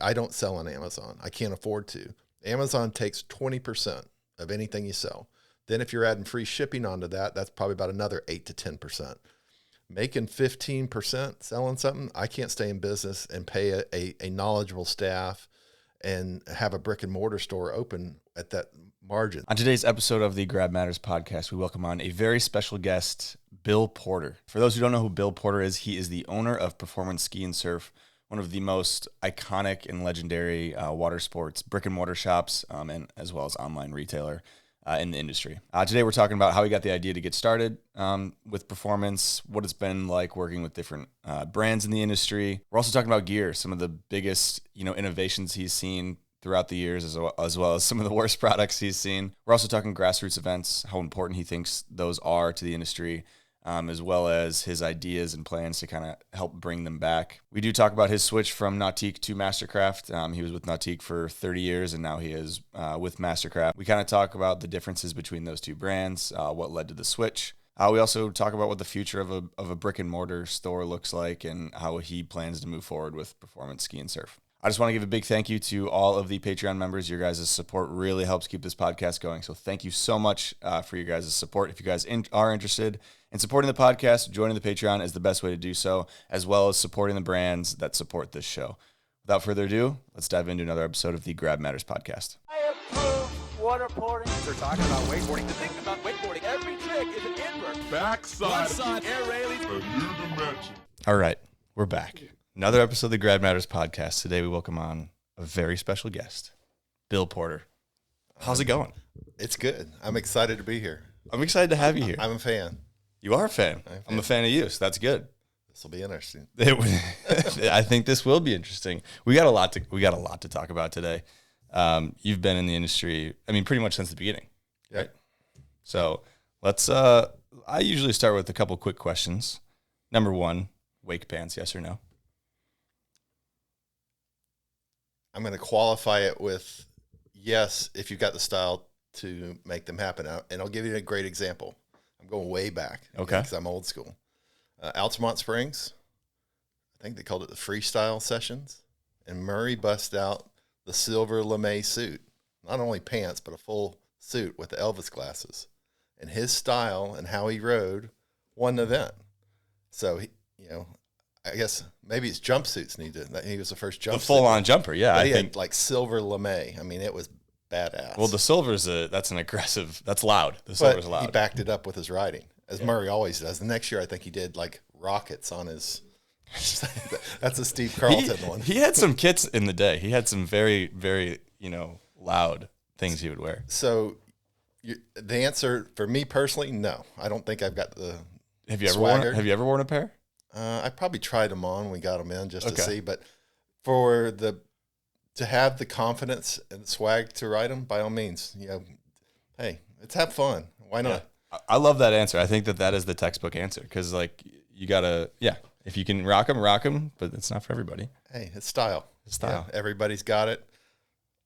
I don't sell on Amazon. I can't afford to. Amazon takes 20% of anything you sell. Then if you're adding free shipping onto that, that's probably about another 8 to 10%. Making 15% selling something, I can't stay in business and pay a knowledgeable staff and have a brick and mortar store open at that margin. On today's episode of the Grab Matters podcast, we welcome on a very special guest, Bill Porter. For those who don't know who Bill Porter is, he is the owner of Performance Ski and Surf, one of the most iconic and legendary water sports brick and mortar shops, and as well as online retailer in the industry. Today we're talking about how he got the idea to get started with performance, what it's been like working with different brands in the industry. We're also talking about gear, some of the biggest innovations he's seen throughout the years, as well as some of the worst products he's seen. We're also talking grassroots events, how important he thinks those are to the industry, as well as his ideas and plans to kind of help bring them back. We do talk about his switch from Nautique to MasterCraft. He was with Nautique for 30 years, and now he is with MasterCraft. We kind of talk about the differences between those two brands, what led to the switch. We also talk about what the future of a brick and mortar store looks like and how he plans to move forward with Performance Ski and Surf. I just want to give a big thank you to all of the Patreon members. Your guys' support really helps keep this podcast going. So thank you so much for your guys' support. If you guys are interested in supporting the podcast, joining the Patreon is the best way to do so, as well as supporting the brands that support this show. Without further ado, let's dive into another episode of the Grab Matters podcast. I approve waterboarding. They're talking about wakeboarding. The thing about wakeboarding, every trick is an invert. Backside. Air railies. A new dimension. All right, we're back. Another episode of the Grab Matters podcast. Today we welcome on a very special guest, Bill Porter. How's it going? It's good. I'm excited to be here. I'm excited to have you here. I'm a fan. You are a fan. I'm a fan of you, so that's good. This will be interesting. I think this will be interesting. We got a lot to talk about today. You've been in the industry, pretty much since the beginning, right? So let's. I usually start with a couple quick questions. Number one, wake pants, yes or no? I'm going to qualify it with yes, if you've got the style to make them happen. And I'll give you a great example. I'm going way back. Okay. Because I'm old school. Altamont Springs, I think they called it the freestyle sessions. And Murray bust out the silver lame suit. Not only pants, but a full suit with the Elvis glasses. And his style and how he rode won the event. So, I guess maybe his jumpsuits he was the first jumpsuit. The full-on jumper, yeah. I think like silver lame. It was badass. Well, the silver's that's loud. The silver's loud. He backed it up with his riding, as Murray always does. The next year, I think he did like rockets on his. That's a Steve Carlton one. He had some kits in the day. He had some very, very loud things he would wear. So, the answer for me personally, no. I don't think I've got the. Have you ever worn a pair? I probably tried them on when we got them in just to see, but to have the confidence and swag to ride them, by all means, hey, let's have fun. Why not? Yeah. I love that answer. I think that is the textbook answer because, you gotta, if you can rock them, but it's not for everybody. Hey, it's style. It's style. Yeah, everybody's got it.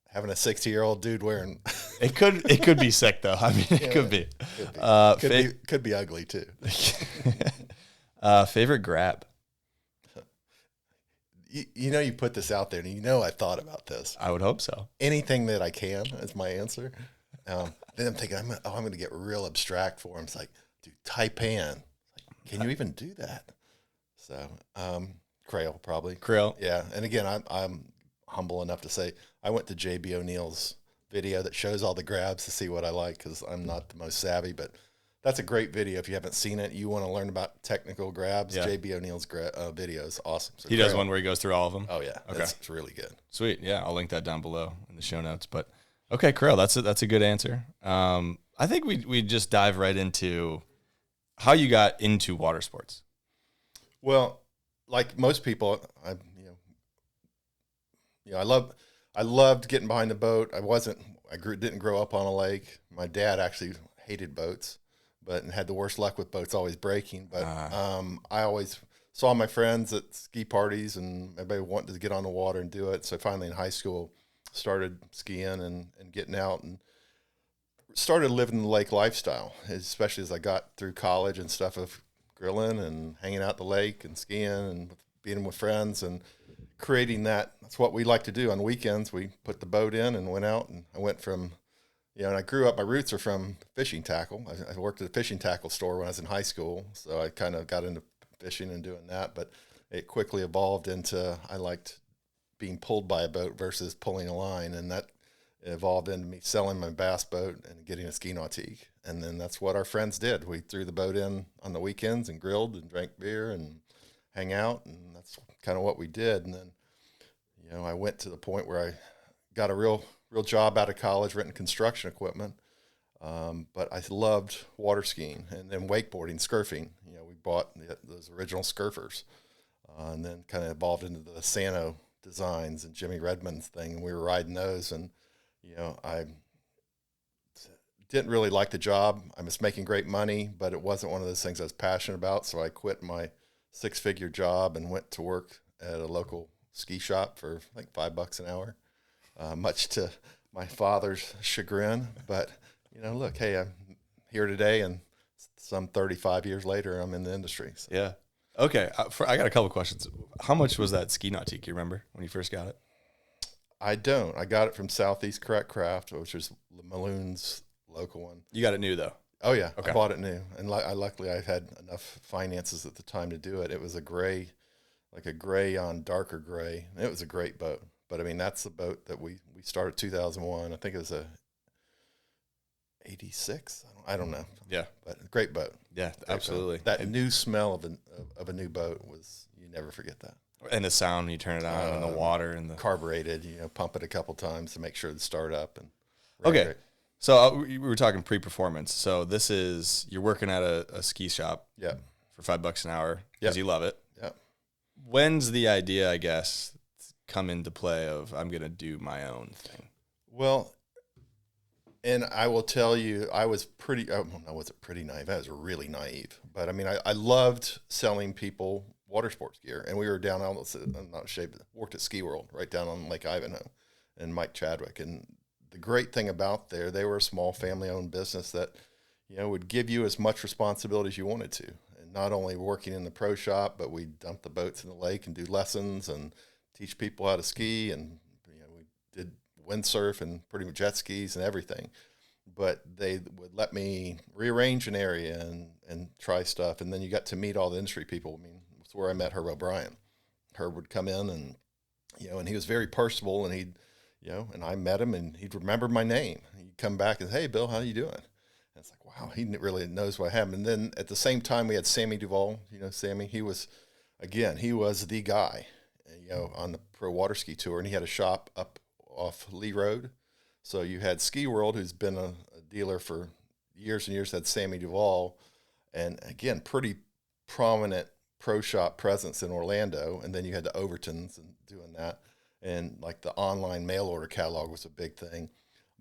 Having a 60-year-old dude wearing it could be sick though. It could be. Could be ugly too. Favorite grab? You put this out there, and I thought about this. I would hope so. Anything that I can is my answer. Then I'm thinking, I'm going to get real abstract for him. It's like, dude, Taipan. Can you even do that? So, Crail probably. Crail. Yeah, and again, I'm humble enough to say I went to JB O'Neill's video that shows all the grabs to see what I like because I'm not the most savvy, but that's a great video. If you haven't seen it, you want to learn about technical grabs. Yeah. JB O'Neill's video is awesome. So he does one where he goes through all of them. Oh yeah, okay, it's really good. Sweet, yeah, I'll link that down below in the show notes. But okay, Krill, that's a good answer. I think we just dive right into how you got into water sports. Well, like most people, I loved getting behind the boat. Didn't grow up on a lake. My dad actually hated boats, but had the worst luck with boats always breaking. But I always saw my friends at ski parties and everybody wanted to get on the water and do it. So finally in high school, started skiing and getting out and started living the lake lifestyle, especially as I got through college and stuff of grilling and hanging out the lake and skiing and being with friends and creating that's what we like to do on weekends. We put the boat in and went out, and I went from, and I grew up, my roots are from fishing tackle. I worked at a fishing tackle store when I was in high school. So I kind of got into fishing and doing that, but it quickly evolved into, I liked being pulled by a boat versus pulling a line. And that evolved into me selling my bass boat and getting a ski nautique. And then that's what our friends did. We threw the boat in on the weekends and grilled and drank beer and hang out. And that's kind of what we did. And then, I went to the point where I got a real job out of college, renting construction equipment. But I loved water skiing and then wakeboarding, scurfing. We bought those original scurfers, and then kind of evolved into the Sano designs and Jimmy Redmond's thing. And we were riding those, and, I didn't really like the job. I was making great money, but it wasn't one of those things I was passionate about. So I quit my 6-figure job and went to work at a local ski shop for like $5 an hour, much to my father's chagrin. But, look, hey, I'm here today, and some 35 years later, I'm in the industry. So. Yeah. Okay. I got a couple questions. How much was that ski nautique? You remember when you first got it? I don't. I got it from Southeast Craft, which is Maloon's local one. You got it new, though? Oh, yeah. Okay. I bought it new. And luckily, I had enough finances at the time to do it. It was a gray on darker gray. And it was a great boat. But, I mean, that's the boat that we started 2001. I think it was a 86. I don't know. Yeah. But a great boat. Yeah, Great absolutely. boat. That new smell of a new boat you never forget that. And the sound when you turn it on, and the water and the carbureted, pump it a couple times to make sure to start up. And okay. great. So we were talking pre-performance. So you're working at a ski shop. Yeah. For $5 an hour because you love it. Yeah. When's the idea, I guess, come into play of I'm going to do my own thing? Well, and I will tell you, I was pretty naive. I was really naive. But I mean, I loved selling people water sports gear. And we were down on, I'm not ashamed, worked at Ski World right down on Lake Ivanhoe, and Mike Chadwick. And the great thing about they were a small family owned business that, would give you as much responsibility as you wanted to. And not only working in the pro shop, but we dump the boats in the lake and do lessons and teach people how to ski. And, we did windsurf and pretty much jet skis and everything. But they would let me rearrange an area and try stuff. And then you got to meet all the industry people. I mean, it's where I met Herb Obrien. Herb would come in and, and he was very personable, and he'd, and I met him, and he'd remember my name. He'd come back and, hey, Bill, how you doing? And it's like, wow, he really knows what happened. And then at the same time, we had Sammy Duvall. Sammy, he was the guy, on the pro water ski tour, and he had a shop up off Lee Road. So you had Ski World, who's been a dealer for years and years, had Sammy Duvall, and again, pretty prominent pro shop presence in Orlando. And then you had the Overtons and doing that. And like the online mail order catalog was a big thing.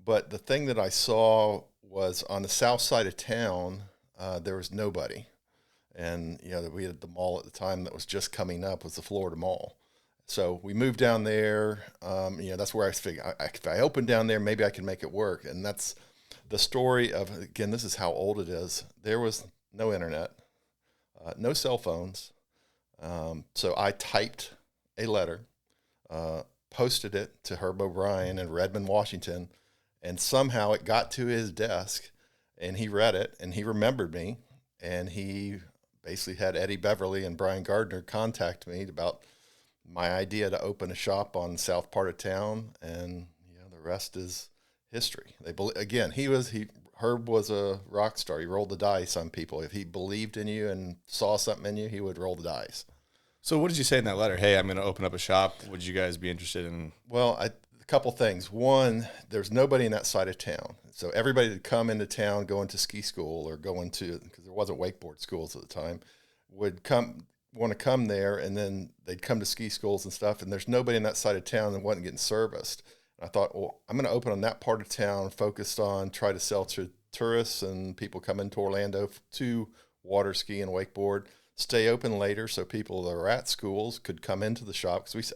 But the thing that I saw was on the south side of town, there was nobody. And, we had the mall at the time that was just coming up was the Florida Mall. So we moved down there. That's where I figured if I opened down there, maybe I can make it work. And that's the story of, again, this is how old it is. There was no internet, no cell phones. So I typed a letter, posted it to Herb Obrien in Redmond, Washington, and somehow it got to his desk, and he read it, and he remembered me, and he basically had Eddie Beverly and Brian Gardner contact me about my idea to open a shop on the south part of town, and the rest is history. Herb was a rock star. He rolled the dice on people. If he believed in you and saw something in you, he would roll the dice. So what did you say in that letter? Hey, I'm going to open up a shop. Would you guys be interested in? Well, a couple things. One, there's nobody in that side of town. So everybody that come into town going to ski school or going to, because there wasn't wakeboard schools at the time, would want to come there, and then they'd come to ski schools and stuff, and there's nobody in that side of town that wasn't getting serviced. And I thought, well, I'm going to open on that part of town, focused on try to sell to tourists and people coming to Orlando to water ski and wakeboard. Stay open later so people that are at schools could come into the shop, because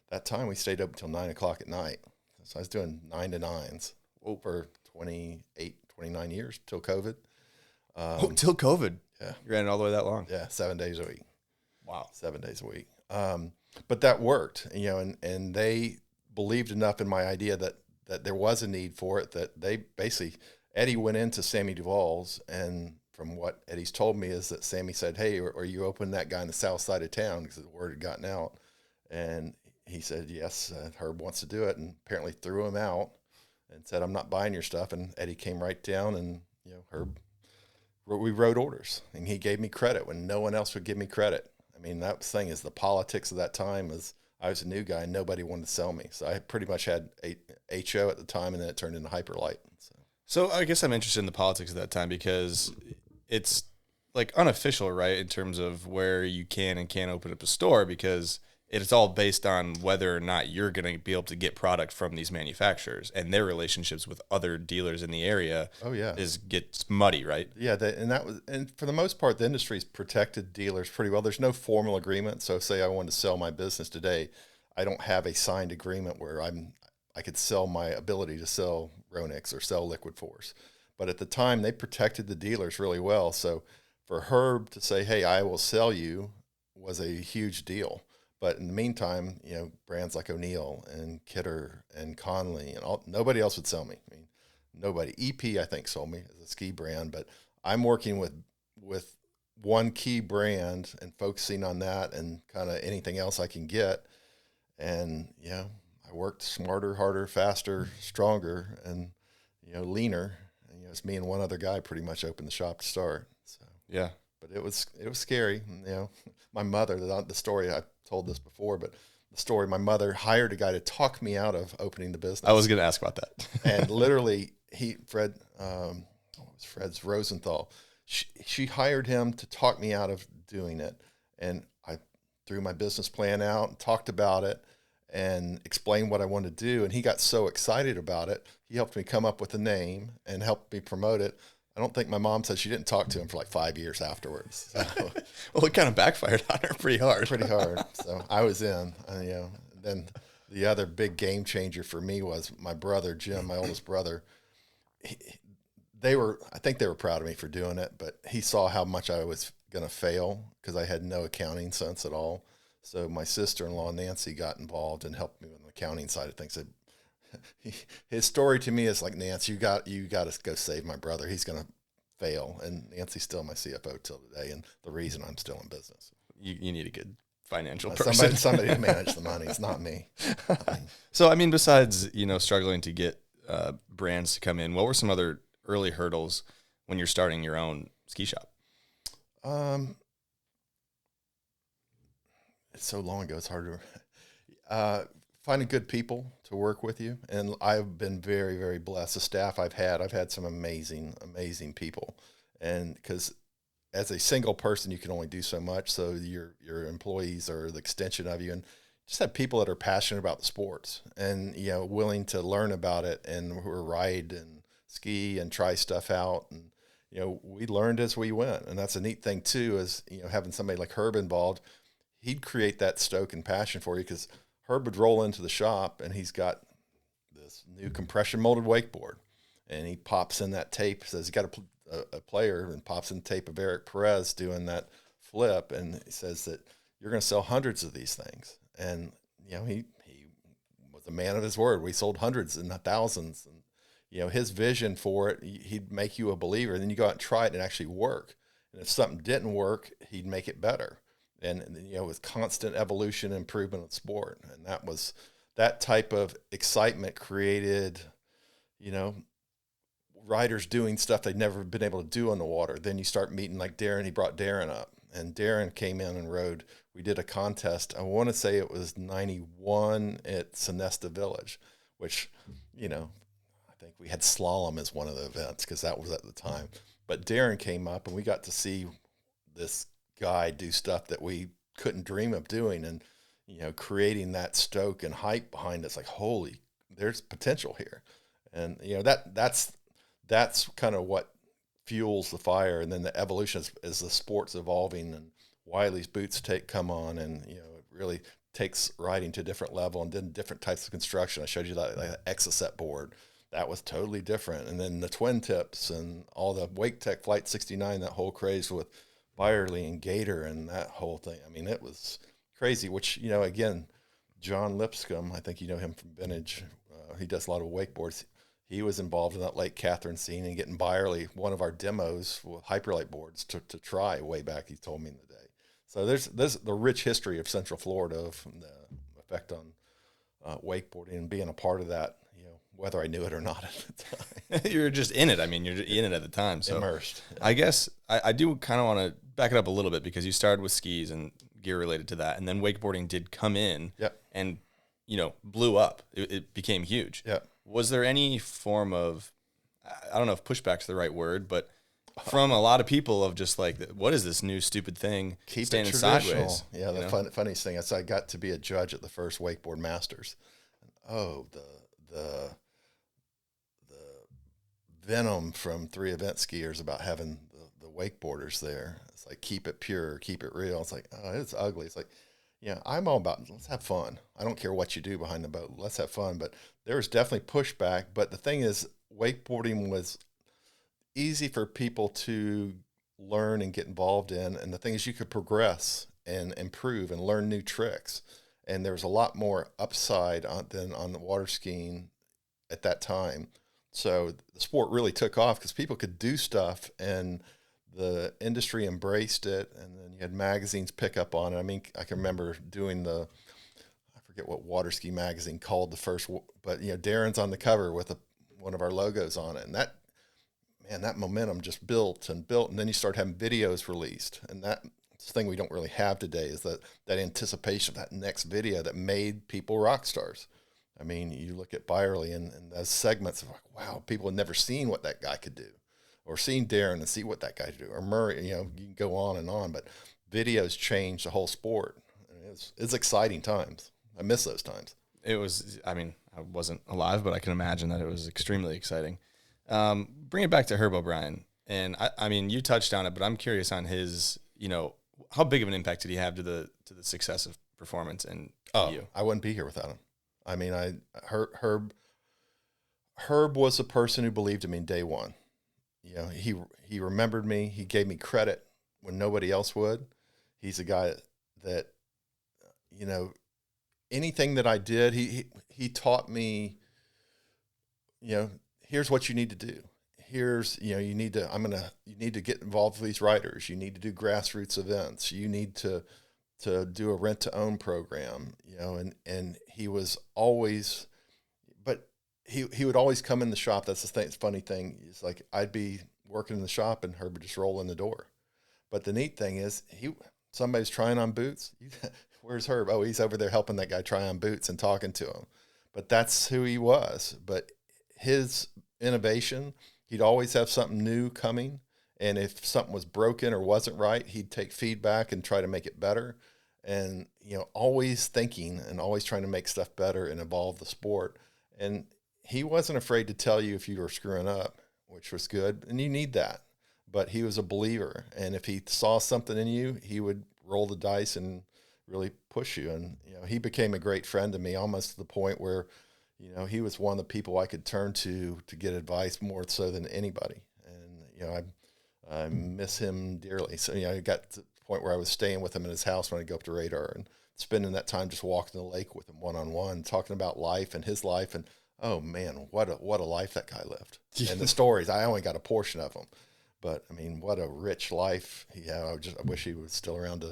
that time we stayed open until 9 o'clock at night. So I was doing 9 to 9s for 29 years till COVID. Till COVID. Yeah. You ran it all the way that long? Yeah, 7 days a week. Wow. 7 days a week. but that worked, and they believed enough in my idea that there was a need for it, that they basically, Eddie went into Sammy Duvall's, and from what Eddie's told me is that Sammy said, "Hey, are you opening that guy in the south side of town?" Because the word had gotten out. And he said, "Yes, Herb wants to do it," and apparently threw him out and said, "I'm not buying your stuff." And Eddie came right down, and Herb, we wrote orders, and he gave me credit when no one else would give me credit. I mean, that thing is the politics of that time is I was a new guy and nobody wanted to sell me. So I pretty much had HO at the time, and then it turned into Hyperlight. So I guess I'm interested in the politics of that time because it's like unofficial, right? In terms of where you can and can't open up a store, because it's all based on whether or not you're going to be able to get product from these manufacturers, and their relationships with other dealers in the area. Oh yeah, gets muddy, right? Yeah, and for the most part, the industry's protected dealers pretty well. There's no formal agreement. So say I wanted to sell my business today, I don't have a signed agreement where I could sell my ability to sell Ronix or sell Liquid Force. But at the time, they protected the dealers really well. So for Herb to say, "Hey, I will sell you," was a huge deal. But in the meantime, brands like O'Neill and Kidder and Conley and nobody else would sell me. I mean, nobody. EP, I think, sold me as a ski brand, but I'm working with one key brand and focusing on that and kind of anything else I can get. And, I worked smarter, harder, faster, stronger, and, leaner. And, it's me and one other guy pretty much opened the shop to start. So, yeah. But it was scary. My mother, the story, I told this before, but the story, my mother hired a guy to talk me out of opening the business. I was going to ask about that. And literally Fred's Rosenthal. She hired him to talk me out of doing it. And I threw my business plan out and talked about it and explained what I wanted to do. And he got so excited about it. He helped me come up with a name and helped me promote it. I don't think my mom said she didn't talk to him for like 5 years afterwards. So, well, it kind of backfired on her pretty hard. So I was in, then the other big game changer for me was my brother, Jim, my oldest brother. I think they were proud of me for doing it, but he saw how much I was going to fail because I had no accounting sense at all. So my sister-in-law, Nancy, got involved and helped me with the accounting side of things. His story to me is like, "Nancy, you got to go save my brother. He's going to fail." And Nancy's still my CFO till today, and the reason I'm still in business. You need a good financial person. Somebody to manage the money. It's not me. So, I mean, besides, struggling to get brands to come in, what were some other early hurdles when you're starting your own ski shop? It's so long ago, it's hard to finding good people to work with you. And I've been very, very blessed. The staff I've had some amazing, amazing people. And because as a single person, you can only do so much. So your employees are the extension of you, and just have people that are passionate about the sports and, willing to learn about it and who are ride and ski and try stuff out. And, we learned as we went. And that's a neat thing too, is, having somebody like Herb involved, he'd create that stoke and passion for you, because Herb would roll into the shop and he's got this new compression molded wakeboard, and he pops in that tape, says he got a player, and pops in tape of Eric Perez doing that flip, and he says that you're going to sell hundreds of these things. And he was a man of his word. We sold hundreds and thousands, and his vision for it, he'd make you a believer. And then you go out and try it and actually work. And if something didn't work, he'd make it better. And with constant evolution and improvement of the sport. And that type of excitement created, riders doing stuff they'd never been able to do on the water. Then you start meeting like Darren. He brought Darren up, and Darren came in and rode. We did a contest. I want to say it was 91 at Sonesta Village, which, I think we had slalom as one of the events because that was at the time. But Darren came up, and we got to see this guy do stuff that we couldn't dream of doing, and creating that stoke and hype behind it's like, holy, there's potential here. And that's kind of what fuels the fire. And then the evolution as the sport's evolving and Wiley's boots come on, and it really takes riding to a different level, and then different types of construction. I showed you that Exocet board. That was totally different. And then the twin tips and all the Wake Tech Flight 69, that whole craze with Byerly and Gator and that whole thing. I mean, it was crazy, which, you know, again, John Lipscomb, I think you know him from Vintage. He does a lot of wakeboards. He was involved in that Lake Catherine scene and getting Byerly one of our demos with Hyperlight boards to try way back, he told me in the day. So there's the rich history of Central Florida, of the effect on wakeboarding, and being a part of that, you know, whether I knew it or not at the time. You were just in it. I mean, you're in it at the time. So Immersed. I guess I do kind of want to back it up a little bit, because you started with skis and gear related to that, and then wakeboarding did come in and, you know, blew up. It became huge. Yeah. Was there any form of, I don't know if pushback's the right word, but from a lot of people of just like, what is this new stupid thing? Keep standing it traditional. sideways? Yeah, the funniest thing is I got to be a judge at the first Wakeboard Masters. Oh, the venom from 3 event skiers about having the wakeboarders there. It's like, keep it pure, keep it real. It's like, oh, it's ugly. It's like, yeah, I'm all about, let's have fun. I don't care what you do behind the boat. Let's have fun. But there was definitely pushback. But the thing is, wakeboarding was easy for people to learn and get involved in. And the thing is, you could progress and improve and learn new tricks. And there was a lot more upside than on the water skiing at that time. So the sport really took off because people could do stuff, and the industry embraced it, and then you had magazines pick up on it. I mean, I can remember doing I forget what Waterski magazine called the first, but, you know, Darren's on the cover with one of our logos on it. And that momentum just built and built. And then you start having videos released. And that's the thing we don't really have today, is that anticipation of that next video that made people rock stars. I mean, you look at Byerly and those segments of like, wow, people had never seen what that guy could do, or seen Darren and see what that guy could do, or Murray. You know, you can go on, but videos changed the whole sport. It's exciting times. I miss those times. It was, I mean, I wasn't alive, but I can imagine that it was extremely exciting. Bring it back to Herb Obrien. And I mean, you touched on it, but I'm curious on his, you know, how big of an impact did he have to the success of performance and you? I wouldn't be here without him. I mean, Herb was a person who believed in me day one. You know, he remembered me. He gave me credit when nobody else would. He's a guy that, you know, anything that I did, he taught me, you know, here's what you need to do. Here's, you know, you need to get involved with these riders. You need to do grassroots events. You need to do a rent to own program, you know, and he was always, but he would always come in the shop. That's the thing. It's a funny thing. It's like, I'd be working in the shop and Herb would just roll in the door. But the neat thing is, somebody's trying on boots. Where's Herb? Oh, he's over there helping that guy try on boots and talking to him. But that's who he was. But his innovation, he'd always have something new coming. And if something was broken or wasn't right, he'd take feedback and try to make it better. And, you know, always thinking and always trying to make stuff better and evolve the sport. And he wasn't afraid to tell you if you were screwing up, which was good. And you need that. But he was a believer. And if he saw something in you, he would roll the dice and really push you. And, you know, he became a great friend to me, almost to the point where, you know, he was one of the people I could turn to get advice more so than anybody. And, you know, I miss him dearly. So, you know, I got to the point where I was staying with him in his house when I'd go up to Radar and spending that time just walking the lake with him one-on-one, talking about life and his life. And, oh, man, what a life that guy lived. And the stories, I only got a portion of them. But, I mean, what a rich life he had. I wish he was still around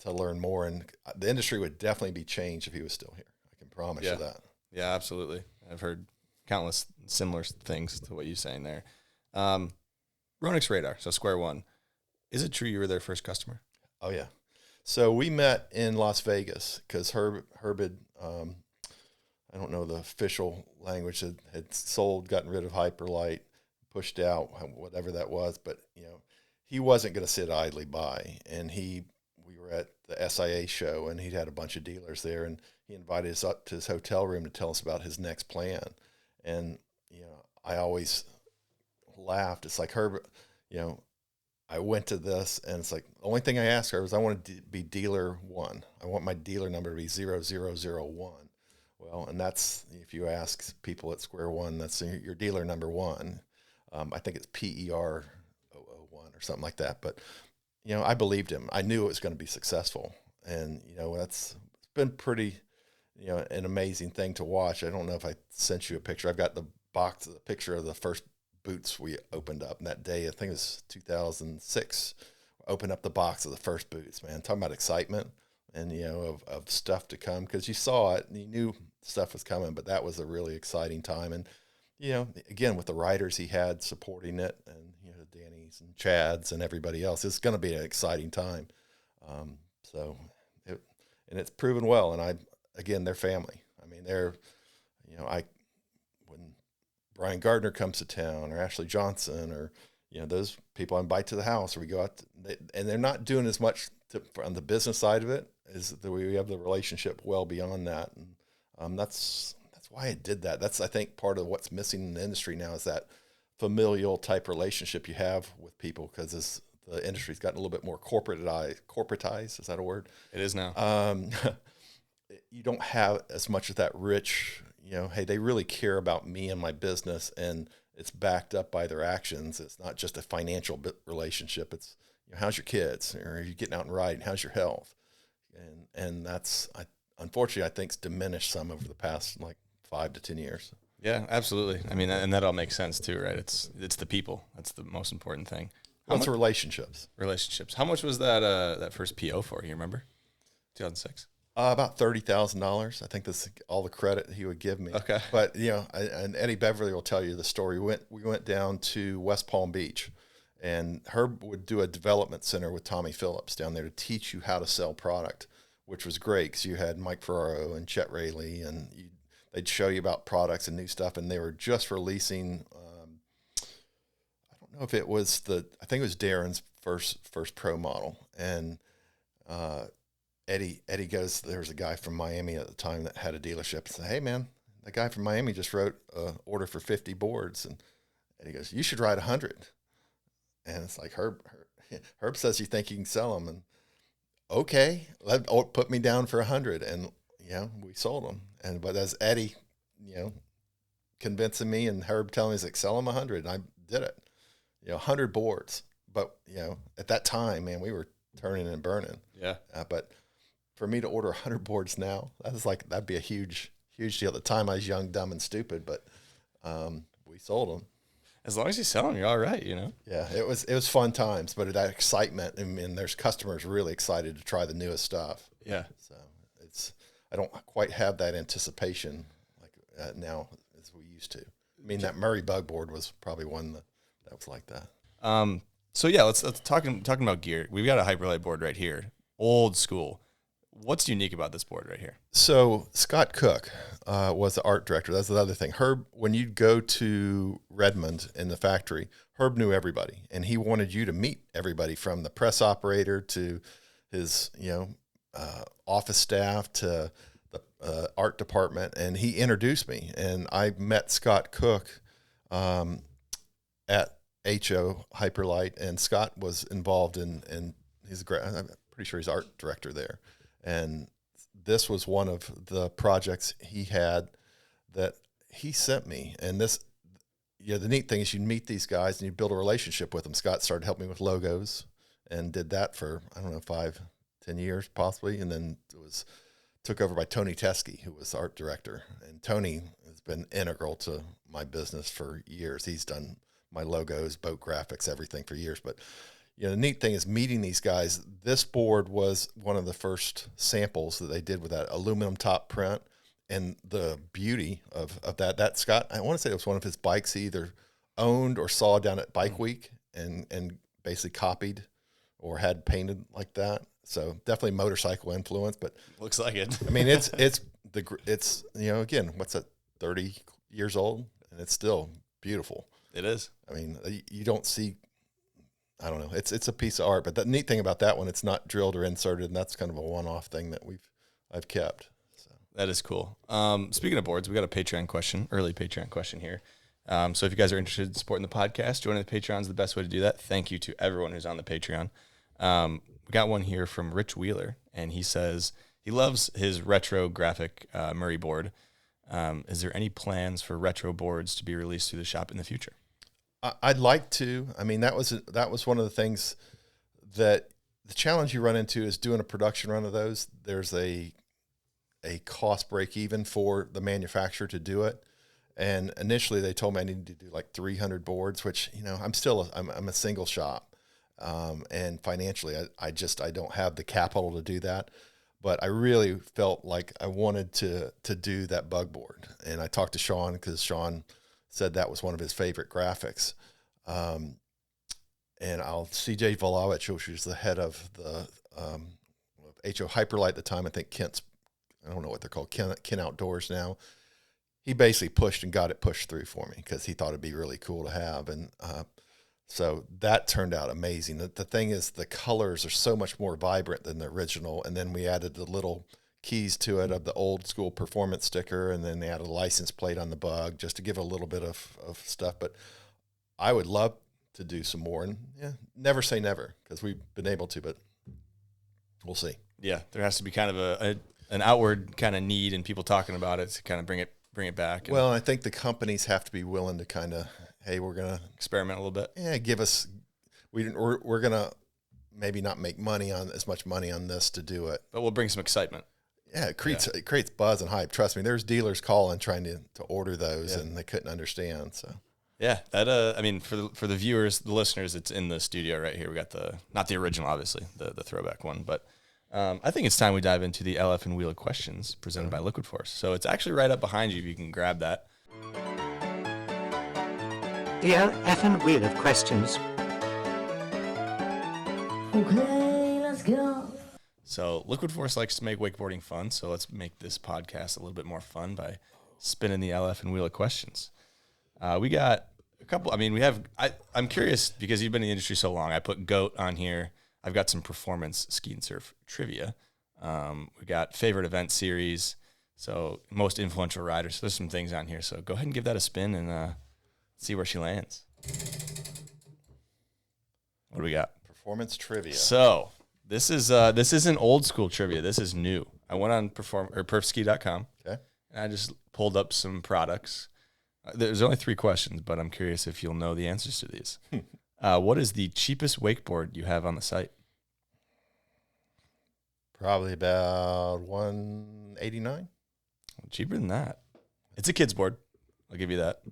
to learn more. And the industry would definitely be changed if he was still here. I can promise you that. Yeah, absolutely. I've heard countless similar things to what you're saying there. Ronix Radar, so Square One. Is it true you were their first customer? Oh, yeah. So we met in Las Vegas because Herb had, I don't know the official language, had sold, gotten rid of Hyperlight, pushed out, whatever that was. But, you know, he wasn't going to sit idly by. And we were at the SIA show, and he'd had a bunch of dealers there, and he invited us up to his hotel room to tell us about his next plan. And, you know, I always laughed. It's like, Herb, you know, I went to this, and it's like, the only thing I asked her was, I want to be dealer 1. I want my dealer number to be 0001. Well, and that's, if you ask people at Square One, that's your dealer number 1. I think it's PER 001 or something like that. But, you know, I believed him. I knew it was going to be successful. and it's been pretty, an amazing thing to watch. I don't know if I sent you a picture. I've got the picture of the first boots we opened up, and that day, I think it was 2006, opened up the box of the first boots, man. Talking about excitement and, of stuff to come, because you saw it and you knew stuff was coming, but that was a really exciting time. And, again, with the riders he had supporting it, and, Danny's and Chad's and everybody else, it's going to be an exciting time. And it's proven well. And again, they're family. I mean, they're, when Brian Gardner comes to town, or Ashley Johnson, or, those people I invite to the house, or we go out, and they're not doing as much on the business side of it, is that we have the relationship well beyond that. And that's why I did that. That's, I think, part of what's missing in the industry now, is that familial type relationship you have with people, because the industry's gotten a little bit more corporatized. Is that a word? It is now. You don't have as much of that rich, hey, they really care about me and my business, and it's backed up by their actions. It's not just a financial relationship. It's, how's your kids? Or are you getting out and riding? How's your health? And that's, unfortunately, I think, it's diminished some over the past 5 to 10 years. Yeah, absolutely. I mean, and that all makes sense too, right? It's the people. That's the most important thing. What's relationships? Relationships. How much was that first PO for? You remember? 2006. About $30,000. I think that's all the credit he would give me. Okay. But and Eddie Beverly will tell you the story. We went down to West Palm Beach, and Herb would do a development center with Tommy Phillips down there to teach you how to sell product, which was great, because you had Mike Ferraro and Chet Rayleigh, and they'd show you about products and new stuff. And they were just releasing, I don't know if it was I think it was Darren's first pro model. And Eddie goes, there was a guy from Miami at the time that had a dealership, and said, "Hey man, the guy from Miami just wrote an order for 50 boards." And Eddie goes, "You should write 100. And it's like, Herb says you think you can sell them. And okay, put me down for 100. And, we sold them. But as Eddie, convincing me, and Herb telling me, he's like, sell them 100. And I did it, 100 boards. But, at that time, man, we were turning and burning. Yeah. But for me to order 100 boards now, that'd be a huge, huge deal. At the time, I was young, dumb, and stupid, but we sold them. As long as you sell them, you're all right, Yeah, it was fun times, but that excitement, and there's customers really excited to try the newest stuff. Yeah. So I don't quite have that anticipation now as we used to. I mean, that Murray bug board was probably one that was like that. So yeah, let's talking about gear. We've got a Hyperlite board right here, old school. What's unique about this board right here? So Scott Cook was the art director. That's the other thing. Herb, when you'd go to Redmond in the factory, Herb knew everybody, and he wanted you to meet everybody, from the press operator to his, office staff to the art department. And he introduced me, and I met Scott Cook at HO Hyperlite, and Scott was involved in I'm pretty sure he's art director there. And this was one of the projects he had that he sent me. And this, the neat thing is you meet these guys and you build a relationship with them. Scott started helping me with logos and did that for, 5-10 years possibly. And then took over by Tony Teskey, who was the art director. And Tony has been integral to my business for years. He's done my logos, boat graphics, everything for years. But the neat thing is meeting these guys. This board was one of the first samples that they did with that aluminum top print, and the beauty of that Scott, I want to say it was one of his bikes he either owned or saw down at Bike Week and basically copied or had painted like that. So definitely motorcycle influence, but looks like it. I mean, it's again, what's that, 30 years old, and it's still beautiful. It is. I mean, you don't see, I don't know. It's a piece of art, but the neat thing about that one, it's not drilled or inserted, and that's kind of a one-off thing that I've kept. So that is cool. Speaking of boards, we got a early Patreon question here. So if you guys are interested in supporting the podcast, joining the Patreon is the best way to do that. Thank you to everyone who's on the Patreon. We got one here from Rich Wheeler, and he says he loves his retro graphic Murray board. Is there any plans for retro boards to be released through the shop in the future? I'd like to. I mean, that was one of the things that the challenge you run into is doing a production run of those. There's a cost break even for the manufacturer to do it. And initially they told me I needed to do like 300 boards, which, you know, I'm a single shop. And financially I don't have the capital to do that, but I really felt like I wanted to do that bug board. And I talked to Sean, because Sean said that was one of his favorite graphics. And CJ Volowich, who was the head of the HO Hyperlight at the time, I think I don't know what they're called, Kent Outdoors now. He basically pushed and got it pushed through for me because he thought it'd be really cool to have. And so that turned out amazing. The thing is, the colors are so much more vibrant than the original. And then we added the little keys to it of the old school performance sticker. And then they added a license plate on the bug just to give a little bit of stuff. But I would love to do some more. And yeah, never say never, because we've been able to, but we'll see. Yeah, there has to be kind of an outward kind of need and people talking about it to kind of bring it back. Well, I think the companies have to be willing to kind of, hey, we're going to experiment a little bit. Yeah, we're going to maybe not make as much money on this to do it, but we'll bring some excitement. Yeah, it creates buzz and hype. Trust me, there's dealers calling trying to order those, and they couldn't understand. So yeah, that I mean, for the viewers, the listeners, it's in the studio right here. We got not the original, obviously, the throwback one, but I think it's time we dive into the LF'n Wheel of Questions presented by Liquid Force. So it's actually right up behind you if you can grab that. The LF'n Wheel of Questions. Okay, let's go. So Liquid Force likes to make wakeboarding fun, so let's make this podcast a little bit more fun by spinning the LF'n Wheel of Questions. We got a couple. I mean, I'm curious because you've been in the industry so long. I put GOAT on here. I've got some performance ski and surf trivia. We got favorite event series. So most influential riders. So there's some things on here. So go ahead and give that a spin and see where she lands. What do we got? Performance trivia. So this isn't old school trivia. This is new. I went on perfski.com. Okay. And I just pulled up some products. There's only 3 questions, but I'm curious if you'll know the answers to these. What is the cheapest wakeboard you have on the site? Probably about $189. Cheaper than that. It's a kid's board. I'll give you that.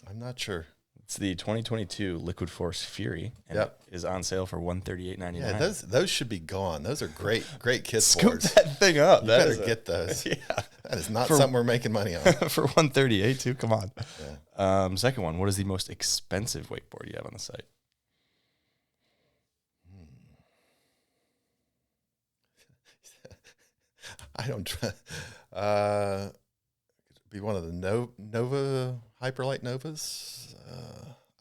I'm not sure. It's the 2022 Liquid Force Fury, and it is on sale for $138.99. Yeah, those should be gone. Those are great kids Scoop boards. that thing up. You better get those. Yeah, that is not something we're making money on. For $138 too. Come on. Yeah. Second one. What is the most expensive wakeboard you have on the site? I don't try. Be one of the Nova Hyperlight Novas.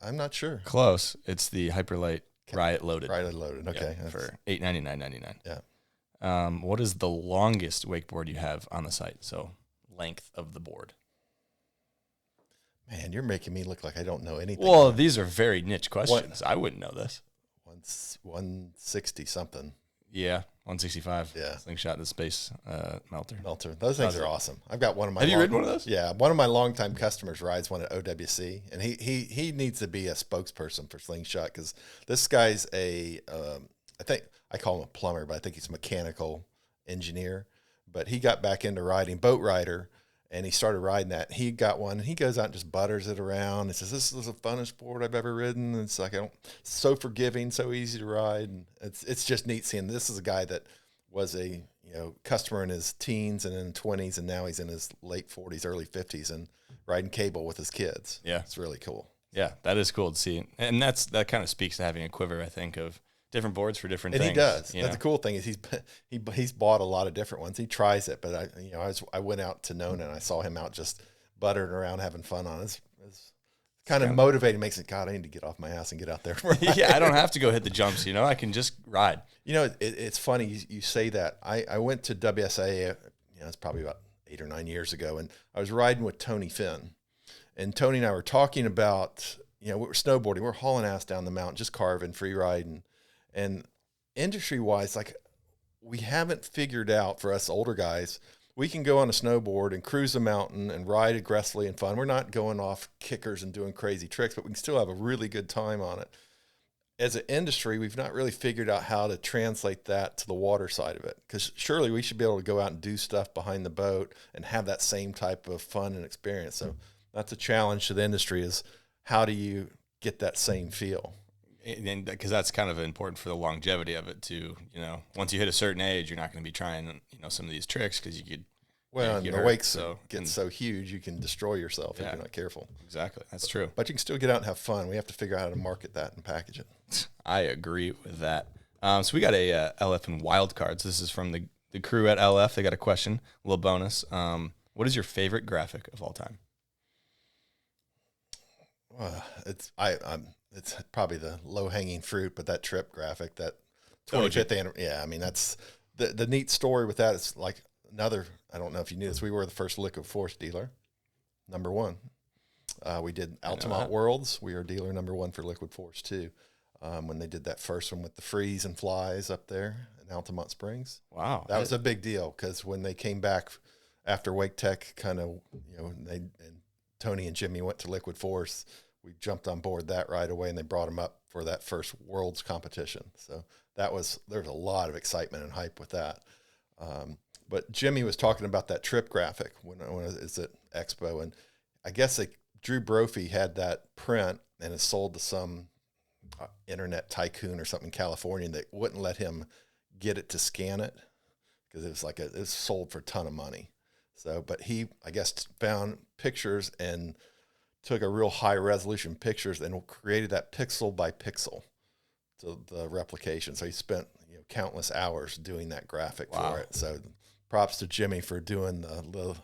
I'm not sure. Close. It's the Hyperlight Riot Loaded. Riot Loaded. Okay, yeah, for $899.99. Yeah. What is the longest wakeboard you have on the site? So length of the board. Man, you're making me look like I don't know anything. Well, these are very niche questions. I wouldn't know this. 160 something. Yeah, 165. Yeah. Slingshot the space melter. Those things are awesome. I've got one of my. Have you ridden one of those? Yeah, one of my longtime customers rides one at OWC, and he needs to be a spokesperson for Slingshot because this guy's I think I call him a plumber, but I think he's a mechanical engineer. But he got back into riding, boat rider, and he started riding that. He got one, and he goes out and just butters it around. And says, "This is the funnest board I've ever ridden." And it's like so forgiving, so easy to ride, and it's just neat seeing. This is a guy that was a customer in his teens and in 20s, and now he's in his late 40s, early 50s, and riding cable with his kids. Yeah, it's really cool. Yeah, that is cool to see, and that kind of speaks to having a quiver, I think, of different boards for different things. And he does. That's the cool thing is he's bought a lot of different ones. He tries it, but I went out to Nona and I saw him out just buttering around having fun on it. It's kind of motivating. Makes it, God, I need to get off my ass and get out there. Yeah, I don't have to go hit the jumps. I can just ride. It's funny you say that. I went to WSA. It's probably about 8 or 9 years ago, and I was riding with Tony Finn, and Tony and I were talking about we were snowboarding. We're hauling ass down the mountain, just carving, free riding. And industry-wise, like we haven't figured out for us older guys, we can go on a snowboard and cruise the mountain and ride aggressively and fun. We're not going off kickers and doing crazy tricks, but we can still have a really good time on it. as an industry, we've not really figured out how to translate that to the water side of it. Because surely we should be able to go out and do stuff behind the boat and have that same type of fun and experience. So that's a challenge to the industry, is how do you get that same feel? And because that's kind of important for the longevity of it too. You know, once you hit a certain age, you're not going to be trying, you know, some of these tricks because you could. Well, get and the hurt, wakes get so huge, you can destroy yourself if you're not careful. Exactly. That's true. But you can still get out and have fun. We have to figure out how to market that and package it. I agree with that. So we got a LF'n wild cards. This is from the crew at LF. They got a question, a little bonus. What is your favorite graphic of all time? It's probably the low hanging fruit, but that trip graphic, that 25th anniversary. Yeah, I mean, that's the neat story with that. Is like another. I don't know if you knew this. We were the first liquid force dealer, number one. We did Altamont Worlds. We are dealer number one for liquid force too. When they did that first one with the freeze and flies up there in Altamont Springs. Wow, that was a big deal, because when they came back after Wake Tech, kind of, you know, and Tony and Jimmy went to liquid force, we jumped on board that right away, and they brought them up for that first Worlds competition. So there's a lot of excitement and hype with that. But Jimmy was talking about that trip graphic when it was at Expo, and I guess Drew Brophy had that print and it sold to some internet tycoon or something in California that wouldn't let him get it to scan it, because it was it was sold for a ton of money. So, but he, I guess, found pictures and took a real high resolution pictures and created that pixel by pixel to the replication. So he spent, you know, countless hours doing that graphic for it. So props to Jimmy for doing the little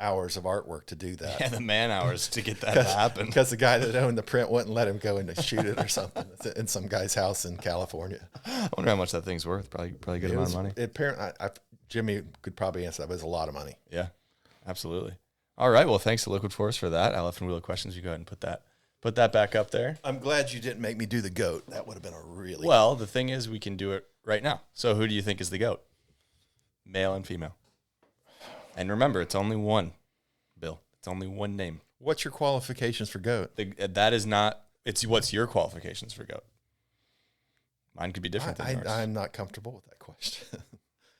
hours of artwork to do that. Yeah, the man hours to get that to happen. Because the guy that owned the print wouldn't let him go in to shoot it or something in some guy's house in California. I wonder how much that thing's worth. Probably a good amount of money. Apparently, Jimmy could probably answer that, but it was a lot of money. Yeah, absolutely. All right. Well, thanks to Liquid Force for that. LF'n Wheel of Questions. You go ahead and put that back up there. I'm glad you didn't make me do the GOAT. That would have been a really well. The thing is, we can do it right now. So, who do you think is the GOAT? Male and female. And remember, it's only one. Bill, it's only one name. What's your qualifications for GOAT? That is not. It's what's your qualifications for GOAT. Mine could be different than yours. I'm not comfortable with that question.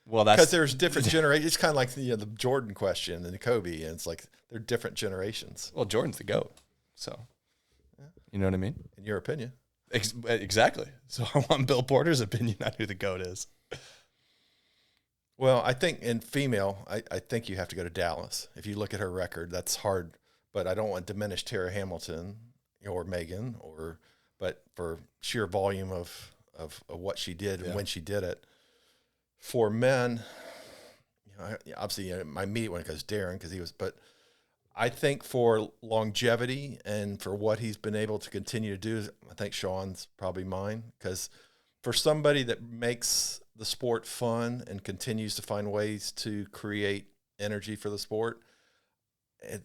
Well, that's because there's different generations. It's kind of like the Jordan question and the Kobe, and it's like they're different generations. Well, Jordan's the GOAT, so you know what I mean. In your opinion, exactly. So I want Bill Porter's opinion on who the GOAT is. Well, I think in female, I think you have to go to Dallas. If you look at her record, that's hard. But I don't want to diminish Tara Hamilton or Megan, but for sheer volume of what she did and when she did it. For men, obviously my immediate one goes Darren, because he was. But I think for longevity and for what he's been able to continue to do, I think Sean's probably mine, because for somebody that makes the sport fun and continues to find ways to create energy for the sport, he's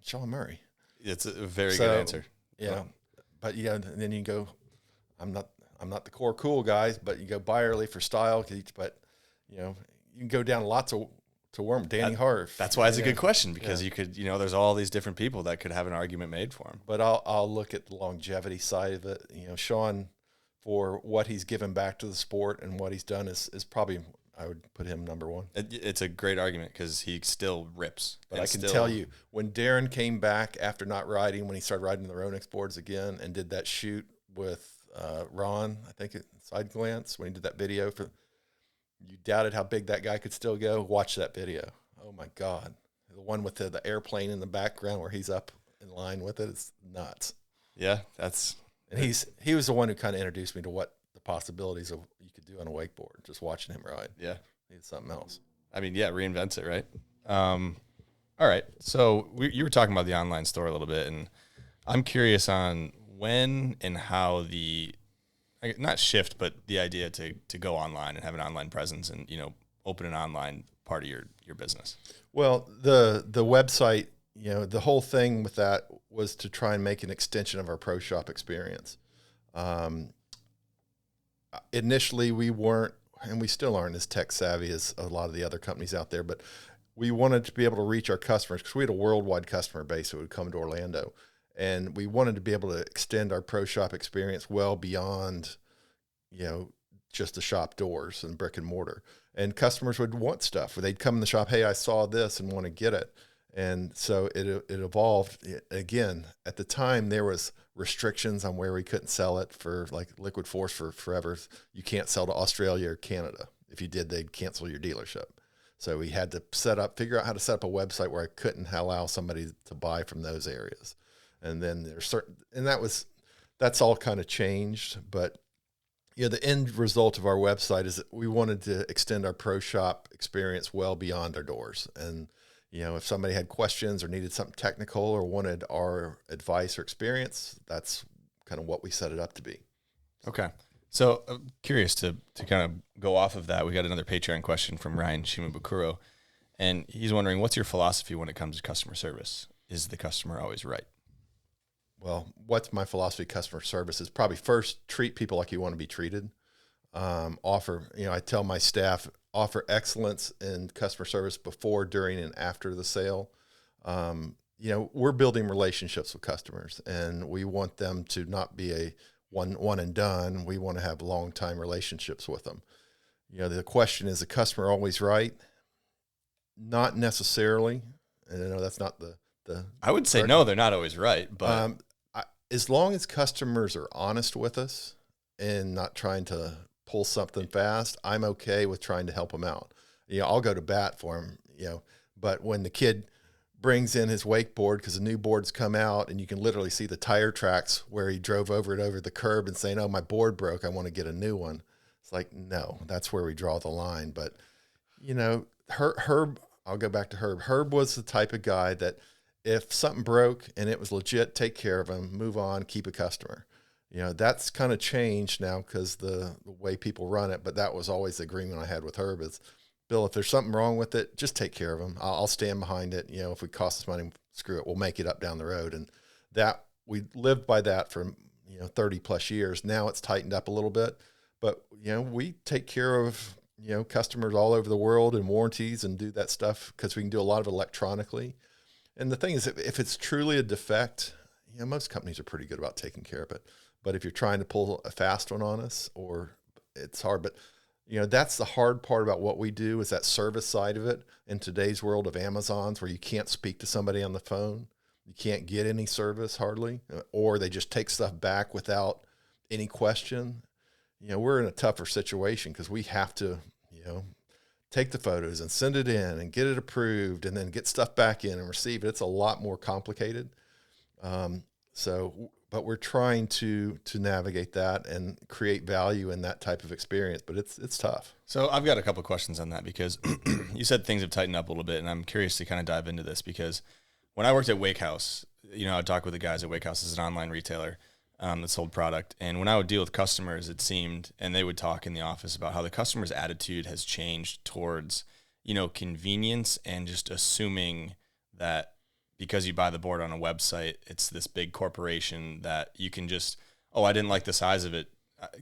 Sean Murray. It's a very good answer. Yeah, but and then you go, I'm not the core cool guys, but you go Byerly for style. But you can go down lots of to worm. Danny Harf. That's why it's a good question, because you could, there's all these different people that could have an argument made for him. But I'll look at the longevity side of it. Sean, for what he's given back to the sport and what he's done is probably, I would put him number one. It's a great argument because he still rips. But I can tell you, when Darren came back after not riding, when he started riding the Ronex boards again and did that shoot with Ron, I think Side Glance, when he did that video you doubted how big that guy could still go. Watch that video. Oh my God. The one with the airplane in the background where he's up in line with it. It's nuts. Yeah. And he was the one who kind of introduced me to what the possibilities of you could do on a wakeboard, just watching him ride. Yeah. It's something else. I mean, yeah, reinvents it, right? All right. So you were talking about the online store a little bit, and I'm curious on when and how not shift, but the idea to go online and have an online presence and, open an online part of your business. Well, the website, the whole thing with that was to try and make an extension of our pro shop experience. Initially, we weren't, and we still aren't as tech savvy as a lot of the other companies out there, but we wanted to be able to reach our customers because we had a worldwide customer base that would come to Orlando. And we wanted to be able to extend our pro shop experience well beyond, just the shop doors and brick and mortar. And customers would want stuff where they'd come in the shop, hey, I saw this and want to get it. And so it evolved. Again, at the time, there was restrictions on where we couldn't sell it for like Liquid Force for forever. You can't sell to Australia or Canada. If you did, they'd cancel your dealership. So we had to figure out how to set up a website where I couldn't allow somebody to buy from those areas. And then that's all kind of changed. But the end result of our website is that we wanted to extend our pro shop experience well beyond our doors. And if somebody had questions or needed something technical or wanted our advice or experience, that's kind of what we set it up to be. Okay. So I'm curious to kind of go off of that. We got another Patreon question from Ryan Shimabukuro, and he's wondering, what's your philosophy when it comes to customer service? Is the customer always right? Well, what's my philosophy of customer service is probably first, treat people like you want to be treated. I tell my staff, offer excellence in customer service before, during, and after the sale. We're building relationships with customers, and we want them to not be a one and done. We want to have long time relationships with them. The question is, the customer always right? Not necessarily. And I know that's not the I would say no, they're not always right, but as long as customers are honest with us and not trying to pull something fast, I'm okay with trying to help them out. I'll go to bat for them, but when the kid brings in his wakeboard because the new board's come out and you can literally see the tire tracks where he drove over the curb and saying, oh, my board broke, I want to get a new one. It's like, no, that's where we draw the line. But, Herb, I'll go back to Herb. Herb was the type of guy that if something broke and it was legit, take care of him, move on, keep a customer. That's kind of changed now because the way people run it, but that was always the agreement I had with Herb is, Bill, if there's something wrong with it, just take care of them. I'll stand behind it. If it costs us money, screw it. We'll make it up down the road. And that we lived by that for, 30 plus years. Now it's tightened up a little bit, but, we take care of, customers all over the world and warranties and do that stuff because we can do a lot of it electronically. And the thing is, if it's truly a defect, most companies are pretty good about taking care of it. But if you're trying to pull a fast one on us, or it's hard, but that's the hard part about what we do is that service side of it in today's world of Amazons where you can't speak to somebody on the phone. You can't get any service hardly, or they just take stuff back without any question. We're in a tougher situation because we have to, take the photos and send it in and get it approved and then get stuff back in and receive it. It's a lot more complicated. But we're trying to navigate that and create value in that type of experience, but it's tough. So I've got a couple of questions on that because you said things have tightened up a little bit, and I'm curious to kind of dive into this because when I worked at Wake House, I'd talk with the guys at Wake House as an online retailer that sold product, and when I would deal with customers, it seemed, and they would talk in the office about how the customer's attitude has changed towards, convenience and just assuming that because you buy the board on a website, it's this big corporation that you can just, oh, I didn't like the size of it,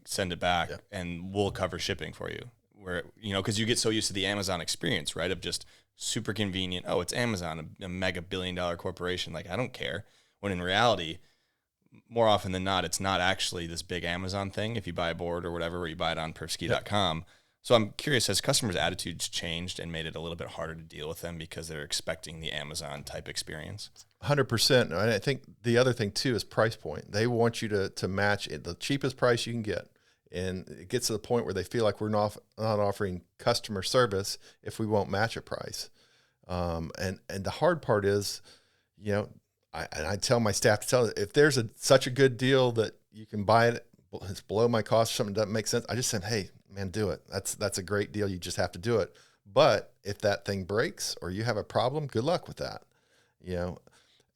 send it back, and we'll cover shipping for you. Where, because you get so used to the Amazon experience, right, of just super convenient, oh, it's Amazon, a mega billion-dollar corporation, like, I don't care. When in reality, more often than not, it's not actually this big Amazon thing if you buy a board or whatever, or you buy it on Perfski.com. So I'm curious, has customers' attitudes changed and made it a little bit harder to deal with them because they're expecting the Amazon type experience? 100%. And I think the other thing too is price point. They want you to match it, the cheapest price you can get. And it gets to the point where they feel like we're not offering customer service if we won't match a price. And the hard part is, I tell my staff to tell it, if there's such a good deal that you can buy it, it's below my cost or something that doesn't make sense, I just said, hey, man, do it. That's a great deal. You just have to do it. But if that thing breaks or you have a problem, good luck with that.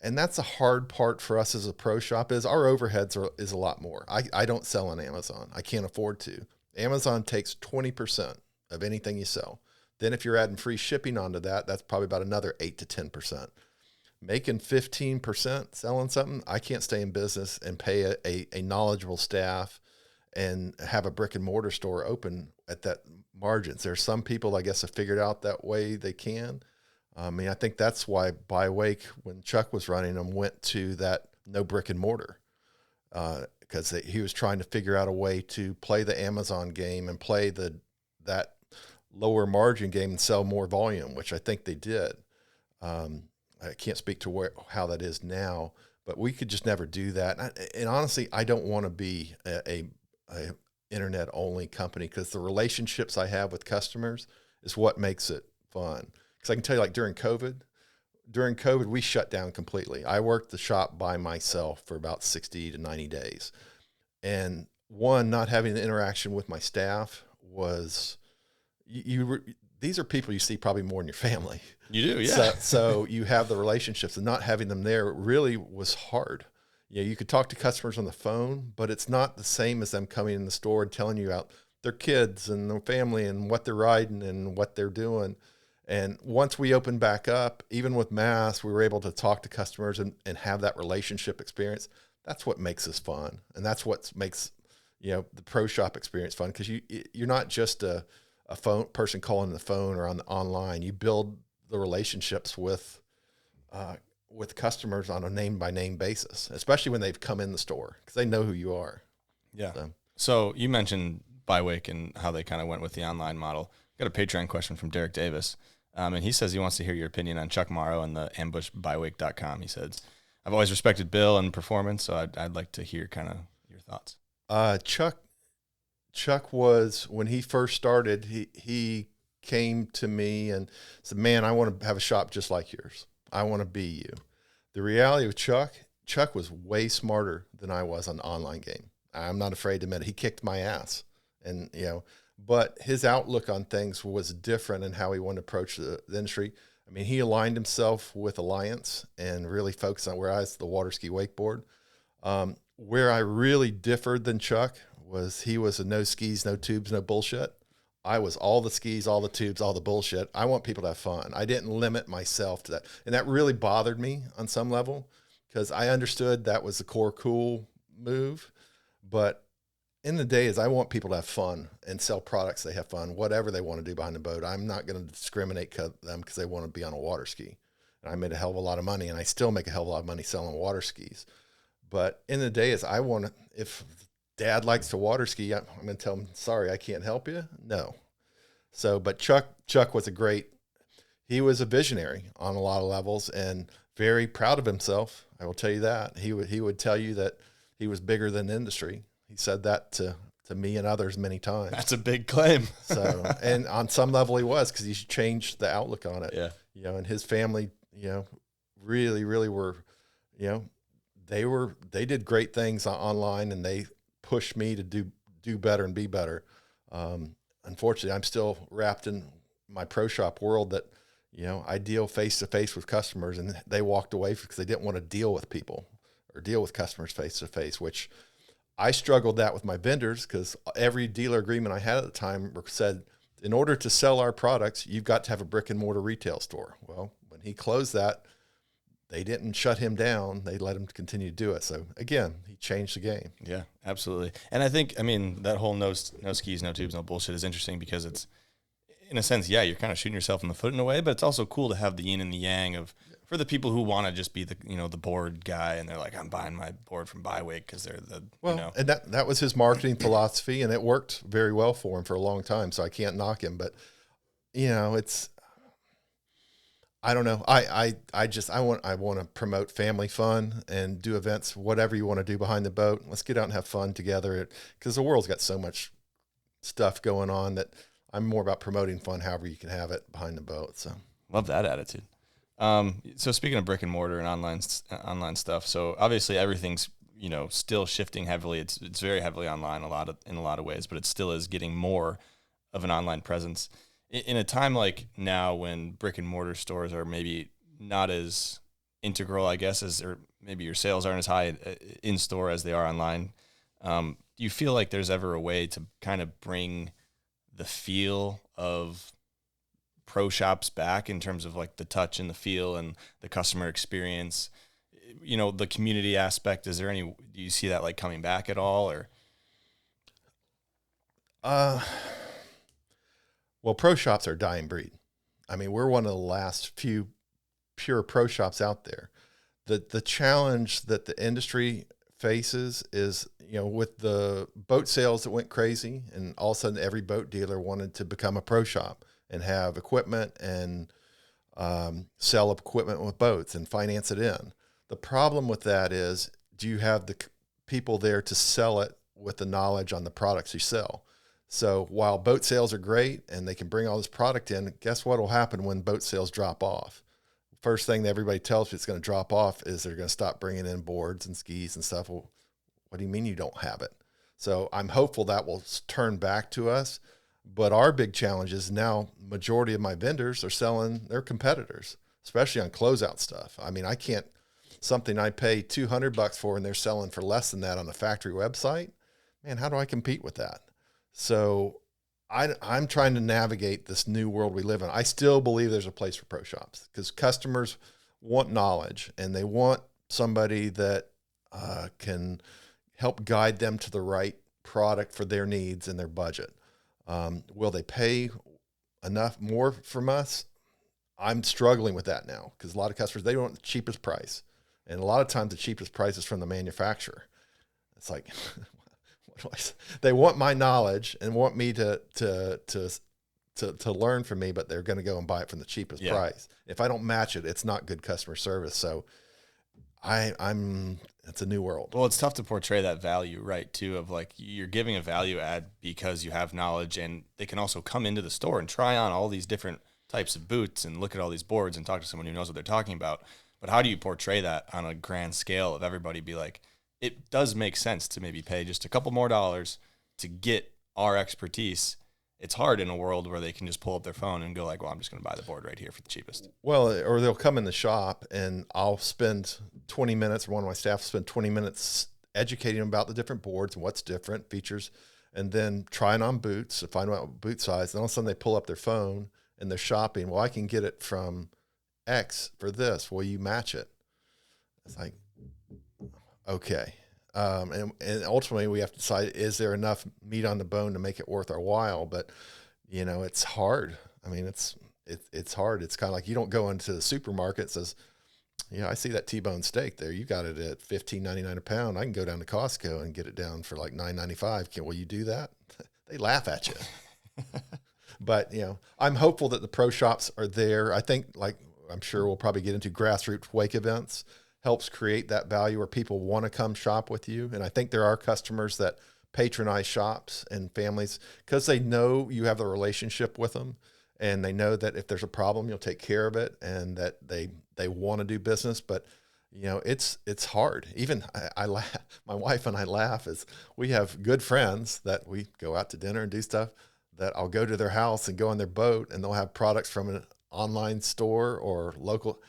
And that's the hard part for us as a pro shop is our overheads is a lot more. I don't sell on Amazon. I can't afford to. Amazon takes 20% of anything you sell. Then if you're adding free shipping onto that, that's probably about another 8 to 10%. Making 15% selling something, I can't stay in business and pay a knowledgeable staff and have a brick and mortar store open at that margins. There's some people, I guess, have figured out that way they can. I think that's why By Wake, when Chuck was running them, went to that no brick and mortar, because he was trying to figure out a way to play the Amazon game and play that lower margin game and sell more volume, which I think they did. I can't speak to how that is now, but we could just never do that. And honestly, I don't want to be a internet only company, because the relationships I have with customers is what makes it fun. Because I can tell you, like during COVID, we shut down completely. I worked the shop by myself for about 60 to 90 days. And not having the interaction with my staff was, these are people you see probably more in your family. You do, yeah. So you have the relationships, and not having them there really was hard. You could talk to customers on the phone, but it's not the same as them coming in the store and telling you about their kids and their family and what they're riding and what they're doing. And once we opened back up, even with masks, we were able to talk to customers and have that relationship experience. That's what makes us fun. And that's what makes, the pro shop experience fun, because you're not just a phone person calling the phone or online. You build the relationships with customers on a name by name basis, especially when they've come in the store, because they know who you are. Yeah. So you mentioned Bywake and how they kind of went with the online model. Got a Patreon question from Derek Davis. And he says he wants to hear your opinion on Chuck Morrow and the ambushbywake.com. He says, I've always respected Bill and performance, so I'd like to hear kind of your thoughts. Chuck was, when he first started, he came to me and said, man, I want to have a shop just like yours. I want to be you. The reality of Chuck was way smarter than I was on the online game. I'm not afraid to admit it. He kicked my ass, and but his outlook on things was different in how he wanted to approach the industry. I mean, he aligned himself with Alliance and really focused on where I was the Waterski wakeboard. Where I really differed than Chuck was he was a no skis, no tubes, no bullshit. I was all the skis, all the tubes, all the bullshit. I want people to have fun. I didn't limit myself to that. And that really bothered me on some level, because I understood that was the core cool move. But in the day is, I want people to have fun and sell products. They have fun, whatever they want to do behind the boat. I'm not going to discriminate them because they want to be on a water ski. And I made a hell of a lot of money, and I still make a hell of a lot of money selling water skis. But in the day is, I want to, if Dad likes to water ski, I'm going to tell him, sorry, I can't help you. No. So, but Chuck was he was a visionary on a lot of levels and very proud of himself. I will tell you that. He would tell you that he was bigger than the industry. He said that to me and others many times. That's a big claim. So, and on some level he was, because he changed the outlook on it. Yeah. And his family, really, really were, they did great things online, and they pushed me to do better and be better. Unfortunately, I'm still wrapped in my pro shop world that, I deal face to face with customers, and they walked away because they didn't want to deal with people or deal with customers face to face, which I struggled that with my vendors, because every dealer agreement I had at the time said, in order to sell our products, you've got to have a brick and mortar retail store. Well, when he closed that, they didn't shut him down. They let him continue to do it. So again, he changed the game. Yeah, absolutely. And I think, that whole no skis, no tubes, no bullshit is interesting, because it's, in a sense, yeah, you're kind of shooting yourself in the foot in a way, but it's also cool to have the yin and the yang of, for the people who want to just be the, the board guy, and they're like, I'm buying my board from Bywake because they're the, And that was his marketing philosophy, and it worked very well for him for a long time. So I can't knock him, but it's, I don't know. I want to promote family fun and do events, whatever you want to do behind the boat. Let's get out and have fun together, because the world's got so much stuff going on that I'm more about promoting fun, however you can have it behind the boat. So love that attitude. So speaking of brick and mortar and online stuff, so obviously everything's, still shifting heavily. It's very heavily online in a lot of ways, but it still is getting more of an online presence. In a time like now, when brick and mortar stores are maybe not as integral, I guess, or maybe your sales aren't as high in store as they are online, do you feel like there's ever a way to kind of bring the feel of pro shops back, in terms of like the touch and the feel and the customer experience, the community aspect? Do you see that like coming back at all, or? Well, pro shops are a dying breed. I mean, we're one of the last few pure pro shops out there. the challenge that the industry faces is, with the boat sales that went crazy, and all of a sudden every boat dealer wanted to become a pro shop and have equipment and sell equipment with boats and finance it in. The problem with that is, do you have the people there to sell it with the knowledge on the products you sell? So while boat sales are great and they can bring all this product in, guess what will happen when boat sales drop off? First thing that everybody tells you it's going to drop off is they're going to stop bringing in boards and skis and stuff. Well, what do you mean you don't have it? So I'm hopeful that will turn back to us. But our big challenge is now majority of my vendors are selling their competitors, especially on closeout stuff. I mean, something I pay $200 for and they're selling for less than that on the factory website. Man, how do I compete with that? So I'm trying to navigate this new world we live in. I still believe there's a place for pro shops because customers want knowledge and they want somebody that can help guide them to the right product for their needs and their budget. Will they pay enough more from us? I'm struggling with that now because a lot of customers, they want the cheapest price. And a lot of times the cheapest price is from the manufacturer. It's like, they want my knowledge and want me to learn from me, but they're going to go and buy it from the cheapest price. If I don't match it, it's not good customer service. So it's a new world. Well, it's tough to portray that value, right? Too, of like you're giving a value add because you have knowledge, and they can also come into the store and try on all these different types of boots and look at all these boards and talk to someone who knows what they're talking about. But how do you portray that on a grand scale of everybody be like, it does make sense to maybe pay just a couple more dollars to get our expertise. It's hard in a world where they can just pull up their phone and go like, well, I'm just going to buy the board right here for the cheapest. Well, or they'll come in the shop and I'll spend 20 minutes, or one of my staff will spend 20 minutes educating them about the different boards and what's different, features, and then trying on boots to find out boot size. And all of a sudden they pull up their phone and they're shopping. Well, I can get it from X for this. Will you match it? It's like, okay. And ultimately we have to decide, is there enough meat on the bone to make it worth our while? But it's hard. I mean, it's hard. It's kind of like, you don't go into the supermarket and says, I see that T-bone steak there. You got it at $15.99 a pound. I can go down to Costco and get it down for like $9.95. Will you do that? They laugh at you. But, I'm hopeful that the pro shops are there. I think, like, I'm sure we'll probably get into grassroots wake events, helps create that value where people want to come shop with you. And I think there are customers that patronize shops and families because they know you have a relationship with them, and they know that if there's a problem, you'll take care of it, and that they want to do business. But it's hard. Even I laugh, my wife and I laugh, as we have good friends that we go out to dinner and do stuff, that I'll go to their house and go on their boat, and they'll have products from an online store or local.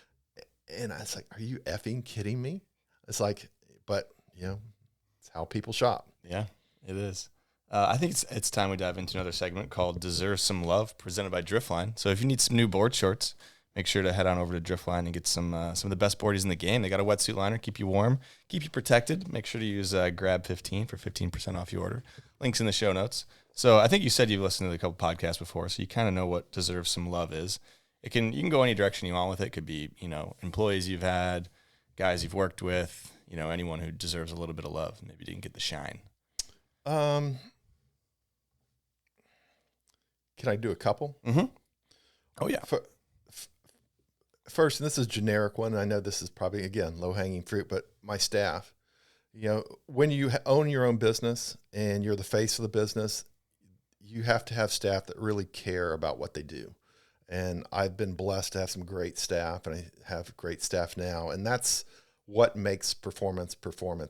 And I was like, are you effing kidding me? It's like, but it's how people shop. Yeah, it is. I think it's time we dive into another segment called Deserve Some Love, presented by Driftline. So if you need some new board shorts, make sure to head on over to Driftline and get some of the best boardies in the game. They got a wetsuit liner, keep you warm, keep you protected. Make sure to use GRAB15 for 15% off your order. Links in the show notes. So I think you said you've listened to a couple podcasts before, so you kind of know what Deserve Some Love is. You can go any direction you want with it. It could be, employees you've had, guys you've worked with, anyone who deserves a little bit of love, maybe didn't get the shine. Can I do a couple? Mm-hmm. Oh, yeah. First, and this is a generic one, and I know this is probably, again, low-hanging fruit, but my staff, when you own your own business and you're the face of the business, you have to have staff that really care about what they do. And I've been blessed to have some great staff, and I have great staff now. And that's what makes performance.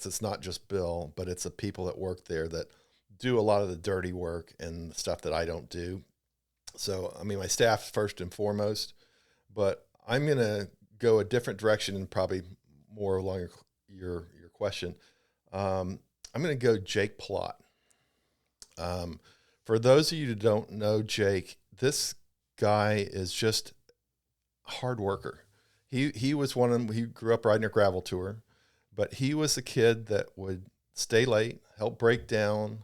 It's not just Bill, but it's the people that work there that do a lot of the dirty work and the stuff that I don't do. So, my staff first and foremost, but I'm going to go a different direction and probably more along your question. I'm going to go Jake Plott. For those of you who don't know Jake, this guy is just a hard worker. He was one of them. He grew up riding a gravel tour, but he was the kid that would stay late, help break down,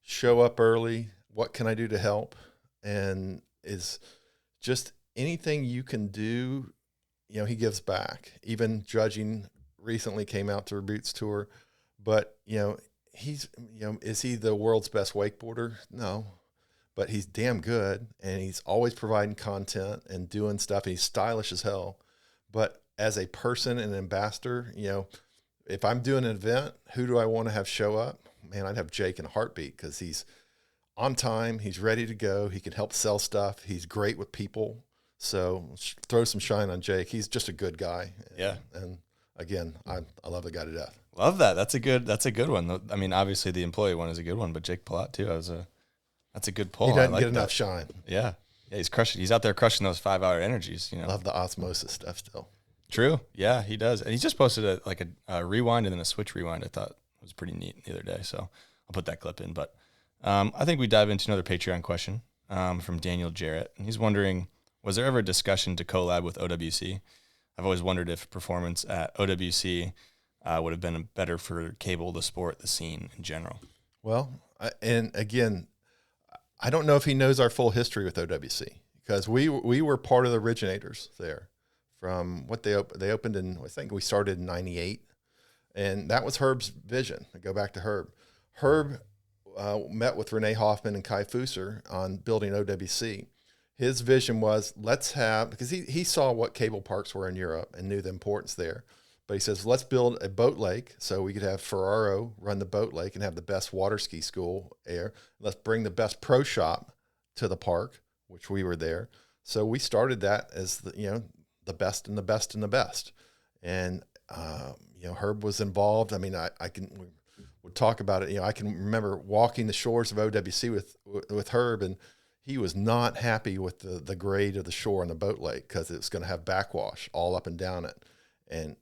show up early. What can I do to help? And is just anything you can do he gives back. Even judging recently came out to Reboots Tour, but he's, is he the world's best wakeboarder? No, but he's damn good, and he's always providing content and doing stuff. And he's stylish as hell. But as a person and ambassador, if I'm doing an event, who do I want to have show up? Man, I'd have Jake in a heartbeat, because he's on time. He's ready to go. He can help sell stuff. He's great with people. So throw some shine on Jake. He's just a good guy. Yeah. And again, I love the guy to death. Love that. That's a good one. I mean, obviously the employee one is a good one, but Jake Palat too. That's a good pull. He doesn't like get enough that. shine. Yeah. Yeah. He's crushing. He's out there crushing those 5-hour energies, Love the osmosis stuff still. True. Yeah, he does. And he just posted a rewind and then a switch rewind. I thought was pretty neat the other day. So I'll put that clip in, but I think we dive into another Patreon question from Daniel Jarrett. And he's wondering, was there ever a discussion to collab with OWC? I've always wondered if performance at OWC would have been better for cable, the sport, the scene in general. Well, and again, I don't know if he knows our full history with OWC, because we were part of the originators there from what they opened in, I think we started in 98. And that was Herb's vision. I go back to Herb. Herb met with Renee Hoffman and Kai Fusser on building OWC. His vision was, because he saw what cable parks were in Europe and knew the importance there. But he says, let's build a boat lake so we could have Ferraro run the boat lake and have the best water ski school there. Let's bring the best pro shop to the park, which we were there. So we started that as the best and the best and the best. And, Herb was involved. I mean, we'll talk about it. I can remember walking the shores of OWC with Herb, and he was not happy with the grade of the shore on the boat lake, because it's going to have backwash all up and down it. And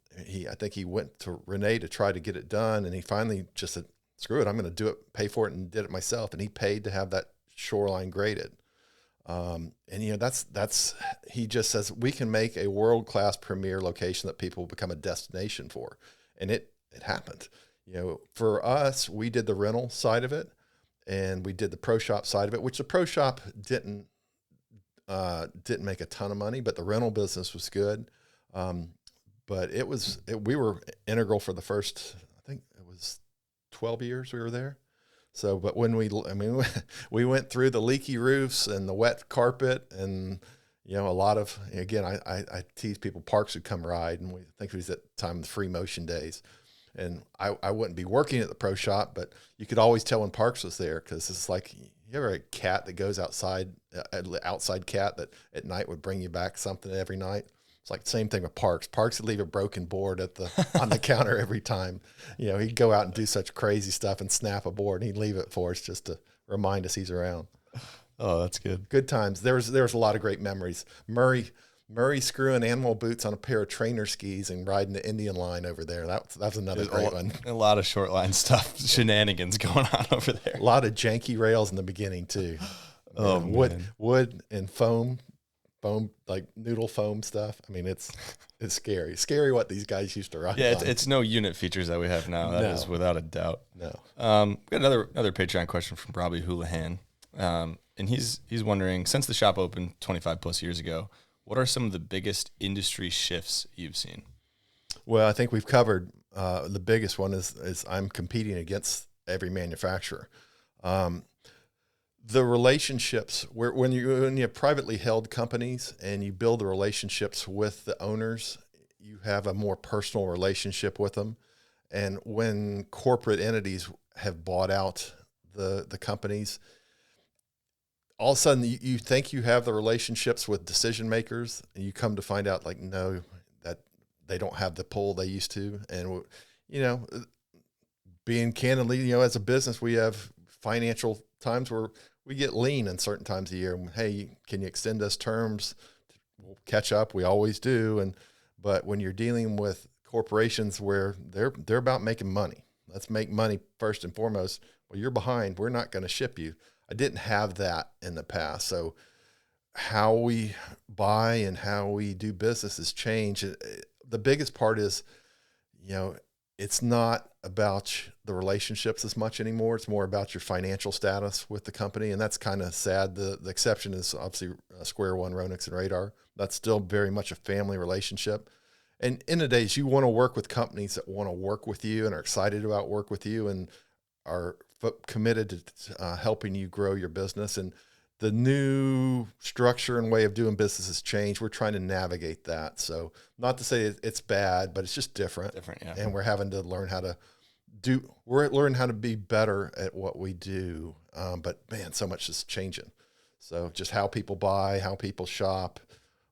I think he went to Renee to try to get it done, and he finally just said, screw it, I'm going to do it, pay for it, and did it myself. And he paid to have that shoreline graded. He just says, we can make a world-class premier location that people become a destination for. And it happened. For us, we did the rental side of it, and we did the pro shop side of it, which the pro shop didn't make a ton of money, but the rental business was good. But we were integral for the first, I think it was 12 years we were there. So, but when we went through the leaky roofs and the wet carpet, and, a lot of, again, I tease people, Parks would come ride, and we think it was at the time of the free motion days. And I wouldn't be working at the pro shop, but you could always tell when Parks was there, because it's like, you ever a cat that goes outside, outside cat that at night would bring you back something every night? It's like the same thing with Parks. Parks would leave a broken board on the counter every time. He'd go out and do such crazy stuff and snap a board, and he'd leave it for us just to remind us he's around. Oh, that's good. Good times. There was a lot of great memories. Murray screwing animal boots on a pair of trainer skis and riding the Indian line over there. That was another great one. A lot of short line stuff, shenanigans going on over there. A lot of janky rails in the beginning too. Oh, wood and foam, like noodle foam stuff. I mean, it's scary what these guys used to ride. Yeah, it's no unit features that we have now. That is without a doubt. No. We got another Patreon question from Robbie Houlihan, and he's wondering, since the shop opened 25 plus years ago, what are some of the biggest industry shifts you've seen? Well, I think we've covered the biggest one is I'm competing against every manufacturer. The relationships when you have privately held companies and you build the relationships with the owners, you have a more personal relationship with them. And when corporate entities have bought out the companies, all of a sudden you think you have the relationships with decision makers, and you come to find out no, that they don't have the pull they used to. And being candidly, as a business, we have financial times where we get lean in certain times of the year. Hey, can you extend us terms? We'll catch up. We always do. But when you're dealing with corporations where they're about making money, let's make money first and foremost. Well, you're behind. We're not going to ship you. I didn't have that in the past. So how we buy and how we do business has changed. The biggest part is, it's not about the relationships as much anymore. It's more about your financial status with the company, and that's kind of sad. The exception is obviously Square One, Ronix, and Radar. That's still very much a family relationship. And in the days, you want to work with companies that want to work with you and are excited about work with you and are committed to helping you grow your business. And the new structure and way of doing business has changed. We're trying to navigate that. So not to say it's bad, but it's just different. Yeah. And we're having to learn how to we're learning how to be better at what we do. But man, so much is changing. So just how people buy, how people shop,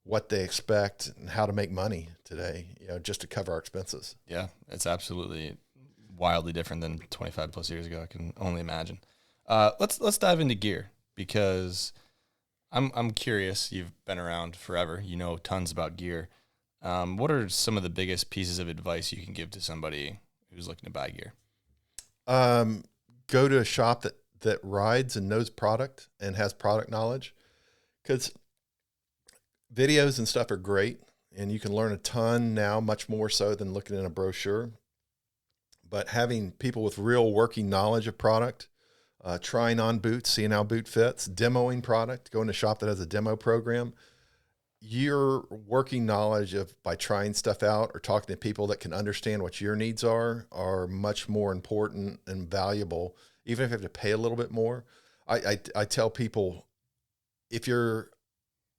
what they expect, and how to make money today, just to cover our expenses. Yeah, it's absolutely wildly different than 25 plus years ago. I can only imagine. Let's dive into gear, because I'm curious. You've been around forever. You know tons about gear. What are some of the biggest pieces of advice you can give to somebody who's looking to buy gear? Go to a shop that rides and knows product and has product knowledge, because videos and stuff are great, and you can learn a ton now, much more so than looking in a brochure. But having people with real working knowledge of product, trying on boots, seeing how boot fits, demoing product, going to a shop that has a demo program, your working knowledge by trying stuff out or talking to people that can understand what your needs are much more important and valuable, even if you have to pay a little bit more. I tell people, if you're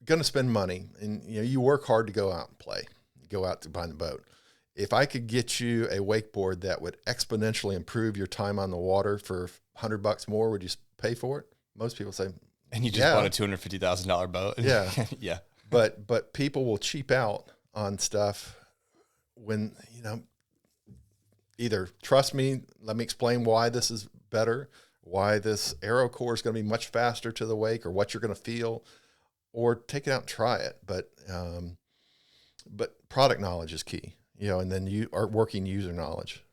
going to spend money and you work hard to go out and play, go out to buy the boat. If I could get you a wakeboard that would exponentially improve your time on the water for $100 more, would you pay for it? Most people say, and you just bought a $250,000 boat. Yeah. Yeah. But people will cheap out on stuff when, either trust me, let me explain why this is better, why this aero core is going to be much faster to the wake, or what you're going to feel, or take it out and try it. But product knowledge is key, and then you are working user knowledge.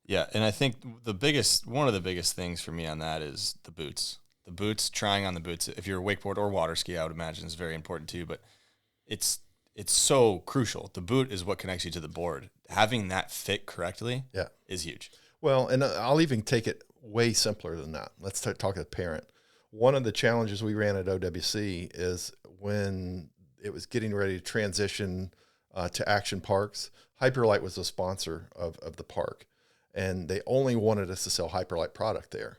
Yeah. And I think one of the biggest things for me on that is the boots. The boots, trying on the boots. If you're a wakeboard or water ski, I would imagine is very important too, but it's so crucial. The boot is what connects you to the board. Having that fit correctly is huge. Well, and I'll even take it way simpler than that. Let's talk to the parent. One of the challenges we ran at OWC is when it was getting ready to transition to Action Parks, Hyperlite was a sponsor of the park, and they only wanted us to sell Hyperlite product there.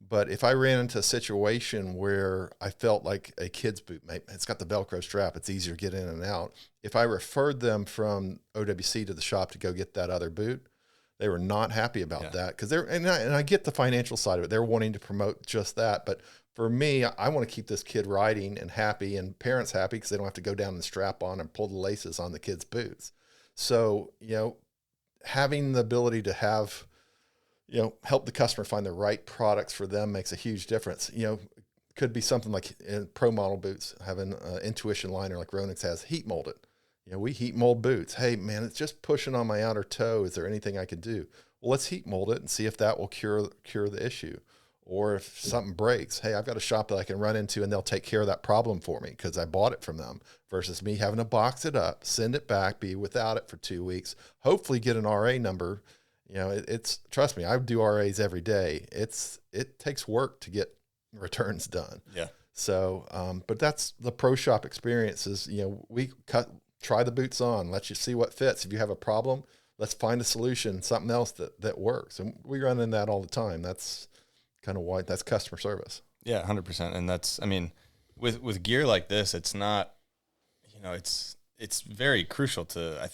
But if I ran into a situation where I felt like a kid's boot, it's got the Velcro strap, it's easier to get in and out. If I referred them from OWC to the shop to go get that other boot, they were not happy about that, because and I get the financial side of it. They're wanting to promote just that. But for me, I want to keep this kid riding and happy, and parents happy, because they don't have to go down and strap on and pull the laces on the kid's boots. So, having the ability to have, help the customer find the right products for them makes a huge difference. Could be something like in pro model boots, having an Intuition liner like Ronix has, heat molded. We heat mold boots. Hey man, it's just pushing on my outer toe. Is there anything I could do? Well, let's heat mold it and see if that will cure the issue. Or if something breaks, hey, I've got a shop that I can run into and they'll take care of that problem for me because I bought it from them, versus me having to box it up, send it back, be without it for 2 weeks, hopefully get an RA number. It's trust me, I do RAs every day. It takes work to get returns done. Yeah. So, but that's the pro shop experience is, we try the boots on, let you see what fits. If you have a problem, let's find a solution, something else that works. And we run in that all the time. That's kind of why that's customer service. Yeah, 100%. And that's, with gear like this, it's not, it's very crucial to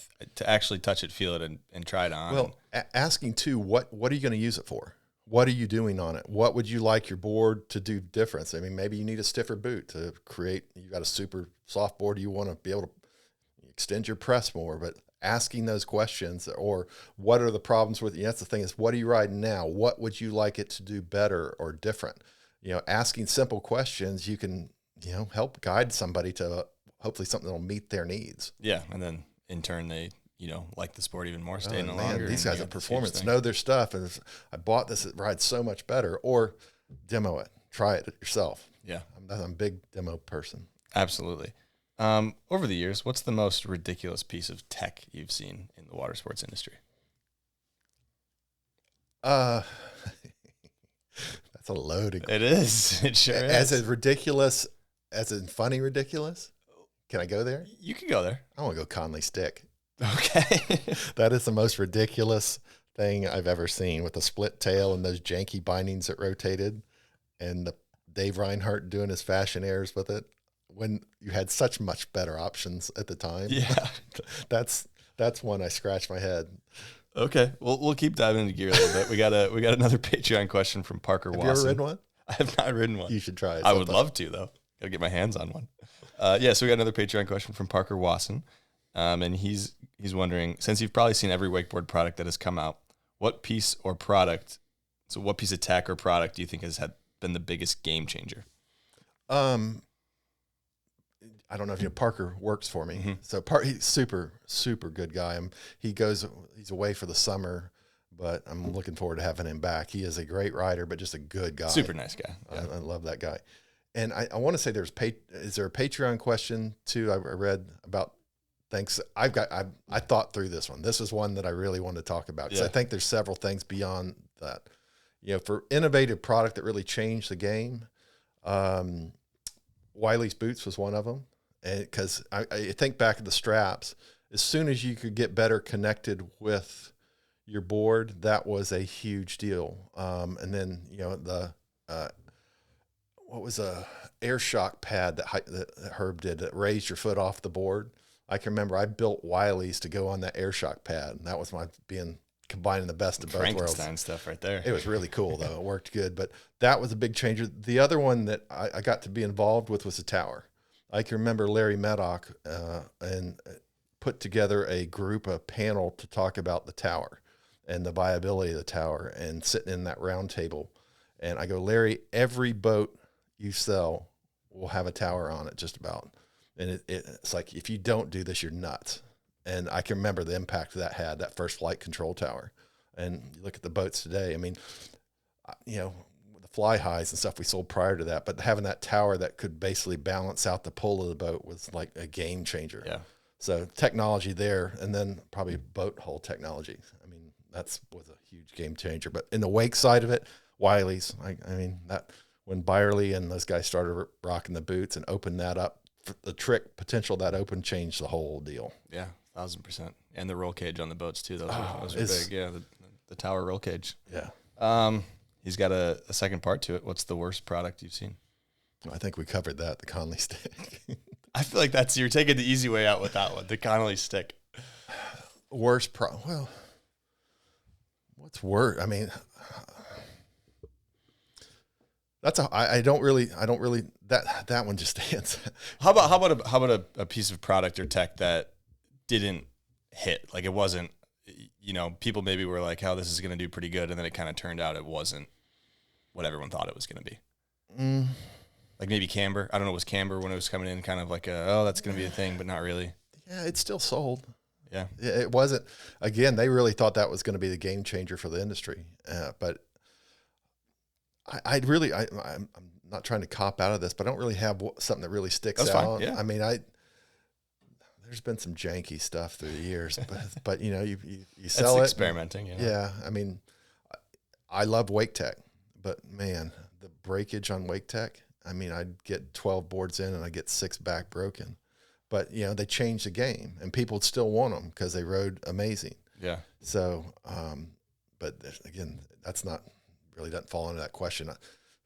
actually touch it, feel it, and try it on. Well, asking too, what are you going to use it for? What are you doing on it? What would you like your board to do difference? Maybe you need a stiffer boot to create, you got a super soft board, you want to be able to extend your press more, but asking those questions, or what are the problems with, that's the thing, is what are you riding now? What would you like it to do better or different? Asking simple questions, you can, help guide somebody to hopefully something that'll meet their needs. Yeah. And then in turn, they, like the sport even more, staying longer. These guys at Performance know their stuff. And I bought this, it rides so much better. Or demo it, try it yourself. Yeah. I'm a big demo person. Absolutely. Over the years, what's the most ridiculous piece of tech you've seen in the water sports industry? That's a loaded. It is. It sure As is. ridiculous, as in funny ridiculous. Can I go there? You can go there. I want to go Conley stick. Okay. That is the most ridiculous thing I've ever seen, with a split tail and those janky bindings that rotated, and the Dave Reinhardt doing his fashion airs with it when you had such much better options at the time. Yeah. That's one I scratch my head. Okay. We'll keep diving into gear a little bit. We got another Patreon question from Parker Have Wasson. you ever ridden one? I have not ridden one. You should try it. I would sometime. love to, though. Got to get my hands on one. So we got another Patreon question from Parker Wasson. And he's wondering, since you've probably seen every wakeboard product that has come out, what piece of tech or product do you think has been the biggest game changer? I don't know if Parker works for me. Mm-hmm. So he's super, super good guy. He's away for the summer, but I'm looking forward to having him back. He is a great rider, but just a good guy. Super nice guy. Yeah. I love that guy. And I want to say is there a Patreon question too? I read about things. I thought through this one. This is one that I really wanted to talk about, because I think there's several things beyond that. For innovative product that really changed the game, Wiley's boots was one of them. And because I think back at the straps, as soon as you could get better connected with your board, that was a huge deal. And then what was a air shock pad that Herb did that raised your foot off the board. I can remember I built Wiley's to go on that air shock pad, and that was combining the best of both worlds. Frankenstein stuff right there. It was really cool though. It worked good, but that was a big changer. The other one that I got to be involved with was the tower. I can remember Larry Maddock and put together a panel to talk about the tower and the viability of the tower, and sitting in that round table. And I go, Larry, every boat you sell will have a tower on it, just about. And it's like, if you don't do this, you're nuts. And I can remember the impact that first flight control tower. And you look at the boats today, I mean, the fly highs and stuff we sold prior to that, but having that tower that could basically balance out the pull of the boat was like a game changer. Yeah. So technology there, and then probably boat hull technology. I mean, was a huge game changer. But in the wake side of it, Wiley's, I mean, that when Byerly and those guys started rocking the boots and opened that up, the trick potential that opened changed the whole deal. Yeah, 1,000%. And the roll cage on the boats too. Those are big. Yeah, the tower roll cage. Yeah. He's got a second part to it. What's the worst product you've seen? I think we covered that, the Conley stick. I feel like you're taking the easy way out with that one, the Connolly stick. Worst well, what's worse? I mean, I don't really that one just stands. How about a piece of product or tech that didn't hit? Like, it wasn't, people maybe were like, "Oh, this is going to do pretty good," and then it kind of turned out it wasn't what everyone thought it was going to be. Like maybe camber. I don't know. Was camber when it was coming in kind of like that's going to be a thing, but not really? Yeah, it's still sold. Yeah, it wasn't. Again, they really thought that was going to be the game changer for the industry. But I'm not trying to cop out of this, but I don't really have something that really sticks That's out. Fine. Yeah. I mean, there's been some janky stuff through the years, but you sell it's it. Experimenting. Yeah. I mean, I love Wake Tech, but man, the breakage on Wake Tech. I mean, I'd get 12 boards in and I get 6 back broken, but they changed the game and people still want them because they rode amazing. Yeah. So, but again, that's not really doesn't fall into that question.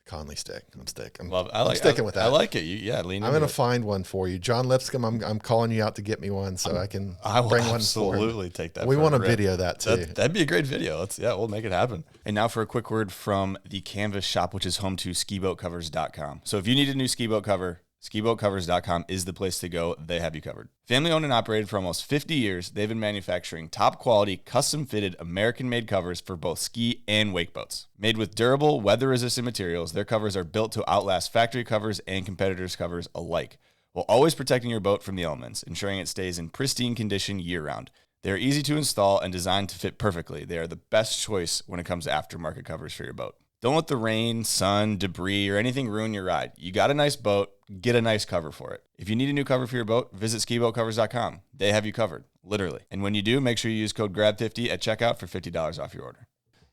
Conley stick. I'm sticking with that. I like it. Lean. I'm going to find one for you, John Lipscomb. I'm calling you out to get me one so I can bring one. Absolutely take that. We want to video that too. That'd be a great video. We'll make it happen. And now for a quick word from the Canvas shop, which is home to skiboatcovers.com. So if you need a new ski boat cover, skiboatcovers.com is the place to go. They have you covered. Family owned and operated for almost 50 years, they've been manufacturing top quality, custom fitted, American made covers for both ski and wake boats. Made with durable, weather resistant materials, their covers are built to outlast factory covers and competitors' covers alike, while always protecting your boat from the elements, ensuring it stays in pristine condition year round. They are easy to install and designed to fit perfectly. They are the best choice when it comes to aftermarket covers for your boat. Don't let the rain, sun, debris, or anything ruin your ride. You got a nice boat, get a nice cover for it. If you need a new cover for your boat, visit skiboatcovers.com. They have you covered, literally. And when you do, make sure you use code GRAB50 at checkout for $50 off your order.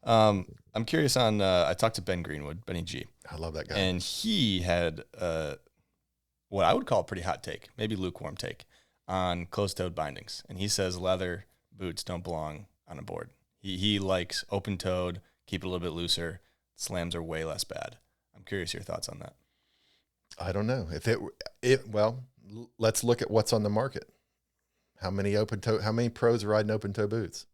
I'm curious on, I talked to Benny G. I love that guy. And he had what I would call a pretty hot take, maybe lukewarm take, on closed-toed bindings. And he says leather boots don't belong on a board. He likes open-toed, keep it a little bit looser. Slams are way less bad. I'm curious your thoughts on that. I don't know. Well, let's look at what's on the market. How many pros are riding open-toe boots?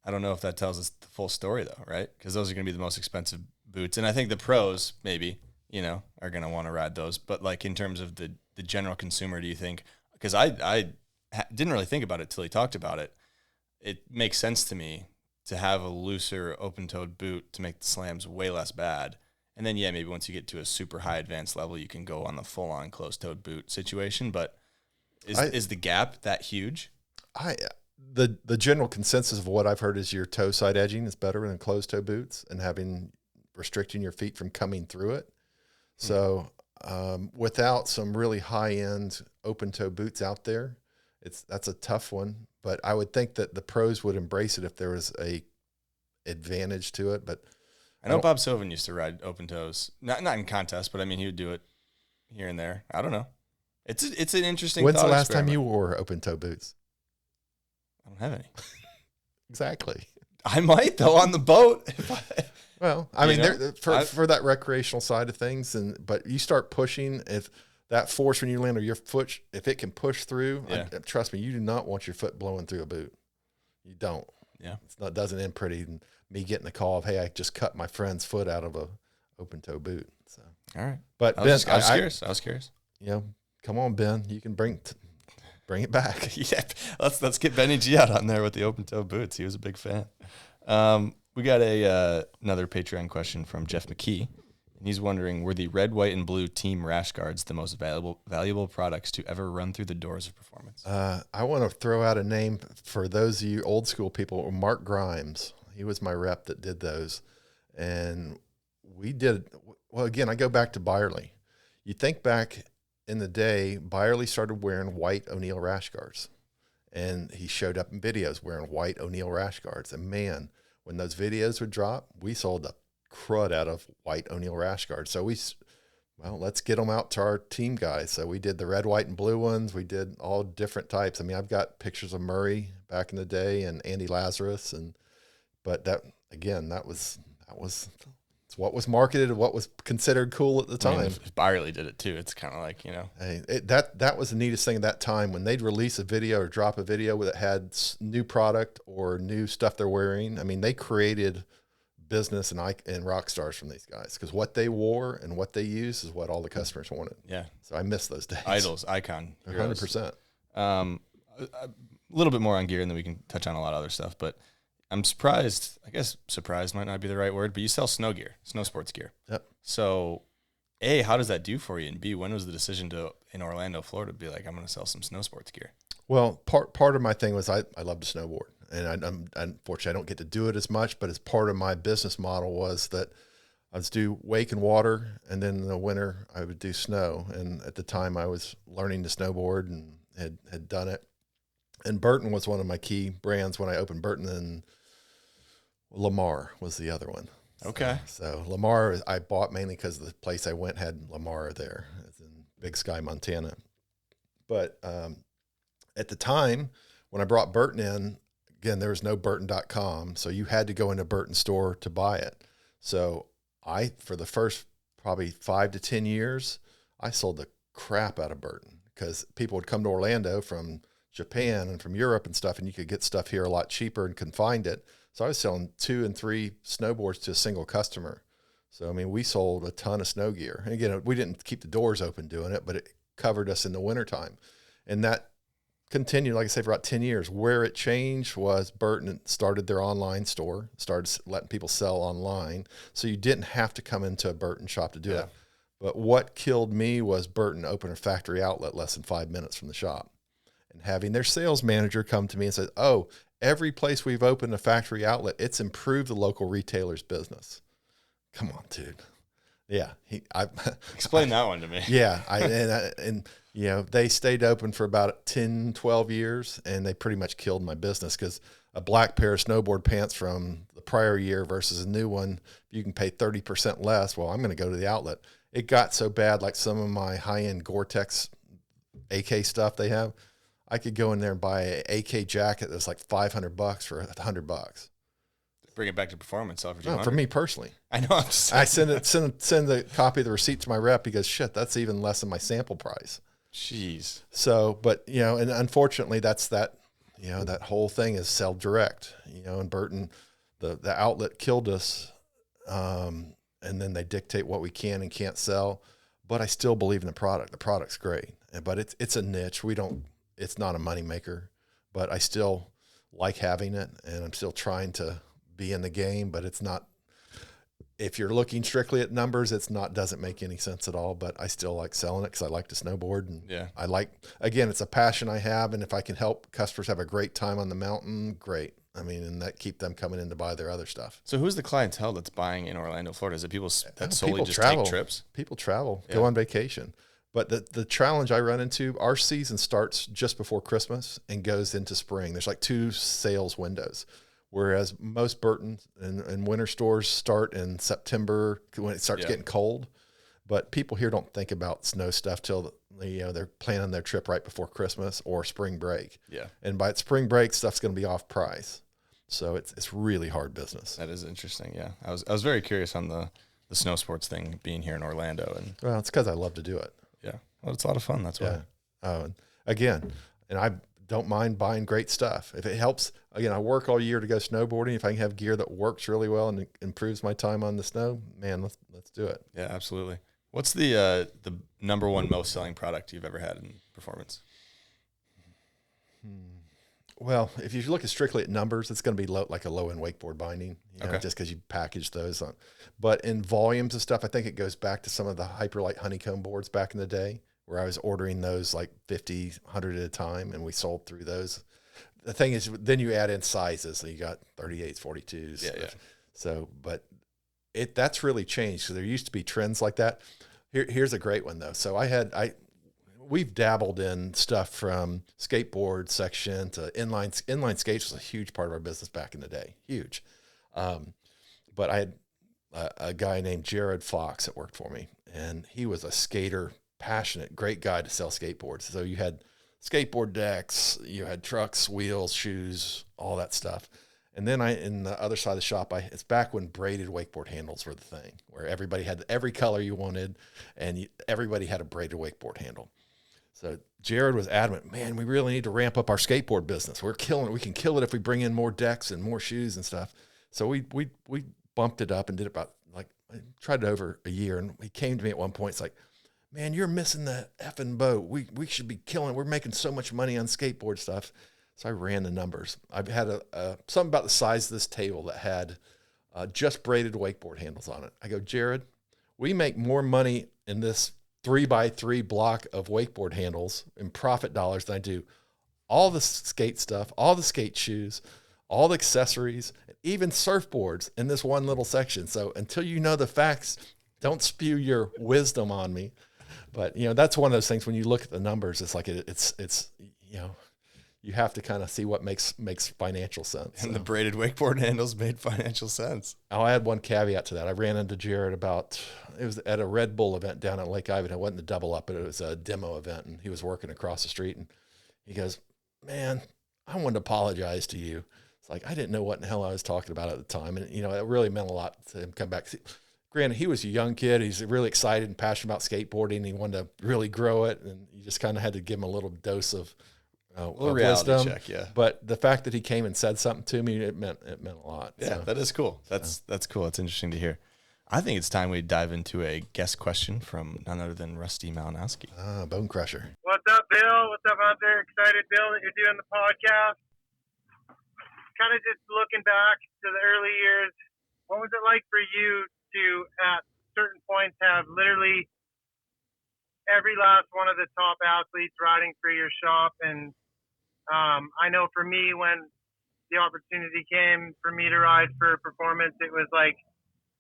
I don't know if that tells us the full story, though, right? Because those are going to be the most expensive boots. And I think the pros, maybe, are going to want to ride those. But, like, in terms of the general consumer, do you think – because I didn't really think about it till he talked about it. It makes sense to me to have a looser open-toed boot to make the slams way less bad. And then, maybe once you get to a super high advanced level, you can go on the full-on closed-toed boot situation. But is the gap that huge? The general consensus of what I've heard is your toe side edging is better than closed-toe boots and restricting your feet from coming through it. So without some really high-end open-toe boots out there, that's a tough one. But I would think that the pros would embrace it if there was a advantage to it. But I know Bob Sylvan used to ride open toes, not in contests, but I mean he would do it here and there. I don't know. It's an interesting. When's the last time you wore open-toe boots? I don't have any. Exactly. I might though on the boat. Well, I mean, for that recreational side of things, but you start pushing if that force when you land or your foot, if it can push through, trust me, you do not want your foot blowing through a boot. You don't. Yeah, it doesn't end pretty. And me getting the call of, hey, I just cut my friend's foot out of a open toe boot. So all right, but I was curious. Come on, Ben, you can bring it back. Yeah, let's get Benny G out on there with the open toe boots. He was a big fan. We got another Patreon question from Jeff McKee. And he's wondering, were the red, white, and blue team rash guards the most valuable products to ever run through the doors of Performance? I want to throw out a name for those of you old school people. Mark Grimes. He was my rep that did those. And we did, well, again, I go back to Byerly. You think back in the day, Byerly started wearing white O'Neill rash guards. And he showed up in videos wearing white O'Neill rash guards. And man, when those videos would drop, we sold the crud out of white O'Neill rash guards. So let's get them out to our team guys. So we did the red, white, and blue ones. We did all different types. I mean, I've got pictures of Murray back in the day and Andy Lazarus, but that was it's what was marketed and what was considered cool at the time. I mean, if Byerly did it too, it's kind of like, Hey, that was the neatest thing at that time when they'd release a video or drop a video that had new product or new stuff they're wearing. I mean, they created business and rock stars from these guys because what they wore and what they used is what all the customers wanted. Yeah. So I miss those days. Idols, icon. 100%. A little bit more on gear and then we can touch on a lot of other stuff, but I'm surprised. I guess surprised might not be the right word, but you sell snow gear, snow sports gear. Yep. So A, how does that do for you? And B, when was the decision in Orlando, Florida, to be like, I'm going to sell some snow sports gear? Well, part of my thing was I love to snowboard. And unfortunately, I don't get to do it as much, but as part of my business model was that I would do wake and water, and then in the winter I would do snow. And at the time I was learning to snowboard and had done it. And Burton was one of my key brands when I opened Burton, and Lamar was the other one. Okay. So Lamar I bought mainly because the place I went had Lamar there. It's in Big Sky, Montana. But at the time when I brought Burton in, again, there was no Burton.com, so you had to go into Burton store to buy it. So for the first probably 5 to 10 years, I sold the crap out of Burton because people would come to Orlando from Japan and from Europe and stuff, and you could get stuff here a lot cheaper and could find it. So I was selling 2 and 3 snowboards to a single customer. So, I mean, we sold a ton of snow gear. And again, we didn't keep the doors open doing it, but it covered us in the wintertime. And that continued, like I say, for about 10 years. Where it changed was Burton started their online store, started letting people sell online. So you didn't have to come into a Burton shop to do it. But what killed me was Burton opened a factory outlet less than 5 minutes from the shop. And having their sales manager come to me and say, oh, every place we've opened a factory outlet, it's improved the local retailer's business. Come on, dude. Yeah. Explain that one to me. Yeah. And they stayed open for about 10, 12 years, and they pretty much killed my business because a black pair of snowboard pants from the prior year versus a new one, you can pay 30% less. Well, I'm going to go to the outlet. It got so bad, like some of my high-end Gore-Tex AK stuff they have, I could go in there and buy an AK jacket that's like $500 for $100. Bring it back to performance. Offer No, for me personally. I know. I'm just I send the copy of the receipt to my rep. He goes, shit, that's even less than my sample price. Jeez. So, but, you know, and unfortunately that's that, you know, that whole thing is sell direct, you know, and Burton, the outlet killed us. And then they dictate what we can and can't sell, but I still believe in the product. The product's great, but it's a niche. It's not a money maker, but I still like having it, and I'm still trying to be in the game, but it's not, if you're looking strictly at numbers, doesn't make any sense at all, but I still like selling it because I like to snowboard. And yeah, again, it's a passion I have. And if I can help customers have a great time on the mountain, great. I mean, and that keep them coming in to buy their other stuff. So who's the clientele that's buying in Orlando, Florida? Is it people that solely people just travel. take trips? People travel, go on vacation. But the challenge I run into, our season starts just before Christmas and goes into spring. There's like 2 sales windows. Whereas most Burton and winter stores start in September when it starts getting cold. But people here don't think about snow stuff till they're planning their trip right before Christmas or spring break. Yeah. And by spring break, stuff's going to be off price. So it's really hard business. That is interesting. Yeah. I was very curious on the snow sports thing being here in Orlando. And well, it's because I love to do it. Yeah. Well, it's a lot of fun. That's why. Again, and I don't mind buying great stuff. If it helps, again, I work all year to go snowboarding. If I can have gear that works really well and improves my time on the snow, man, let's do it. Yeah, absolutely. What's the number one most selling product you've ever had in performance? Well, if you look strictly at numbers, it's going to be like a low-end wakeboard binding, okay, just because you package those on. But in volumes of stuff, I think it goes back to some of the Hyperlight honeycomb boards back in the day, where I was ordering those like 50, 100 at a time, and we sold through those. The thing is, then you add in sizes. So you got 38s, 42s. Yeah. So, but that's really changed. So there used to be trends like that. Here's a great one though. So we've dabbled in stuff from skateboard section to inline skates was a huge part of our business back in the day. Huge. But I had a guy named Jared Fox that worked for me, and he was a skater, passionate, great guy to sell skateboards. So you had skateboard decks, you had trucks, wheels, shoes, all that stuff. And then in the other side of the shop, it's back when braided wakeboard handles were the thing, where everybody had every color you wanted, and everybody had a braided wakeboard handle. So Jared was adamant, man, we really need to ramp up our skateboard business. We're killing it. We can kill it if we bring in more decks and more shoes and stuff. So we bumped it up and did about I tried it over a year, and he came to me at one point. It's like, man, you're missing the effing boat. We should be killing it. We're making so much money on skateboard stuff. So I ran the numbers. I've had something about the size of this table that had just braided wakeboard handles on it. I go, Jared, we make more money in this 3x3 block of wakeboard handles in profit dollars than I do all the skate stuff, all the skate shoes, all the accessories, even surfboards in this one little section. So until you know the facts, don't spew your wisdom on me. But, that's one of those things when you look at the numbers, it's like it's you have to kind of see what makes financial sense. And the braided wakeboard handles made financial sense. I'll add one caveat to that. I ran into Jared it was at a Red Bull event down at Lake Ivan. It wasn't the double up, but it was a demo event, and he was working across the street, and he goes, man, I wanted to apologize to you. It's like, I didn't know what in the hell I was talking about at the time. And, it really meant a lot to him come back. Granted, he was a young kid. He's really excited and passionate about skateboarding. And he wanted to really grow it. And you just kind of had to give him a little dose of reality wisdom. check, yeah. But the fact that he came and said something to me, it meant a lot. Yeah, that is cool. That's cool. It's interesting to hear. I think it's time we dive into a guest question from none other than Rusty Malinoski. Bone crusher. What's up, Bill? What's up out there? Excited, Bill, that you're doing the podcast. Kind of just looking back to the early years, what was it like for you to, at certain points, have literally every last one of the top athletes riding for your shop? And I know for me, when the opportunity came for me to ride for performance, it was like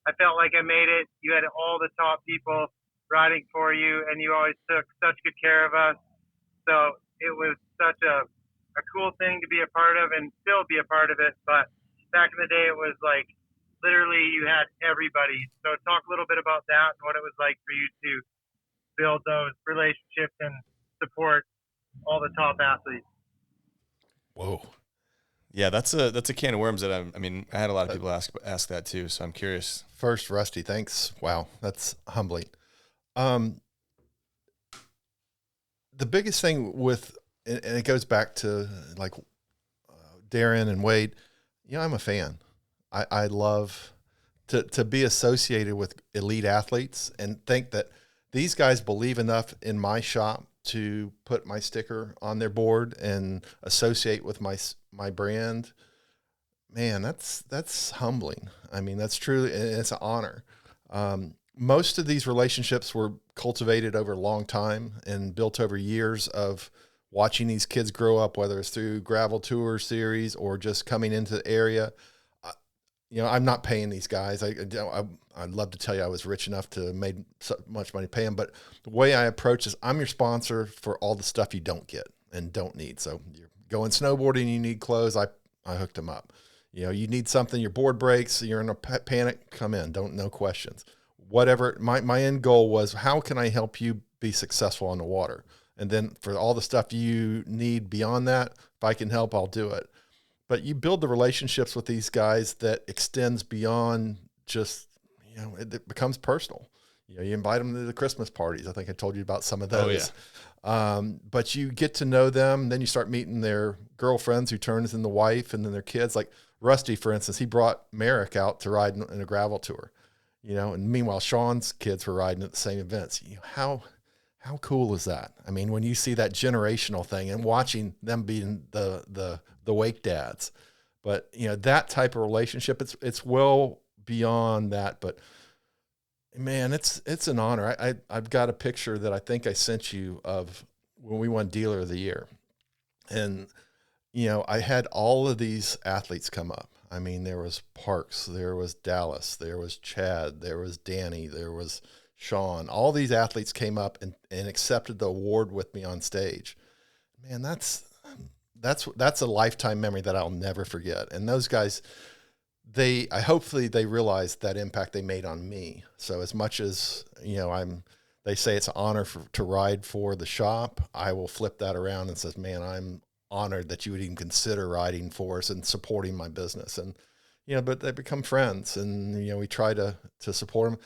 I felt like I made it. You had all the top people riding for you, and you always took such good care of us. So it was such a cool thing to be a part of and still be a part of it. But back in the day, it was like literally you had everybody. So talk a little bit about that and what it was like for you to build those relationships and support all the top athletes. Whoa. Yeah, that's a can of worms that I mean, I had a lot of people ask that too, so I'm curious. First, Rusty, thanks. Wow, that's humbling. The biggest thing with, and it goes back to like Darren and Wade, I'm a fan. I love to be associated with elite athletes and think that these guys believe enough in my shop to put my sticker on their board and associate with my brand. Man, that's humbling. I mean, that's truly, it's an honor. Most of these relationships were cultivated over a long time and built over years of watching these kids grow up, whether it's through gravel tour series or just coming into the area. I'm not paying these guys. I'd love to tell you I was rich enough to made so much money paying, but the way I approach is I'm your sponsor for all the stuff you don't get and don't need. So you're going snowboarding, you need clothes. I hooked them up. You need something, your board breaks, you're in a panic, come in, no questions. Whatever, my end goal was, how can I help you be successful on the water? And then for all the stuff you need beyond that, if I can help, I'll do it. But you build the relationships with these guys that extends beyond just, it becomes personal. You invite them to the Christmas parties. I think I told you about some of those. Oh, yeah. But you get to know them. Then you start meeting their girlfriends who turns into wife and then their kids. Like Rusty, for instance, he brought Merrick out to ride in a gravel tour, and meanwhile, Sean's kids were riding at the same events. How cool is that? I mean, when you see that generational thing and watching them being the wake dads, but that type of relationship, it's well beyond that. But man, it's an honor. I've got a picture that I think I sent you of when we won Dealer of the Year, and I had all of these athletes come up. I mean, there was Parks, there was Dallas, there was Chad, there was Danny, there was Sean. All these athletes came up and accepted the award with me on stage. Man, that's a lifetime memory that I'll never forget. And those guys, hopefully they realized that impact they made on me. So as much as, they say it's an honor to ride for the shop, I will flip that around and says, man, I'm honored that you would even consider riding for us and supporting my business. And, but they become friends and, we try to support them.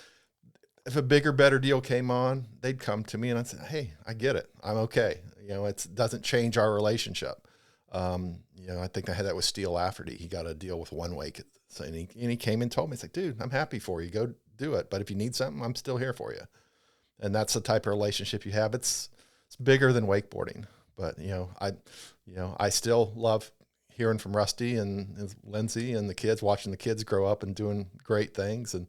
If a bigger, better deal came on, they'd come to me and I'd say, hey, I get it. I'm okay. It doesn't change our relationship. I think I had that with Steele Lafferty. He got a deal with One Wake. And he came and told me, it's like, dude, I'm happy for you. Go do it. But if you need something, I'm still here for you. And that's the type of relationship you have. It's bigger than wakeboarding. But, I still love hearing from Rusty and Lindsay and the kids, watching the kids grow up and doing great things. And,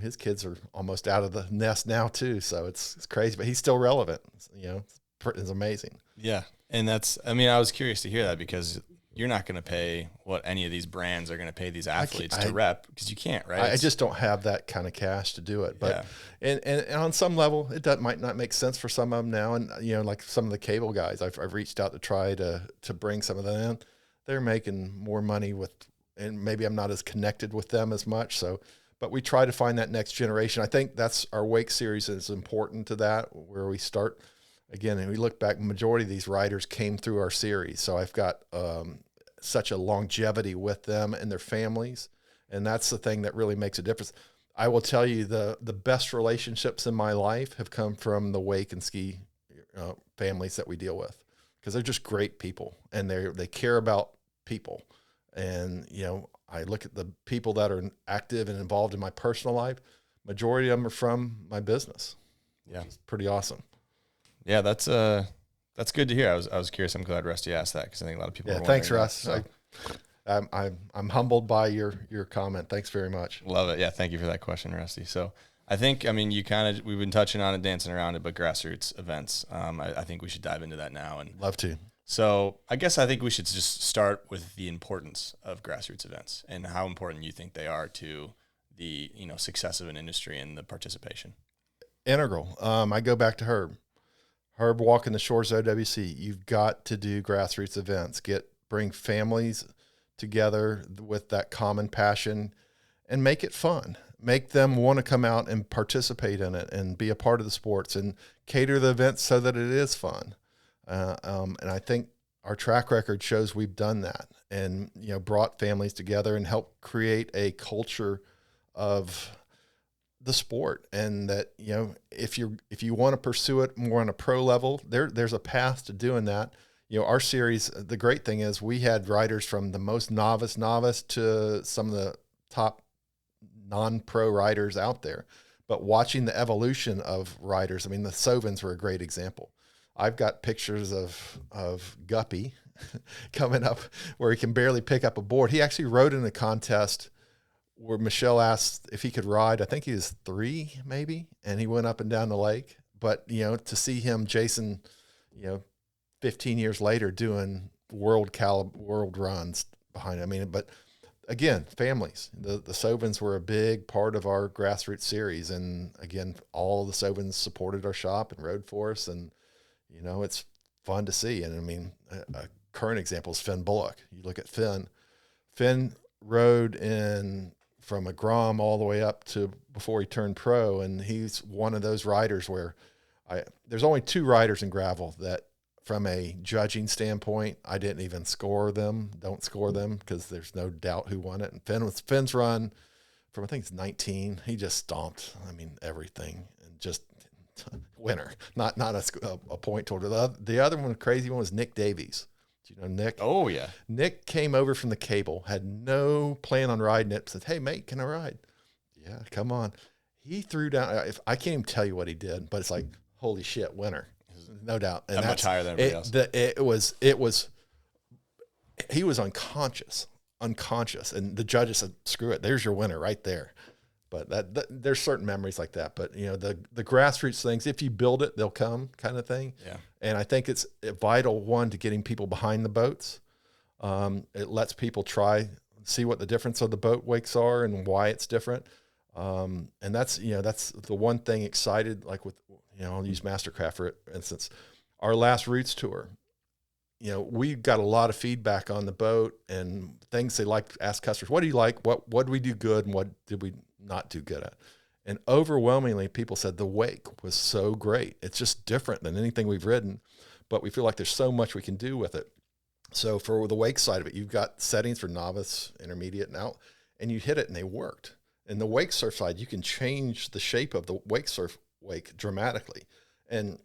his kids are almost out of the nest now too. So it's crazy, but he's still relevant. It's amazing. Yeah. And I was curious to hear that because you're not going to pay what any of these brands are going to pay these athletes to rep because you can't, right? I just don't have that kind of cash to do it. But, and on some level, might not make sense for some of them now. And, like some of the cable guys, I've reached out to try to bring some of them in. They're making more money and maybe I'm not as connected with them as much. So, but we try to find that next generation. I think that's our Wake series is important to that, where we start again, and we look back, majority of these riders came through our series. So I've got such a longevity with them and their families. And that's the thing that really makes a difference. I will tell you the best relationships in my life have come from the wake and ski families that we deal with, because they're just great people and they care about people. And, I look at the people that are active and involved in my personal life. Majority of them are from my business. Yeah. It's pretty awesome. Yeah. That's good to hear. I was curious. I'm glad Rusty asked that because I think a lot of people are thanks, wondering Russ. So. I'm humbled by your comment. Thanks very much. Love it. Yeah. Thank you for that question, Rusty. So I think, we've been touching on it, dancing around it, but Grassroots events, I think we should dive into that now. And love to. So I think we should just start with the importance of Grassroots events and how important you think they are to the, success of an industry and the participation. Integral. I go back to Herb walking the shores of OWC. You've got to do Grassroots events, bring families together with that common passion and make it fun. Make them want to come out and participate in it and be a part of the sports and cater the events so that it is fun. And I think our track record shows we've done that and, brought families together and helped create a culture of the sport. And that, if you want to pursue it more on a pro level, there's a path to doing that. Our series, the great thing is we had riders from the most novice to some of the top non-pro riders out there, but watching the evolution of riders. I mean, the Sovins were a great example. I've got pictures of Guppy coming up where he can barely pick up a board. He actually rode in a contest where Michelle asked if he could ride. I think he was 3 maybe, and he went up and down the lake. But, to see him, Jason, 15 years later doing world runs behind him. I mean, but again, families, the Sovins were a big part of our Grassroots series. And again, all the Sovins supported our shop and rode for us. And, it's fun to see. And I mean, a current example is Finn Bullock. You look at Finn rode from a Grom all the way up to before he turned pro. And he's one of those riders where there's only 2 riders in gravel that, from a judging standpoint, I didn't even don't score them because there's no doubt who won it. And Finn's run from, I think it's 19, he just stomped, everything, and just winner, not a point toward the other one. Crazy one was Nick Davies. Do you know Nick? Oh yeah. Nick came over from the cable, had no plan on riding it, said, "Hey mate, can I ride?" Yeah, come on. He threw down, I can't even tell you what he did, but it's like, holy shit, winner. No doubt. And that's much higher than everybody else. He was unconscious. And the judges said, screw it. There's your winner right there. But there's certain memories like that. But, the grassroots things, if you build it, they'll come kind of thing. Yeah. And I think it's a vital one to getting people behind the boats. It lets people see what the difference of the boat wakes are and why it's different. And that's the one thing excited, like with, I'll use MasterCraft for instance. Our last Roots tour, we got a lot of feedback on the boat and things they like to ask customers. What do you like? What did we do good and what did we not do good at? And overwhelmingly, people said the wake was so great. It's just different than anything we've ridden, but we feel like there's so much we can do with it. So for the wake side of it, you've got settings for novice, intermediate, and out, and you hit it and they worked. And the wake surf side, you can change the shape of the wake surf wake dramatically. And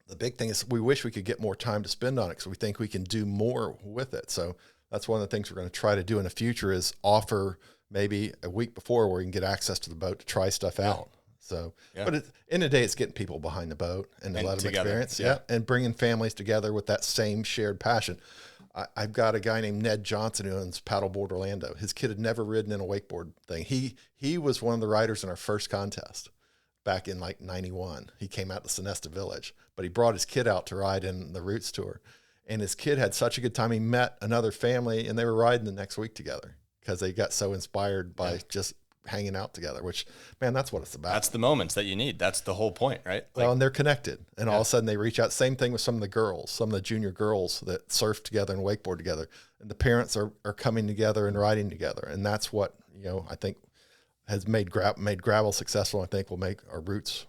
the big thing is we wish we could get more time to spend on it because we think we can do more with it. So that's one of the things we're going to try to do in the future is offer maybe a week before where you can get access to the boat to try stuff out. So, but in the day, it's getting people behind the boat and let them together. experience. Yeah. And bringing families together with that same shared passion. I've got a guy named Ned Johnson who owns Paddleboard Orlando. His kid had never ridden in a wakeboard thing. He was one of the riders in our first contest back in like 91. He came out to Sonesta Village, but he brought his kid out to ride in the Roots tour. And his kid had such a good time. He met another family and they were riding the next week together because they got so inspired by just hanging out together, which, man, that's what it's about. That's the moments that you need. That's the whole point, right? Well, and they're connected. And all of a sudden they reach out. Same thing with some of the junior girls that surf together and wakeboard together. And the parents are coming together and riding together. And that's what, I think has made gravel successful. I think will make our Roots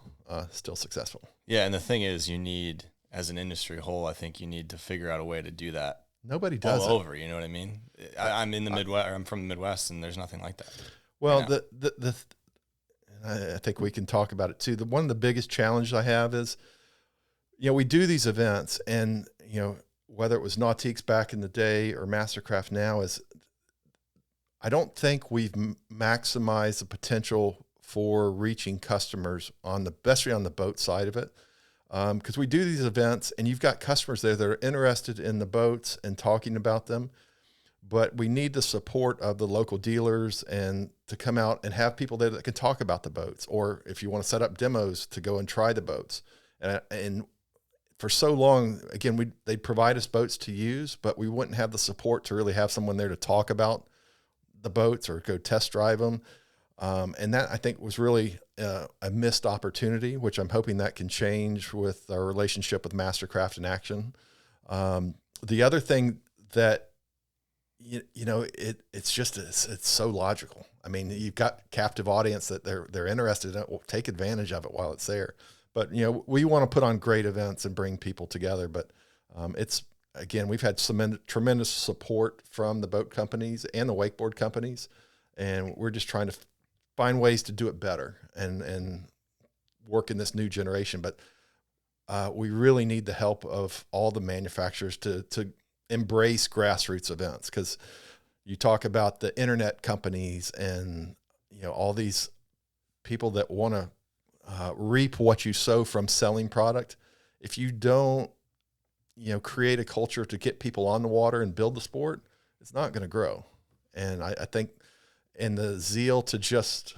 still successful. Yeah. And the thing is, you need, as an industry whole, I think you need to figure out a way to do that. Nobody does all over. You know what I mean? I'm in the Midwest, or I'm from the Midwest, and there's nothing like that. Well, I think we can talk about it too. One of the biggest challenges I have is, we do these events and, whether it was Nautique's back in the day or MasterCraft now is, I don't think we've maximized the potential for reaching customers especially on the boat side of it. Because we do these events and you've got customers there that are interested in the boats and talking about them. But we need the support of the local dealers and to come out and have people there that can talk about the boats, or if you want to set up demos to go and try the boats. And for so long, again, they'd provide us boats to use, but we wouldn't have the support to really have someone there to talk about the boats or go test drive them. And that I think was really a missed opportunity, which I'm hoping that can change with our relationship with MasterCraft in Action. The other thing that it's so logical. I mean, you've got captive audience that they're interested in it. Well, take advantage of it while it's there. But, we want to put on great events and bring people together. But again, we've had some tremendous support from the boat companies and the wakeboard companies. And we're just trying to find ways to do it better and work in this new generation. But we really need the help of all the manufacturers to embrace grassroots events, because you talk about the internet companies and all these people that want to reap what you sow from selling product. If you don't create a culture to get people on the water and build the sport, it's not going to grow. And I think in the zeal to just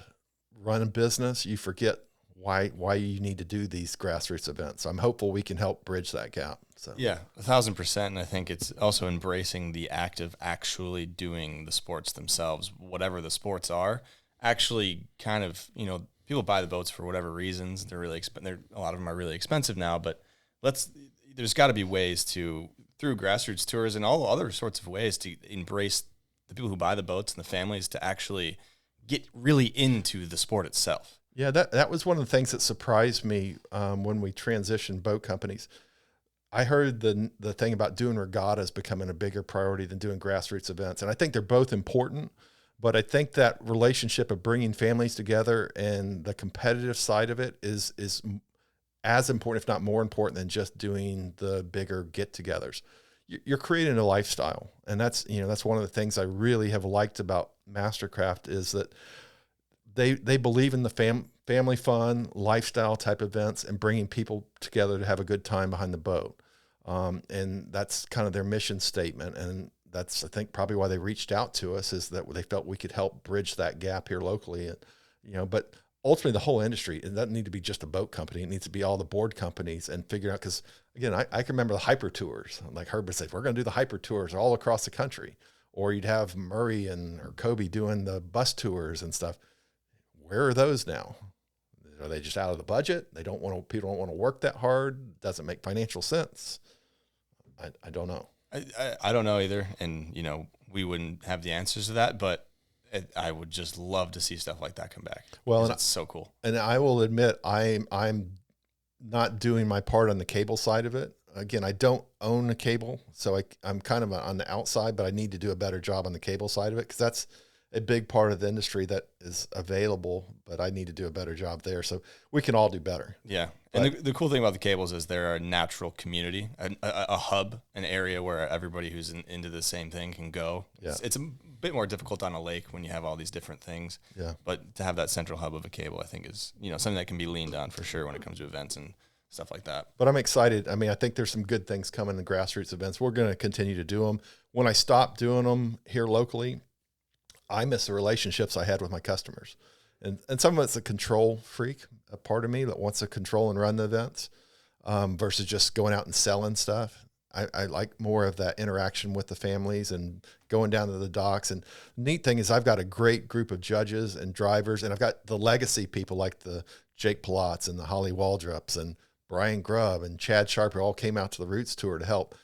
run a business, you forget why you need to do these grassroots events. So I'm hopeful we can help bridge that gap. So yeah, 1,000%. And I think it's also embracing the act of actually doing the sports themselves, whatever the sports are. Actually, kind of, people buy the boats for whatever reasons. They're really a lot of them are really expensive now. But there's got to be ways to, through grassroots tours and all other sorts of ways, to embrace the people who buy the boats and the families to actually get really into the sport itself. Yeah, that was one of the things that surprised me when we transitioned boat companies. I heard the thing about doing regattas becoming a bigger priority than doing grassroots events. And I think they're both important, but I think that relationship of bringing families together and the competitive side of it is as important, if not more important, than just doing the bigger get-togethers. You're creating a lifestyle. And that's one of the things I really have liked about MasterCraft is that they believe in the family fun, lifestyle type events and bringing people together to have a good time behind the boat. And that's kind of their mission statement. And that's, I think, probably why they reached out to us, is that they felt we could help bridge that gap here locally. And, but ultimately the whole industry, it doesn't need to be just a boat company. It needs to be all the board companies and figure out, because again, I can remember the hyper tours, like Herb would say, we're going to do the hyper tours all across the country, or you'd have Murray or Kobe doing the bus tours and stuff. Where are those now? Are they just out of the budget? People don't want to work that hard. Doesn't make financial sense. I don't know. I don't know either. And, we wouldn't have the answers to that, but I would just love to see stuff like that come back. Well, it's so cool. And I will admit, I'm not doing my part on the cable side of it. Again, I don't own a cable, so I'm kind of on the outside, but I need to do a better job on the cable side of it, because that's a big part of the industry that is available, but I need to do a better job there. So we can all do better. Yeah. And the cool thing about the cables is they're a natural community, a hub, an area where everybody who's into the same thing can go. Yeah. It's a bit more difficult on a lake when you have all these different things. Yeah. But to have that central hub of a cable, I think is, something that can be leaned on for sure when it comes to events and stuff like that. But I'm excited. I mean, I think there's some good things coming in grassroots events. We're going to continue to do them. When I stop doing them here locally, I miss the relationships I had with my customers. And some of it's a control freak, a part of me that wants to control and run the events versus just going out and selling stuff. I like more of that interaction with the families and going down to the docks. And the neat thing is I've got a great group of judges and drivers, and I've got the legacy people like the Jake Pilots and the Holly Waldrops and Brian Grubb and Chad Sharper all came out to the Roots Tour to help.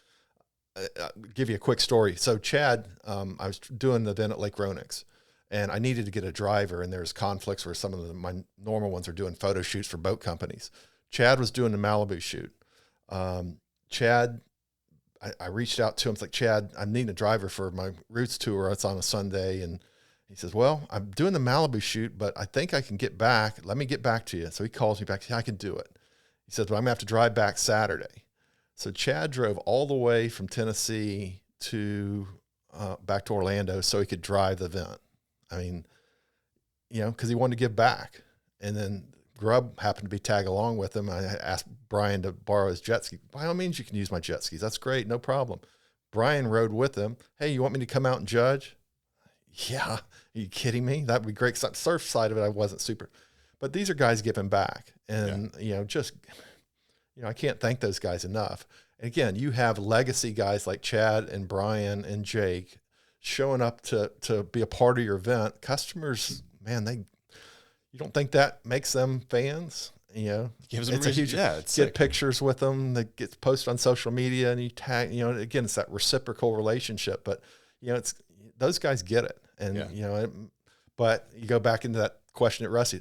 I'll give you a quick story. So Chad, I was doing the event at Lake Ronix, and I needed to get a driver, and there's conflicts where some of my normal ones are doing photo shoots for boat companies. Chad was doing the Malibu shoot. Chad, I reached out to him. It's like, Chad, I'm needing a driver for my Roots Tour. It's on a Sunday. And he says, well, I'm doing the Malibu shoot, but I think I can get back. Let me get back to you. So he calls me back. Yeah, I can do it. He says, but I'm going to have to drive back Saturday. So Chad drove all the way from Tennessee to back to Orlando so he could drive the event. I mean, because he wanted to give back. And then Grubb happened to be tag along with him. I asked Brian to borrow his jet ski. By all means, you can use my jet skis. That's great. No problem. Brian rode with him. Hey, you want me to come out and judge? Yeah. Are you kidding me? That'd be great. The surf side of it, I wasn't super. But these are guys giving back. And, I can't thank those guys enough. And again, you have legacy guys like Chad and Brian and Jake showing up to be a part of your event. Customers, man, you don't think that makes them fans? Gives them it's a huge, it's get sick. pictures with them that gets posted on social media, and you tag, again, it's that reciprocal relationship. But, it's, those guys get it. And, you know, but you go back into that question at Rusty,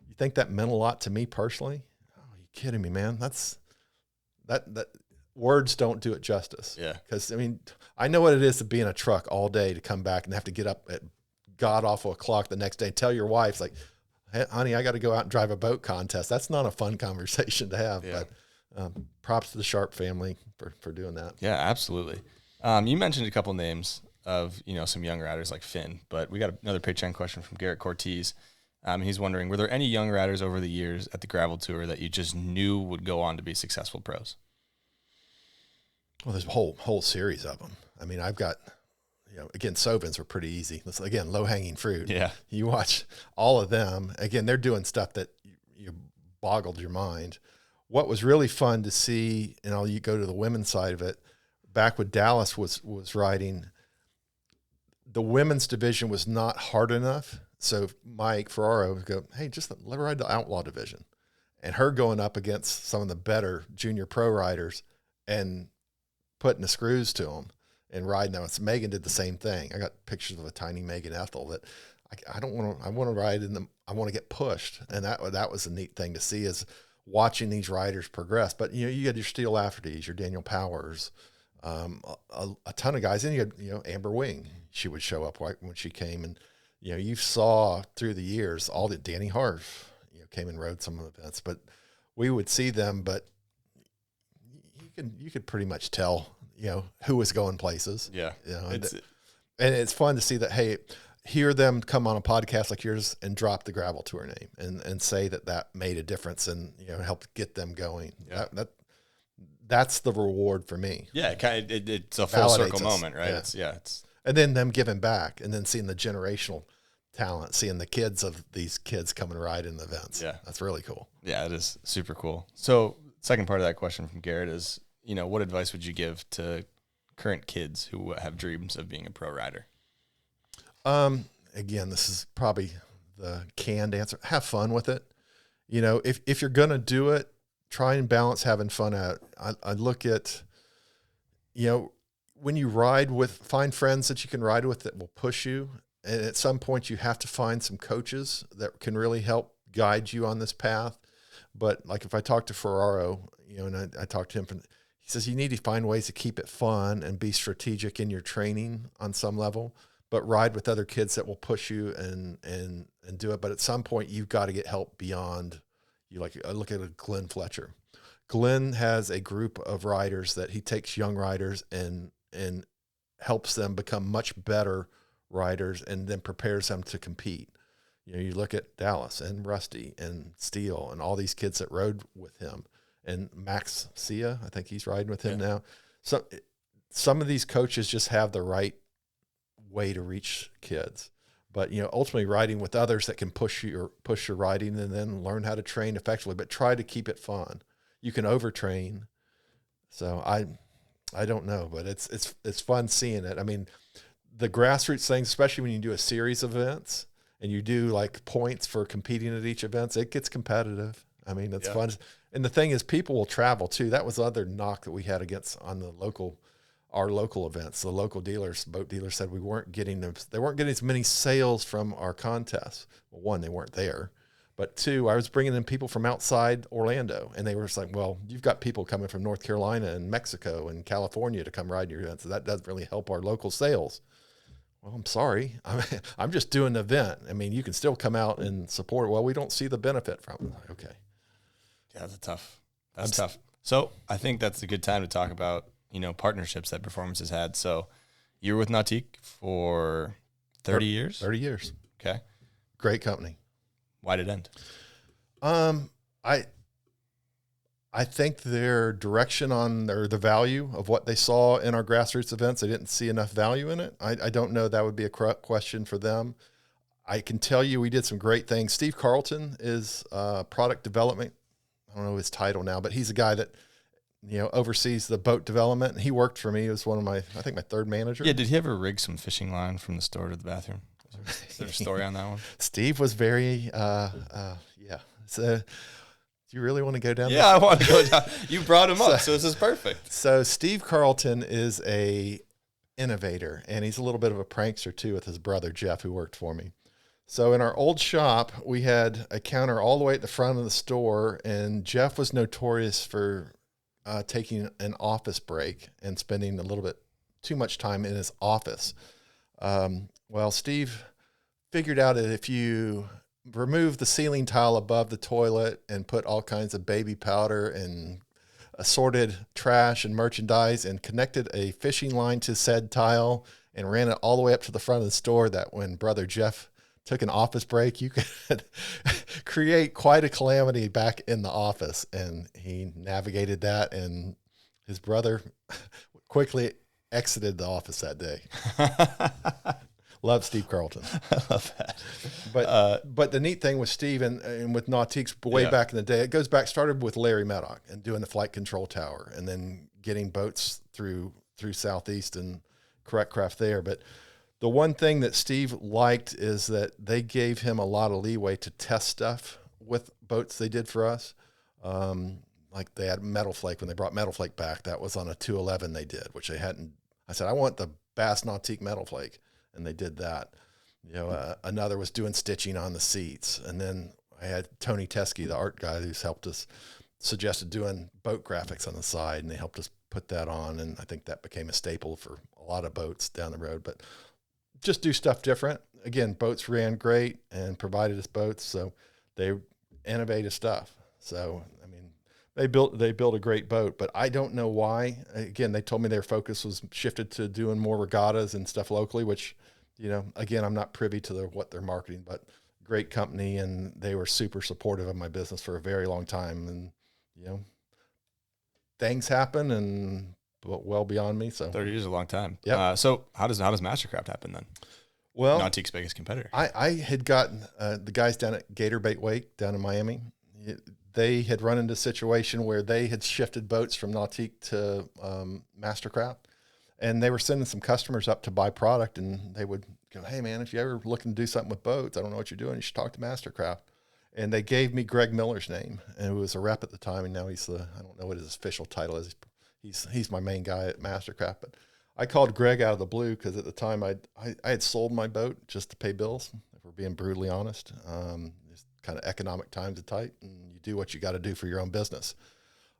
you think that meant a lot to me personally? Oh, are you kidding me, man? That words don't do it justice. Yeah. Because, I mean, I know what it is to be in a truck all day, to come back and have to get up at god-awful o'clock the next day and tell your wife, like, hey, honey, I got to go out and drive a boat contest. That's not a fun conversation to have. Yeah. But props to the Sharp family for doing that. Yeah, absolutely. You mentioned a couple names of, you know, some young riders like Finn, but we got another Patreon question from Garrett Cortez. He's wondering, were there any young riders over the years at the gravel tour that you just knew would go on to be successful pros? Well, there's a whole series of them. I mean, I've got, you know, again, Sovins were pretty easy. That's, again, low-hanging fruit. Yeah. You watch all of them. Again, they're doing stuff that you boggled your mind. What was really fun to see, and you go to the women's side of it, back when Dallas was riding, the women's division was not hard enough. So Mike Ferraro would go, hey, just let her ride the outlaw division. And her going up against some of the better junior pro riders and putting the screws to them and riding them. So Megan did the same thing. I got pictures of a tiny Megan Ethel that I want to ride in them. I want to get pushed. And that was a neat thing to see, is watching these riders progress. But, you know, you had your Steel Lafferty's, your Daniel Powers, a ton of guys. And you had, you know, Amber Wing. She would show up when she came. And, you know, you saw through the years all the Danny Harf, you know, came and rode some of the events. But we would see them, but you could pretty much tell, you know, who was going places. Yeah. You know, and it's fun to see that, hey, hear them come on a podcast like yours and drop the gravel tour name and say that made a difference and, you know, helped get them going. Yeah. That's the reward for me. Yeah. It's a full circle moment, right? Yeah. And then them giving back, and then seeing the generational talent, seeing the kids of these kids come and ride in the events. Yeah. That's really cool. Yeah, it is super cool. So second part of that question from Garrett is, you know, what advice would you give to current kids who have dreams of being a pro rider? Again, this is probably the canned answer. Have fun with it. You know, if you're going to do it, try and balance having fun out. I look at, you know, when you ride find friends that you can ride with that will push you. And at some point you have to find some coaches that can really help guide you on this path. But like if I talk to Ferraro, you know, and I talked to him, he says, you need to find ways to keep it fun and be strategic in your training on some level, but ride with other kids that will push you and do it. But at some point you've got to get help beyond you. Like I look at Glenn Fletcher. Glenn has a group of riders that he takes young riders and helps them become much better riders and then prepares them to compete. You know, you look at Dallas and Rusty and Steele and all these kids that rode with him, and Max Sia, I think he's riding with him now. So some of these coaches just have the right way to reach kids, but, you know, ultimately riding with others that can push your riding and then learn how to train effectively, but try to keep it fun. You can overtrain. So I don't know, but it's fun seeing it. I mean, the grassroots things, especially when you do a series of events and you do like points for competing at each event, it gets competitive. I mean, it's fun. And the thing is, people will travel too. That was the other knock that we had against on our local events. The local dealers, boat dealers, said they weren't getting as many sales from our contests. Well, one, they weren't there. But two, I was bringing in people from outside Orlando, and they were just like, well, you've got people coming from North Carolina and Mexico and California to come ride your event, so that doesn't really help our local sales. Well, I'm sorry. I'm just doing the event. I mean, you can still come out and support. Well, we don't see the benefit from it. Okay. Yeah, that's tough. That's tough. So I think that's a good time to talk about, you know, partnerships that Performance has had. So you were with Nautique for 30 years? 30 years. Okay. Great company. Why did it end? I think their direction or the value of what they saw in our grassroots events, they didn't see enough value in it. I don't know. That would be a question for them. I can tell you we did some great things. Steve Carlton is product development. I don't know his title now, but he's a guy that, you know, oversees the boat development. And he worked for me. He was one of my third manager. Yeah. Did he ever rig some fishing line from the store to the bathroom? Is there a story on that one? Steve was very, So, do you really want to go down? Yeah, I want to go down. You brought him up, so this is perfect. So Steve Carlton is a innovator, and he's a little bit of a prankster too with his brother, Jeff, who worked for me. So in our old shop, we had a counter all the way at the front of the store, and Jeff was notorious for taking an office break and spending a little bit too much time in his office. Well, Steve figured out that if you remove the ceiling tile above the toilet and put all kinds of baby powder and assorted trash and merchandise and connected a fishing line to said tile and ran it all the way up to the front of the store, that when brother Jeff took an office break, you could create quite a calamity back in the office. And he navigated that, and his brother quickly exited the office that day. Love Steve Carlton. I love that. But the neat thing with Steve and with Nautique's way back in the day, it goes back, started with Larry Maddock and doing the flight control tower, and then getting boats through Southeast and Correct Craft there. But the one thing that Steve liked is that they gave him a lot of leeway to test stuff with boats they did for us. Like they had Metal Flake. When they brought Metal Flake back, that was on a 211 they did, which they hadn't. I said, I want the Bass Nautique Metal Flake, and they did that. You know, another was doing stitching on the seats. And then I had Tony Teskey, the art guy, who's helped us, suggested doing boat graphics on the side, and they helped us put that on. And I think that became a staple for a lot of boats down the road. But just do stuff different. Again, boats ran great and provided us boats, so they innovative stuff. So, I mean, they built a great boat, but I don't know why. Again, they told me their focus was shifted to doing more regattas and stuff locally, which, you know, again, I'm not privy to what they're marketing, but great company, and they were super supportive of my business for a very long time. And, you know, things happen and well beyond me. So 30 years is a long time. Yeah. So how does MasterCraft happen then? Well, Nautique's biggest competitor. I had gotten the guys down at Gator Bait Wake down in Miami. They had run into a situation where they had shifted boats from Nautique to MasterCraft, and they were sending some customers up to buy product, and they would go, "Hey man, if you ever looking to do something with boats, I don't know what you're doing, you should talk to MasterCraft." And they gave me Greg Miller's name, and it was a rep at the time, and now he's I don't know what his official title is. He's my main guy at MasterCraft. But I called Greg out of the blue because at the time I had sold my boat just to pay bills, if we're being brutally honest. Just kind of economic times are tight, and you do what you got to do for your own business.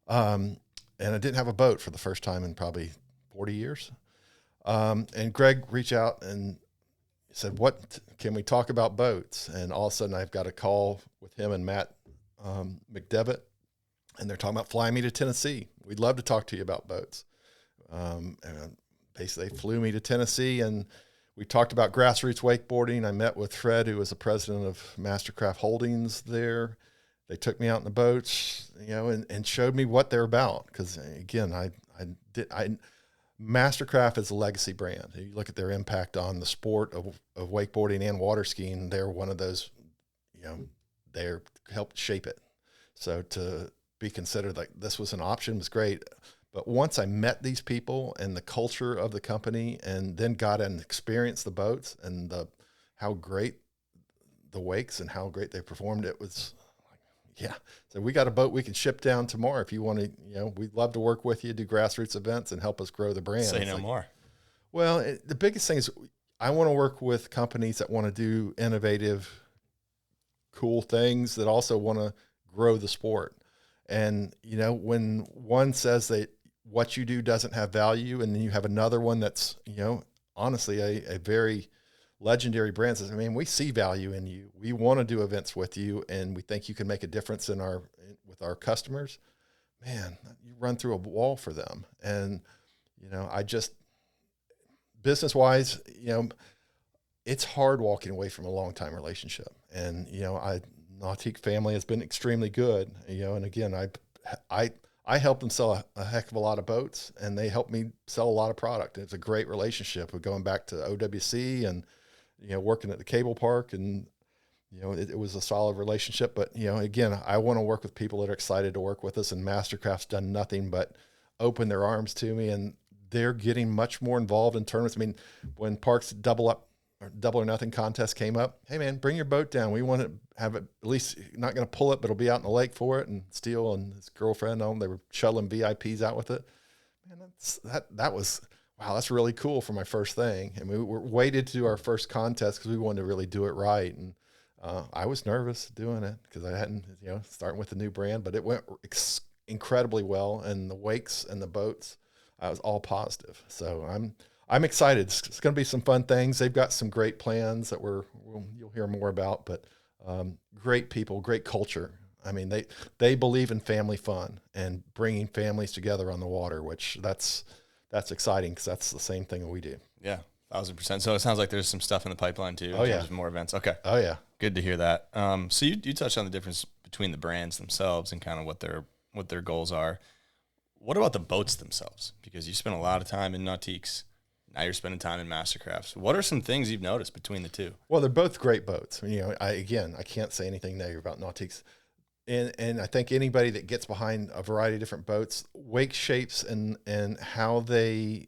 And I didn't have a boat for the first time in probably 40 years. And Greg reached out and said, "What can we talk about boats?" And all of a sudden I've got a call with him and Matt McDevitt, and they're talking about flying me to Tennessee. We'd love to talk to you about boats. And basically they flew me to Tennessee, and we talked about Grassroots wakeboarding. I met with Fred, who was the president of MasterCraft Holdings there. They took me out in the boats, you know, and showed me what they're about. Because again, MasterCraft is a legacy brand. You look at their impact on the sport of wakeboarding and water skiing. They're one of those, you know, they're helped shape it. So to be considered like this was an option was great. But once I met these people and the culture of the company, and then got and experienced the boats and how great the wakes and how great they performed, it was like, yeah. So we got a boat we can ship down tomorrow if you want to. You know, we'd love to work with you, do grassroots events, and help us grow the brand. Say no more. Well, the biggest thing is I want to work with companies that want to do innovative, cool things that also want to grow the sport. And, you know, when one says that what you do doesn't have value, and then you have another one that's, you know, honestly, a very legendary brand says, I mean, we see value in you. We want to do events with you, and we think you can make a difference with our customers. Man, you run through a wall for them. And, you know, business wise, you know, it's hard walking away from a long time relationship. And, you know, Nautique family has been extremely good, you know, and again, I helped them sell a heck of a lot of boats, and they helped me sell a lot of product. It's a great relationship with going back to OWC and, you know, working at the cable park, and, you know, it was a solid relationship. But, you know, again, I want to work with people that are excited to work with us, and MasterCraft's done nothing but open their arms to me, and they're getting much more involved in tournaments. I mean, when Parks Double or Nothing contest came up, hey man, bring your boat down. We want to have it, at least not going to pull it, but it'll be out in the lake for it. And Steele and his girlfriend, they were shuttling VIPs out with it. Man, that was wow, that's really cool for my first thing. And we were waited to do our first contest because we wanted to really do it right. And I was nervous doing it because I hadn't, starting with a new brand, but it went incredibly well. And the wakes and the boats, I was all positive. So I'm excited. It's going to be some fun things. They've got some great plans that you'll hear more about, but great people, great culture. I mean, they believe in family fun and bringing families together on the water, which that's exciting because that's the same thing that we do. Yeah, 1,000%. So it sounds like there's some stuff in the pipeline too. Oh, yeah. There's more events. Okay. Oh, yeah. Good to hear that. So you touched on the difference between the brands themselves and kind of what their goals are. What about the boats themselves? Because you spent a lot of time in Nautiques. Now you're spending time in MasterCrafts. What are some things you've noticed between the two? Well, they're both great boats. I can't say anything negative about Nautiques. And I think anybody that gets behind a variety of different boats, wake shapes and how they,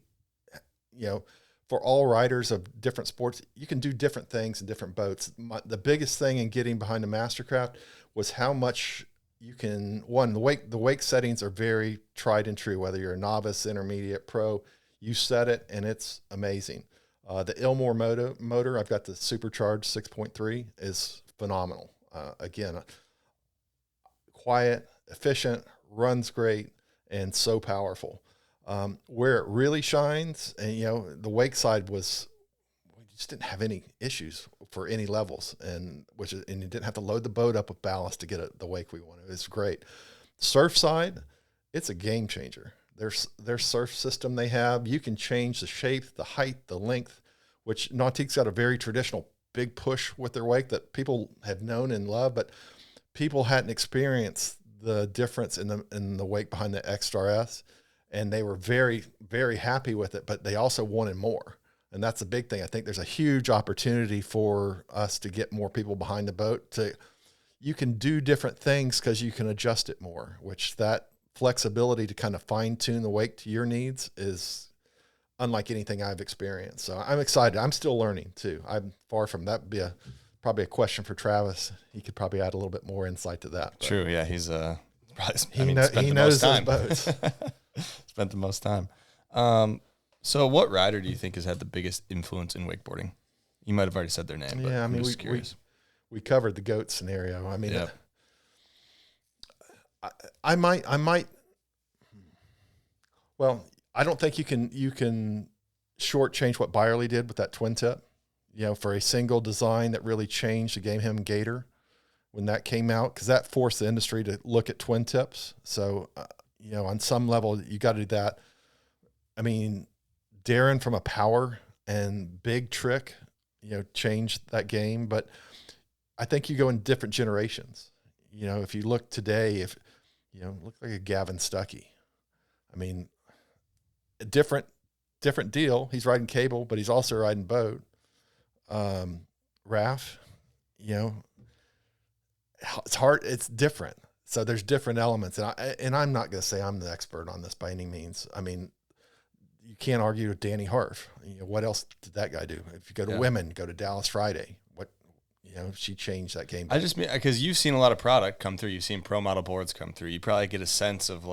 for all riders of different sports, you can do different things in different boats. The biggest thing in getting behind the MasterCraft was how much you can, the wake settings are very tried and true, whether you're a novice, intermediate, pro, you set it and it's amazing. The Ilmore motor, I've got the supercharged 6.3 is phenomenal. Again, quiet, efficient, runs great, and so powerful. Where it really shines, and the wake side we just didn't have any issues for any levels, and you didn't have to load the boat up with ballast to get the wake we wanted. It's great. Surf side, it's a game changer. Their surf system they have, you can change the shape, the height, the length, which Nautique's got a very traditional big push with their wake that people have known and loved, but people hadn't experienced the difference in the wake behind the XRS, and they were very, very happy with it, but they also wanted more. And that's a big thing. I think there's a huge opportunity for us to get more people behind the boat. You can do different things because you can adjust it more, which that flexibility to kind of fine tune the wake to your needs is unlike anything I've experienced. So I'm excited. I'm still learning too. I'm far from that. Would be probably a question for Travis. He could probably add a little bit more insight to that. But true. Yeah. He's he knows those boats. Spent the most time. So what rider do you think has had the biggest influence in wakeboarding? You might have already said their name. But I'm just curious. We covered the GOAT scenario. I mean, yep. I might. Well, I don't think you can shortchange what Byerly did with that twin tip. For a single design that really changed the game, him and Gator, when that came out, because that forced the industry to look at twin tips. So, on some level, you got to do that. I mean, Darren from a power and big trick, changed that game. But I think you go in different generations. If you look today, look like a Gavin Stuckey. I mean, a different deal. He's riding cable, but he's also riding boat. Raf, it's hard. It's different. So there's different elements. And I'm not going to say I'm the expert on this by any means. I mean, you can't argue with Danny Harf. What else did that guy do? If you go to women, go to Dallas Friday. She changed that game. I just mean, because you've seen a lot of product come through. You've seen pro model boards come through. You probably get a sense of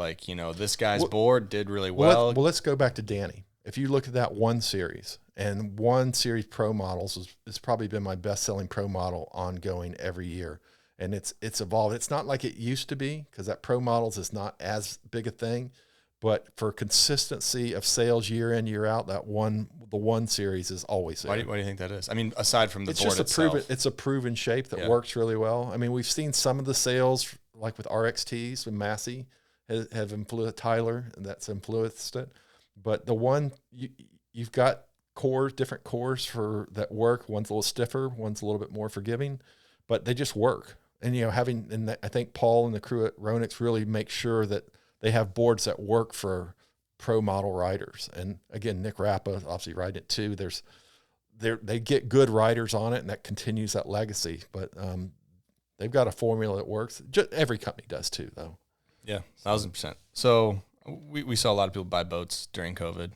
this guy's board did really well. Let's go back to Danny. If you look at that one series, and one series pro models has probably been my best selling pro model ongoing every year. And it's evolved. It's not like it used to be, because that pro models is not as big a thing, but for consistency of sales year in, year out, the one series is always there. Why do you think that is? I mean, aside from the board just itself. It's a proven shape that works really well. I mean, we've seen some of the sales, like with RXTs, with Massey, have influenced Tyler, and that's influenced it. But the one, you've got different cores that work. One's a little stiffer, one's a little bit more forgiving, but they just work. And, I think Paul and the crew at Ronix really make sure that they have boards that work for pro model riders. And again, Nick Rappa obviously riding it too. They get good riders on it, and that continues that legacy. But they've got a formula that works. Every company does too, though. Yeah, 1,000%. So we saw a lot of people buy boats during COVID.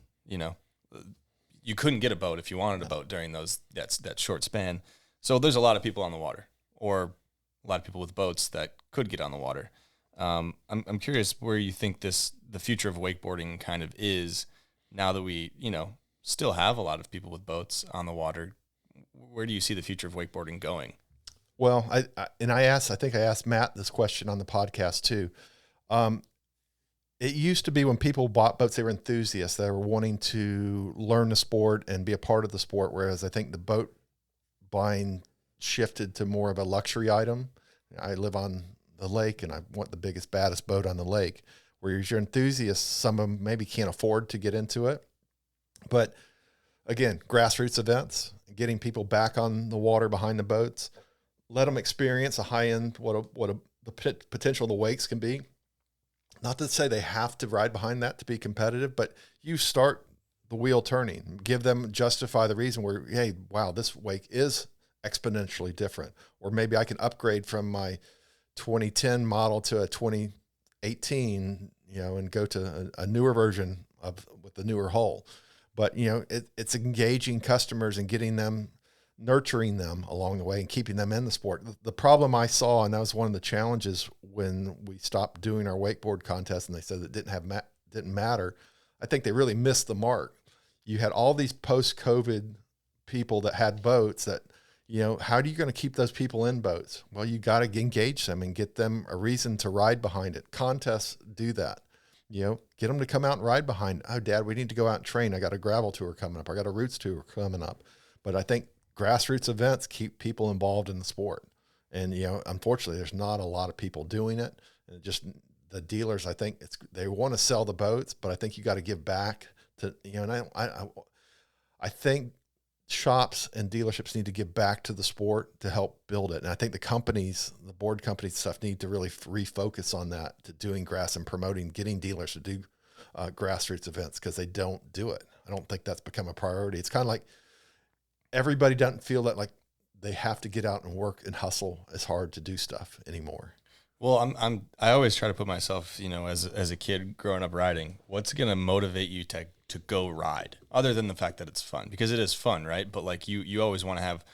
You couldn't get a boat if you wanted a boat during that short span. So there's a lot of people on the water, or a lot of people with boats that could get on the water. I'm curious where you think the future of wakeboarding kind of is now that we, still have a lot of people with boats on the water, where do you see the future of wakeboarding going? Well, I think I asked Matt this question on the podcast too. It used to be when people bought boats, they were enthusiasts. They were wanting to learn the sport and be a part of the sport. Whereas I think the boat buying shifted to more of a luxury item. I live on the lake and I want the biggest, baddest boat on the lake. Whereas your enthusiasts, some of them maybe can't afford to get into it. But again, grassroots events, getting people back on the water behind the boats, let them experience a high end, the potential of the wakes can be. Not to say they have to ride behind that to be competitive, but you start the wheel turning, justify the reason where, hey, wow, this wake is exponentially different. Or maybe I can upgrade from my 2010 model to a 2018, and go to a newer version with the newer hull. But, it's engaging customers and getting them, nurturing them along the way and keeping them in the sport. The problem I saw, and that was one of the challenges when we stopped doing our wakeboard contest and they said it didn't matter. I think they really missed the mark. You had all these post-COVID people that had boats that, how are you going to keep those people in boats? Well, you got to engage them and get them a reason to ride behind it. Contests do that. Get them to come out and ride behind it. Oh, Dad, we need to go out and train. I got a gravel tour coming up. I got a roots tour coming up. But I think grassroots events keep people involved in the sport. And, unfortunately, there's not a lot of people doing it. And just the dealers, I think they want to sell the boats, but I think you got to give back to, and I think shops and dealerships need to give back to the sport to help build it. And I think the board companies stuff need to really refocus on that, to doing grass and promoting, getting dealers to do grassroots events, because they don't do it. I don't think that's become a priority. It's kind of like everybody doesn't feel that like they have to get out and work and hustle as hard to do stuff anymore. Well, I always try to put myself, as a kid growing up riding, what's going to motivate you to go ride, other than the fact that it's fun, because it is fun, right? But like you always want to have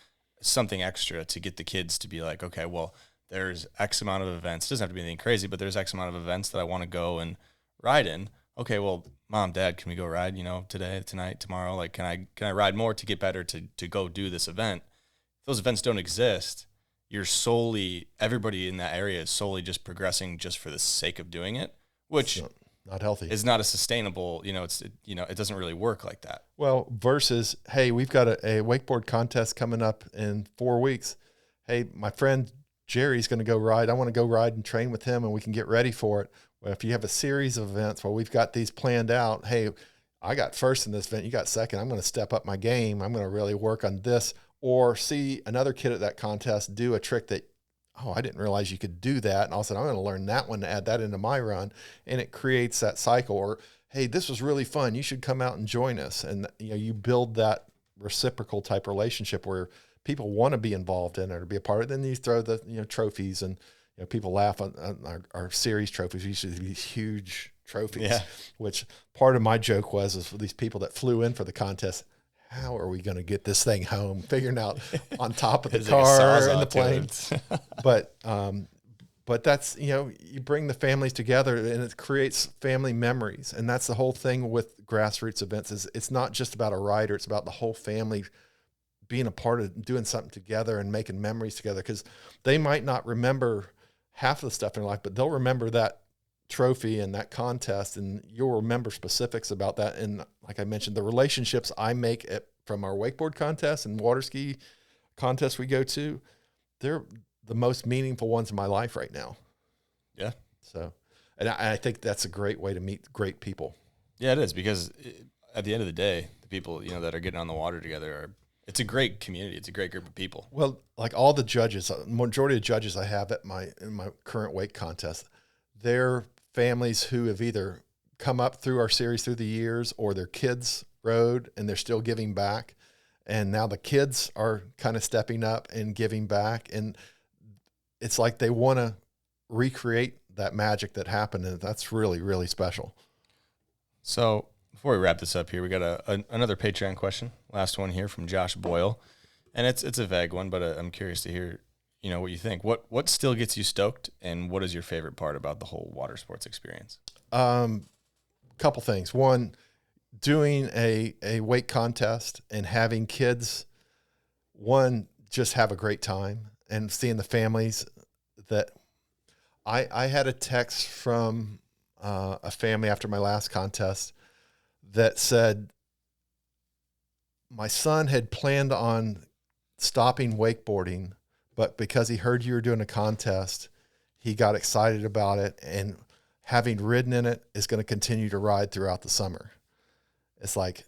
something extra to get the kids to be like, okay, well, there's X amount of events. It doesn't have to be anything crazy, but there's X amount of events that I want to go and ride in. Okay, well, Mom, Dad, can we go ride, today, tonight, tomorrow? Like, can I ride more to get better to go do this event? If those events don't exist, everybody in that area is solely just progressing just for the sake of doing it, which not healthy. Is not a sustainable, it doesn't really work like that. Well, versus, hey, we've got a wakeboard contest coming up in 4 weeks. Hey, my friend Jerry's going to go ride. I want to go ride and train with him and we can get ready for it. Well, if you have a series of events, we've got these planned out. Hey, I got first in this event. You got second. I'm going to step up my game. I'm going to really work on this. Or see another kid at that contest do a trick that, I didn't realize you could do that. And all of a sudden I'm going to learn that one to add that into my run. And it creates that cycle. Or, hey, this was really fun. You should come out and join us. And, you build that reciprocal type relationship where people want to be involved in it or be a part of it. Then you throw the, trophies and, people laugh on our series trophies. We used to do these huge trophies, which part of my joke was for these people that flew in for the contest, how are we going to get this thing home? Figuring out on top of the car and the plane. But that's, you bring the families together and it creates family memories. And that's the whole thing with grassroots events is it's not just about a rider. It's about the whole family being a part of doing something together and making memories together. Cause they might not remember half of the stuff in their life, but they'll remember that trophy and that contest, and you'll remember specifics about that. And like I mentioned, the relationships I make from our wakeboard contest and water ski contests we go to, they're the most meaningful ones in my life right now. Yeah. So, and I think that's a great way to meet great people. Yeah, it is, because at the end of the day, the people, that are getting on the water together it's a great community. It's a great group of people. Well, like all the judges, majority of judges I have in my current wake contest, they're families who have either come up through our series through the years or their kids rode and they're still giving back. And now the kids are kind of stepping up and giving back. And it's like they want to recreate that magic that happened. And that's really, really special. So before we wrap this up here, we got another Patreon question. Last one here from Josh Boyle. And it's a vague one, but I'm curious to hear, what you think. What still gets you stoked, and what is your favorite part about the whole water sports experience? Couple things. One, doing a wake contest and having kids, one, just have a great time, and seeing the families that I had a text from a family after my last contest that said my son had planned on stopping wakeboarding, but because he heard you were doing a contest, he got excited about it, and having ridden in it is going to continue to ride throughout the summer. It's like,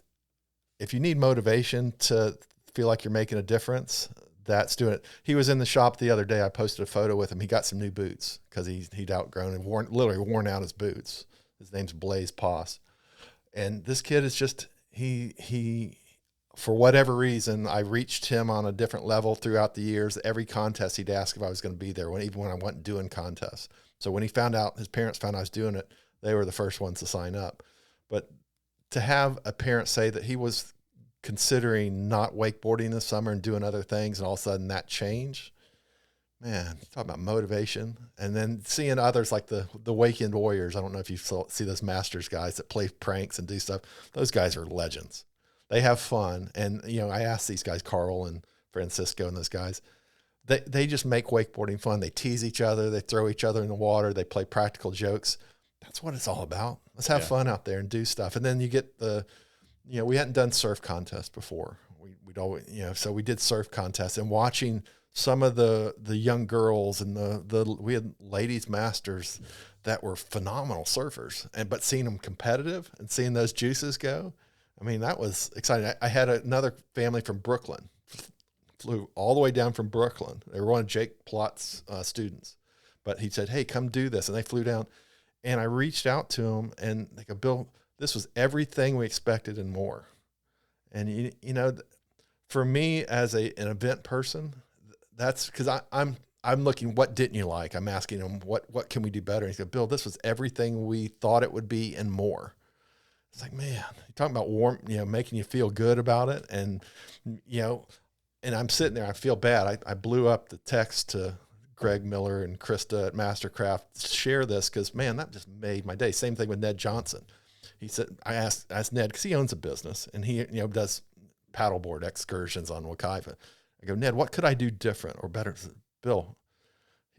if you need motivation to feel like you're making a difference, that's doing it. He was in the shop the other day. I posted a photo with him. He got some new boots because he'd outgrown and literally worn out his boots. His name's Blaze Poss. And this kid is just, he, for whatever reason, I reached him on a different level throughout the years. Every contest he'd ask if I was going to be there, even when I wasn't doing contests. So when he found out, his parents found I was doing it, they were the first ones to sign up. But to have a parent say that he was considering not wakeboarding this summer and doing other things, and all of a sudden that change, man, talk about motivation. And then seeing others like the Weekend Warriors. I don't know if you see those Masters guys that play pranks and do stuff. Those guys are legends. They have fun. And, I asked these guys, Carl and Francisco and those guys, they just make wakeboarding fun. They tease each other. They throw each other in the water. They play practical jokes. That's what it's all about. Let's have fun out there and do stuff. And then you get we hadn't done surf contests before. We'd always, so we did surf contests, and watching some of the young girls and we had ladies masters that were phenomenal surfers, but seeing them competitive and seeing those juices go, I mean, that was exciting. I had another family from Brooklyn, flew all the way down from Brooklyn. They were one of Jake Plott's students, but he said, "Hey, come do this." And they flew down, and I reached out to him, and they go, "Bill, this was everything we expected and more." And for me as an event person, that's because I'm looking, what didn't you like? I'm asking him, what can we do better? And he said, "Bill, this was everything we thought it would be and more." It's like, man, you're talking about warm, making you feel good about it. And, and I'm sitting there, I feel bad. I blew up the text to Greg Miller and Krista at MasterCraft to share this, because, man, that just made my day. Same thing with Ned Johnson. He said, I asked Ned, because he owns a business, and he does paddleboard excursions on Wekiva. I go, "Ned, what could I do different or better?" He said, "Bill,"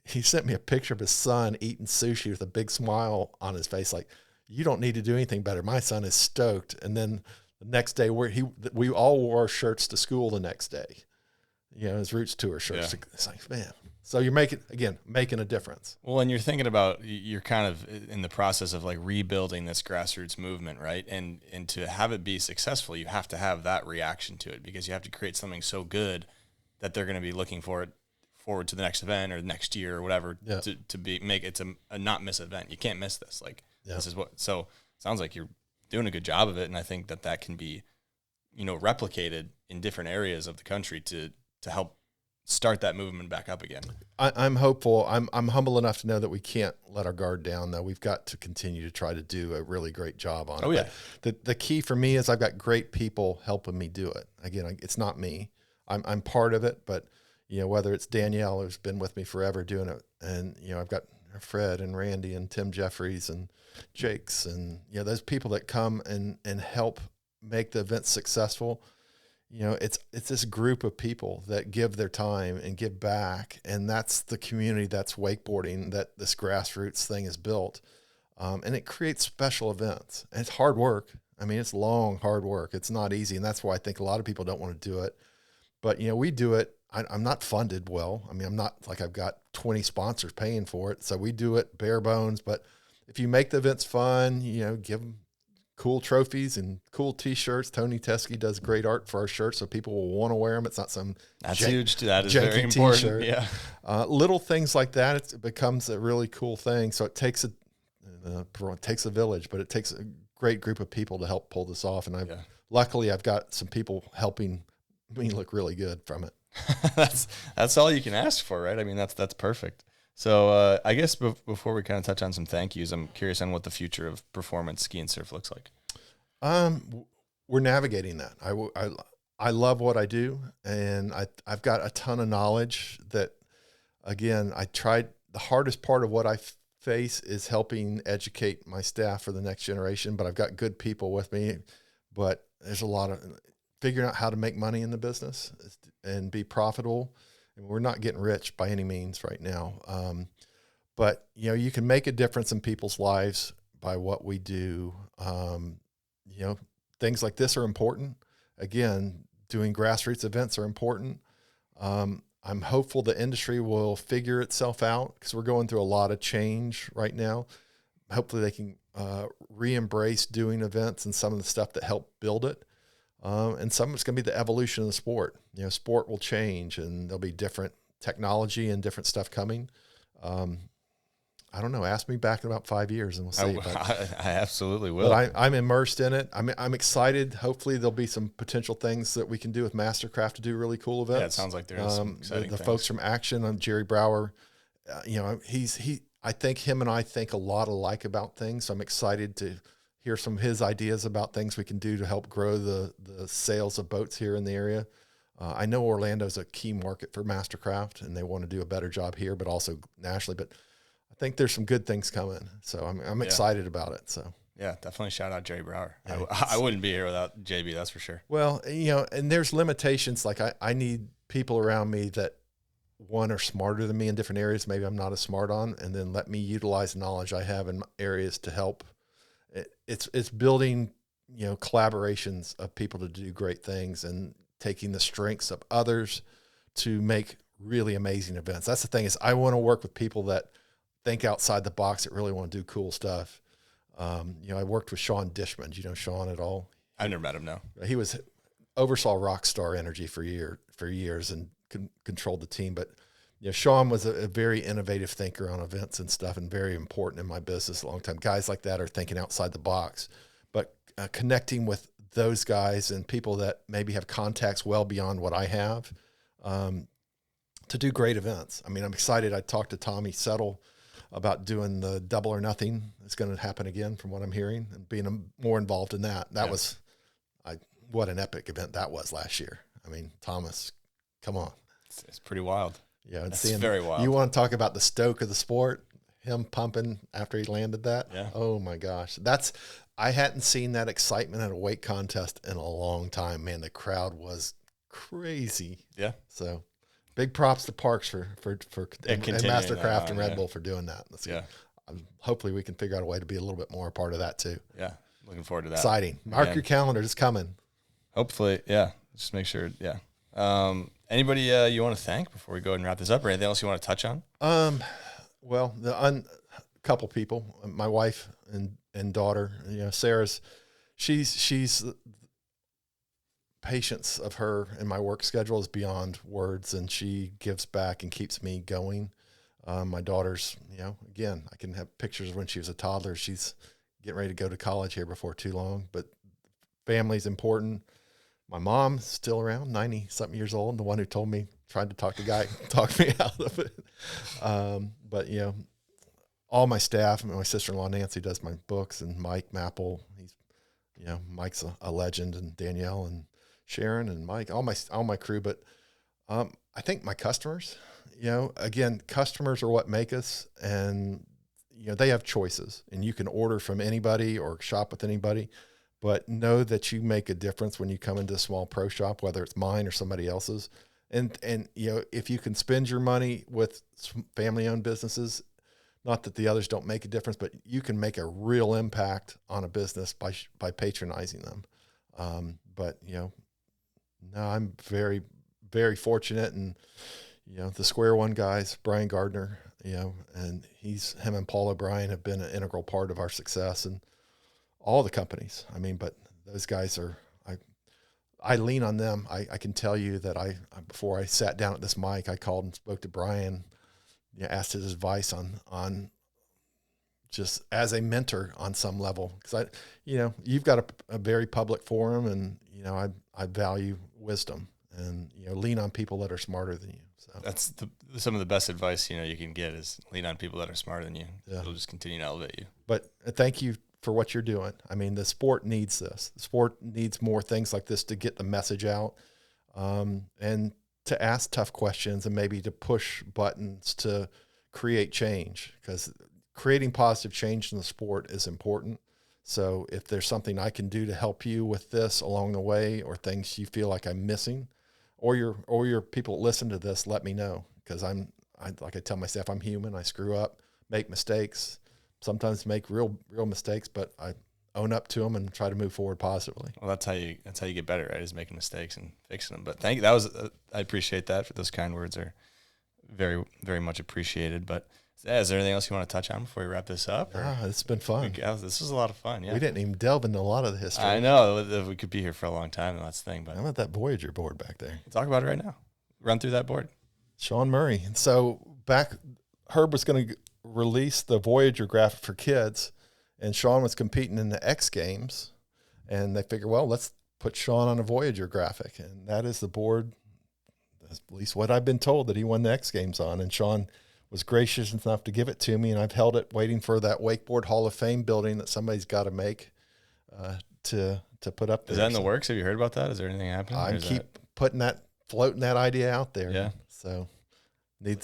he sent me a picture of his son eating sushi with a big smile on his face, like, "You don't need to do anything better. My son is stoked." And then the next day, we all wore our shirts to school the next day. His Roots Tour shirts. Yeah. It's like, man. So you're making a difference. Well, and you're thinking about, you're kind of in the process of like rebuilding this grassroots movement, right? And to have it be successful, you have to have that reaction to it, because you have to create something so good that they're going to be looking forward to the next event or next year or whatever, to make it a not miss event. You can't miss this. Like, this is so it sounds like you're doing a good job of it. And I think that can be, replicated in different areas of the country to help start that movement back up again. I'm hopeful. I'm humble enough to know that we can't let our guard down, though. We've got to continue to try to do a really great job on it. Oh, yeah. But the key for me is I've got great people helping me do it. Again, it's not me. I'm part of it, but, whether it's Danielle, who's been with me forever doing it, and, I've got Fred and Randy and Tim Jeffries and Jakes and, those people that come and help make the event successful. It's this group of people that give their time and give back, and that's the community, that's wakeboarding, that this grassroots thing is built, and it creates special events. And it's hard work. I mean, it's long, hard work. It's not easy, and that's why I think a lot of people don't want to do it. But we do it. I'm not funded well. I mean, I'm not like I've got 20 sponsors paying for it, so we do it bare bones. But if you make the events fun, give them cool trophies and cool T-shirts. Tony Teskey does great art for our shirts, so people will want to wear them. It's not some huge. That is very important. T-shirt. Yeah, little things like that. It becomes a really cool thing. So it takes a village, but it takes a great group of people to help pull this off. And luckily I've got some people helping me look really good from it. that's all you can ask for, right? I mean, that's perfect. So I guess before we kind of touch on some thank yous, I'm curious on what the future of performance ski and surf looks like. We're navigating that. I love what I do, and I've got a ton of knowledge that, again, the hardest part of what I face is helping educate my staff for the next generation, but I've got good people with me. but there's a lot of figuring out how to make money in the business and be profitable. And we're not getting rich by any means right now. But you can make a difference in people's lives by what we do. Things like this are important. Again, doing grassroots events are important. I'm hopeful the industry will figure itself out because we're going through a lot of change right now. Hopefully they can re-embrace doing events and some of the stuff that helped build it. And some of it's going to be the evolution of the sport. Sport will change and there'll be different technology and different stuff coming. I don't know. Ask me back in about 5 years and we'll see. I absolutely will. But I'm immersed in it. I'm excited. Hopefully there'll be some potential things that we can do with MasterCraft to do really cool events. Yeah, it sounds like there is some exciting the things. folks from Action, Jerry Brower, I think him and I think a lot alike about things. So I'm excited to hear some of his ideas about things we can do to help grow the sales of boats here in the area. I know Orlando's a key market for MasterCraft and they want to do a better job here, but also nationally. But I think there's some good things coming. So I'm excited about it. So yeah, definitely shout out Jerry Brower. Yeah, I wouldn't be here without JB, that's for sure. Well, and there's limitations. Like I need people around me that are smarter than me in different areas. Maybe I'm not as smart on, and then let me utilize the knowledge I have in areas to help. It's building, collaborations of people to do great things and taking the strengths of others to make really amazing events. That's the thing is I want to work with people that think outside the box that really want to do cool stuff. I worked with Sean Dishman. Do you know Sean at all? I've never met him, no. He oversaw Rockstar Energy for years and controlled the team. But Sean was a very innovative thinker on events and stuff and very important in my business a long time. Guys like that are thinking outside the box, but connecting with those guys and people that maybe have contacts well beyond what I have to do great events. I mean, I'm excited. I talked to Tommy Settle about doing the Double or Nothing. It's going to happen again from what I'm hearing and being more involved in that. That was what an epic event that was last year. I mean, Thomas, come on. It's pretty wild. Yeah, it's very wild. You want to talk about the stoke of the sport, him pumping after he landed that? Yeah. Oh my gosh. I hadn't seen that excitement at a wake contest in a long time. Man, the crowd was crazy. Yeah. So big props to Parks for and MasterCraft and Red Bull for doing that. Hopefully we can figure out a way to be a little bit more a part of that too. Yeah. Looking forward to that. Exciting. Mark your calendar. It's coming. Hopefully. Yeah. Just make sure. Yeah. Anybody you want to thank before we go ahead and wrap this up, or anything else you want to touch on? Well, couple people, my wife and daughter, Sarah's, she's patience of her and my work schedule is beyond words, and she gives back and keeps me going. My daughter's, again, I can have pictures of when she was a toddler. She's getting ready to go to college here before too long, but family's important. My mom's still around, 90-something years old, the one who tried to talk me out of it. But, all my staff, my sister-in-law, Nancy, does my books, and Mike Mapple, Mike's a legend, and Danielle and Sharon and Mike, all my crew. But I think my customers, again, customers are what make us, and, they have choices, and you can order from anybody or shop with anybody. But know that you make a difference when you come into a small pro shop, whether it's mine or somebody else's. And if you can spend your money with family-owned businesses, not that the others don't make a difference, but you can make a real impact on a business by patronizing them. I'm very, very fortunate, and the Square One guys, Brian Gardner, and him and Paul Obrien have been an integral part of our success, and all the companies. I mean, but those guys I lean on them. I can tell you that before I sat down at this mic, I called and spoke to Brian, asked his advice on just as a mentor on some level. Cause you've got a very public forum, and, I value wisdom, and, lean on people that are smarter than you. So that's some of the best advice, you can get is lean on people that are smarter than you. Yeah. It'll just continue to elevate you. But thank you for what you're doing. I mean, the sport needs this. The sport needs more things like this to get the message out, and to ask tough questions, and maybe to push buttons to create change, because creating positive change in the sport is important. So if there's something I can do to help you with this along the way, or things you feel like I'm missing, or your people that listen to this, let me know. Because like I tell my staff, I'm human. I screw up, make mistakes, sometimes make real mistakes, but I own up to them and try to move forward positively. Well, that's how you get better, right? Is making mistakes and fixing them. But thank you. That was I appreciate that. For those kind words are very, very much appreciated. But is there anything else you want to touch on before we wrap this up? It's been fun. This was a lot of fun. Yeah, we didn't even delve into a lot of the history. I know we could be here for a long time, and that's the thing. But how about that Voyager board back there? We'll talk about it right now. Run through that board. Sean Murray. And so Herb was going to release the Voyager graphic for kids, and Sean was competing in the X Games, and they figured, well, let's put Sean on a Voyager graphic, and that is the board, at least what I've been told, that he won the X Games on. And Sean was gracious enough to give it to me, and I've held it waiting for that Wakeboard Hall of Fame building that somebody's got to make to put up there. Is that in the works? Have you heard about that? Is there anything happening? I keep floating that idea out there. Yeah. So need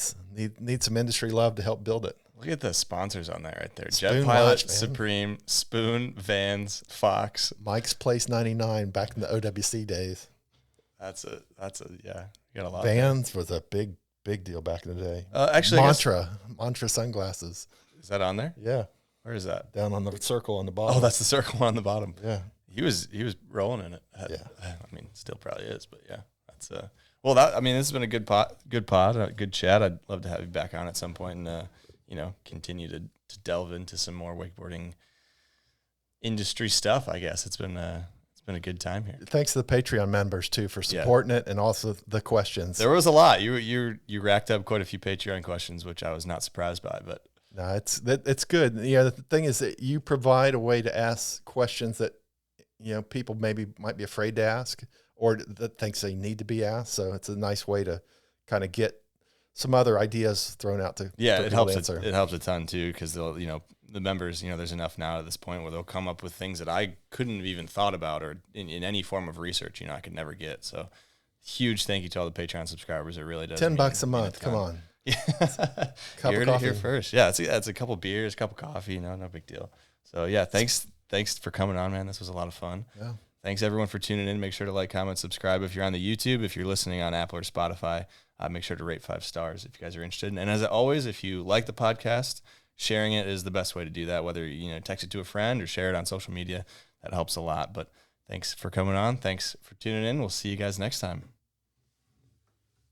some industry love to help build it. Look at the sponsors on that right there. Spoon Jet Pilot, Watch, Supreme, Spoon, Vans, Fox. Mike's Place 99 back in the OWC days. That's a yeah. You got a lot. Vans was a big deal back in the day. Actually, Mantra sunglasses. Is that on there? Yeah. Where is that? Down on the circle on the bottom. Oh, that's the circle on the bottom. Yeah. He was rolling in it. Yeah. I mean, still probably is, but yeah, that's well, this has been a good pod, good chat. I'd love to have you back on at some point and continue to delve into some more wakeboarding industry stuff. I guess it's been a good time here. Thanks to the Patreon members too for supporting it, and also the questions. There was a lot. You racked up quite a few Patreon questions, which I was not surprised by. But no, it's good. The thing is that you provide a way to ask questions that people maybe might be afraid to ask, or that thinks they need to be asked. So it's a nice way to kind of get some other ideas thrown out to it helps. It helps a ton too, because they'll the members, there's enough now at this point where they'll come up with things that I couldn't have even thought about, or in any form of research, I could never get. So huge thank you to all the Patreon subscribers. It really does. $10 a month. Come on. You heard it here first. Yeah. It's a couple beers, a couple coffee, no big deal. So yeah, thanks for coming on, man. This was a lot of fun. Yeah. Thanks everyone for tuning in. Make sure to like, comment, subscribe. If you're on the YouTube, if you're listening on Apple or Spotify, make sure to rate 5 stars if you guys are interested. And as always, if you like the podcast, sharing it is the best way to do that, whether text it to a friend or share it on social media. That helps a lot. But thanks for coming on. Thanks for tuning in. We'll see you guys next time.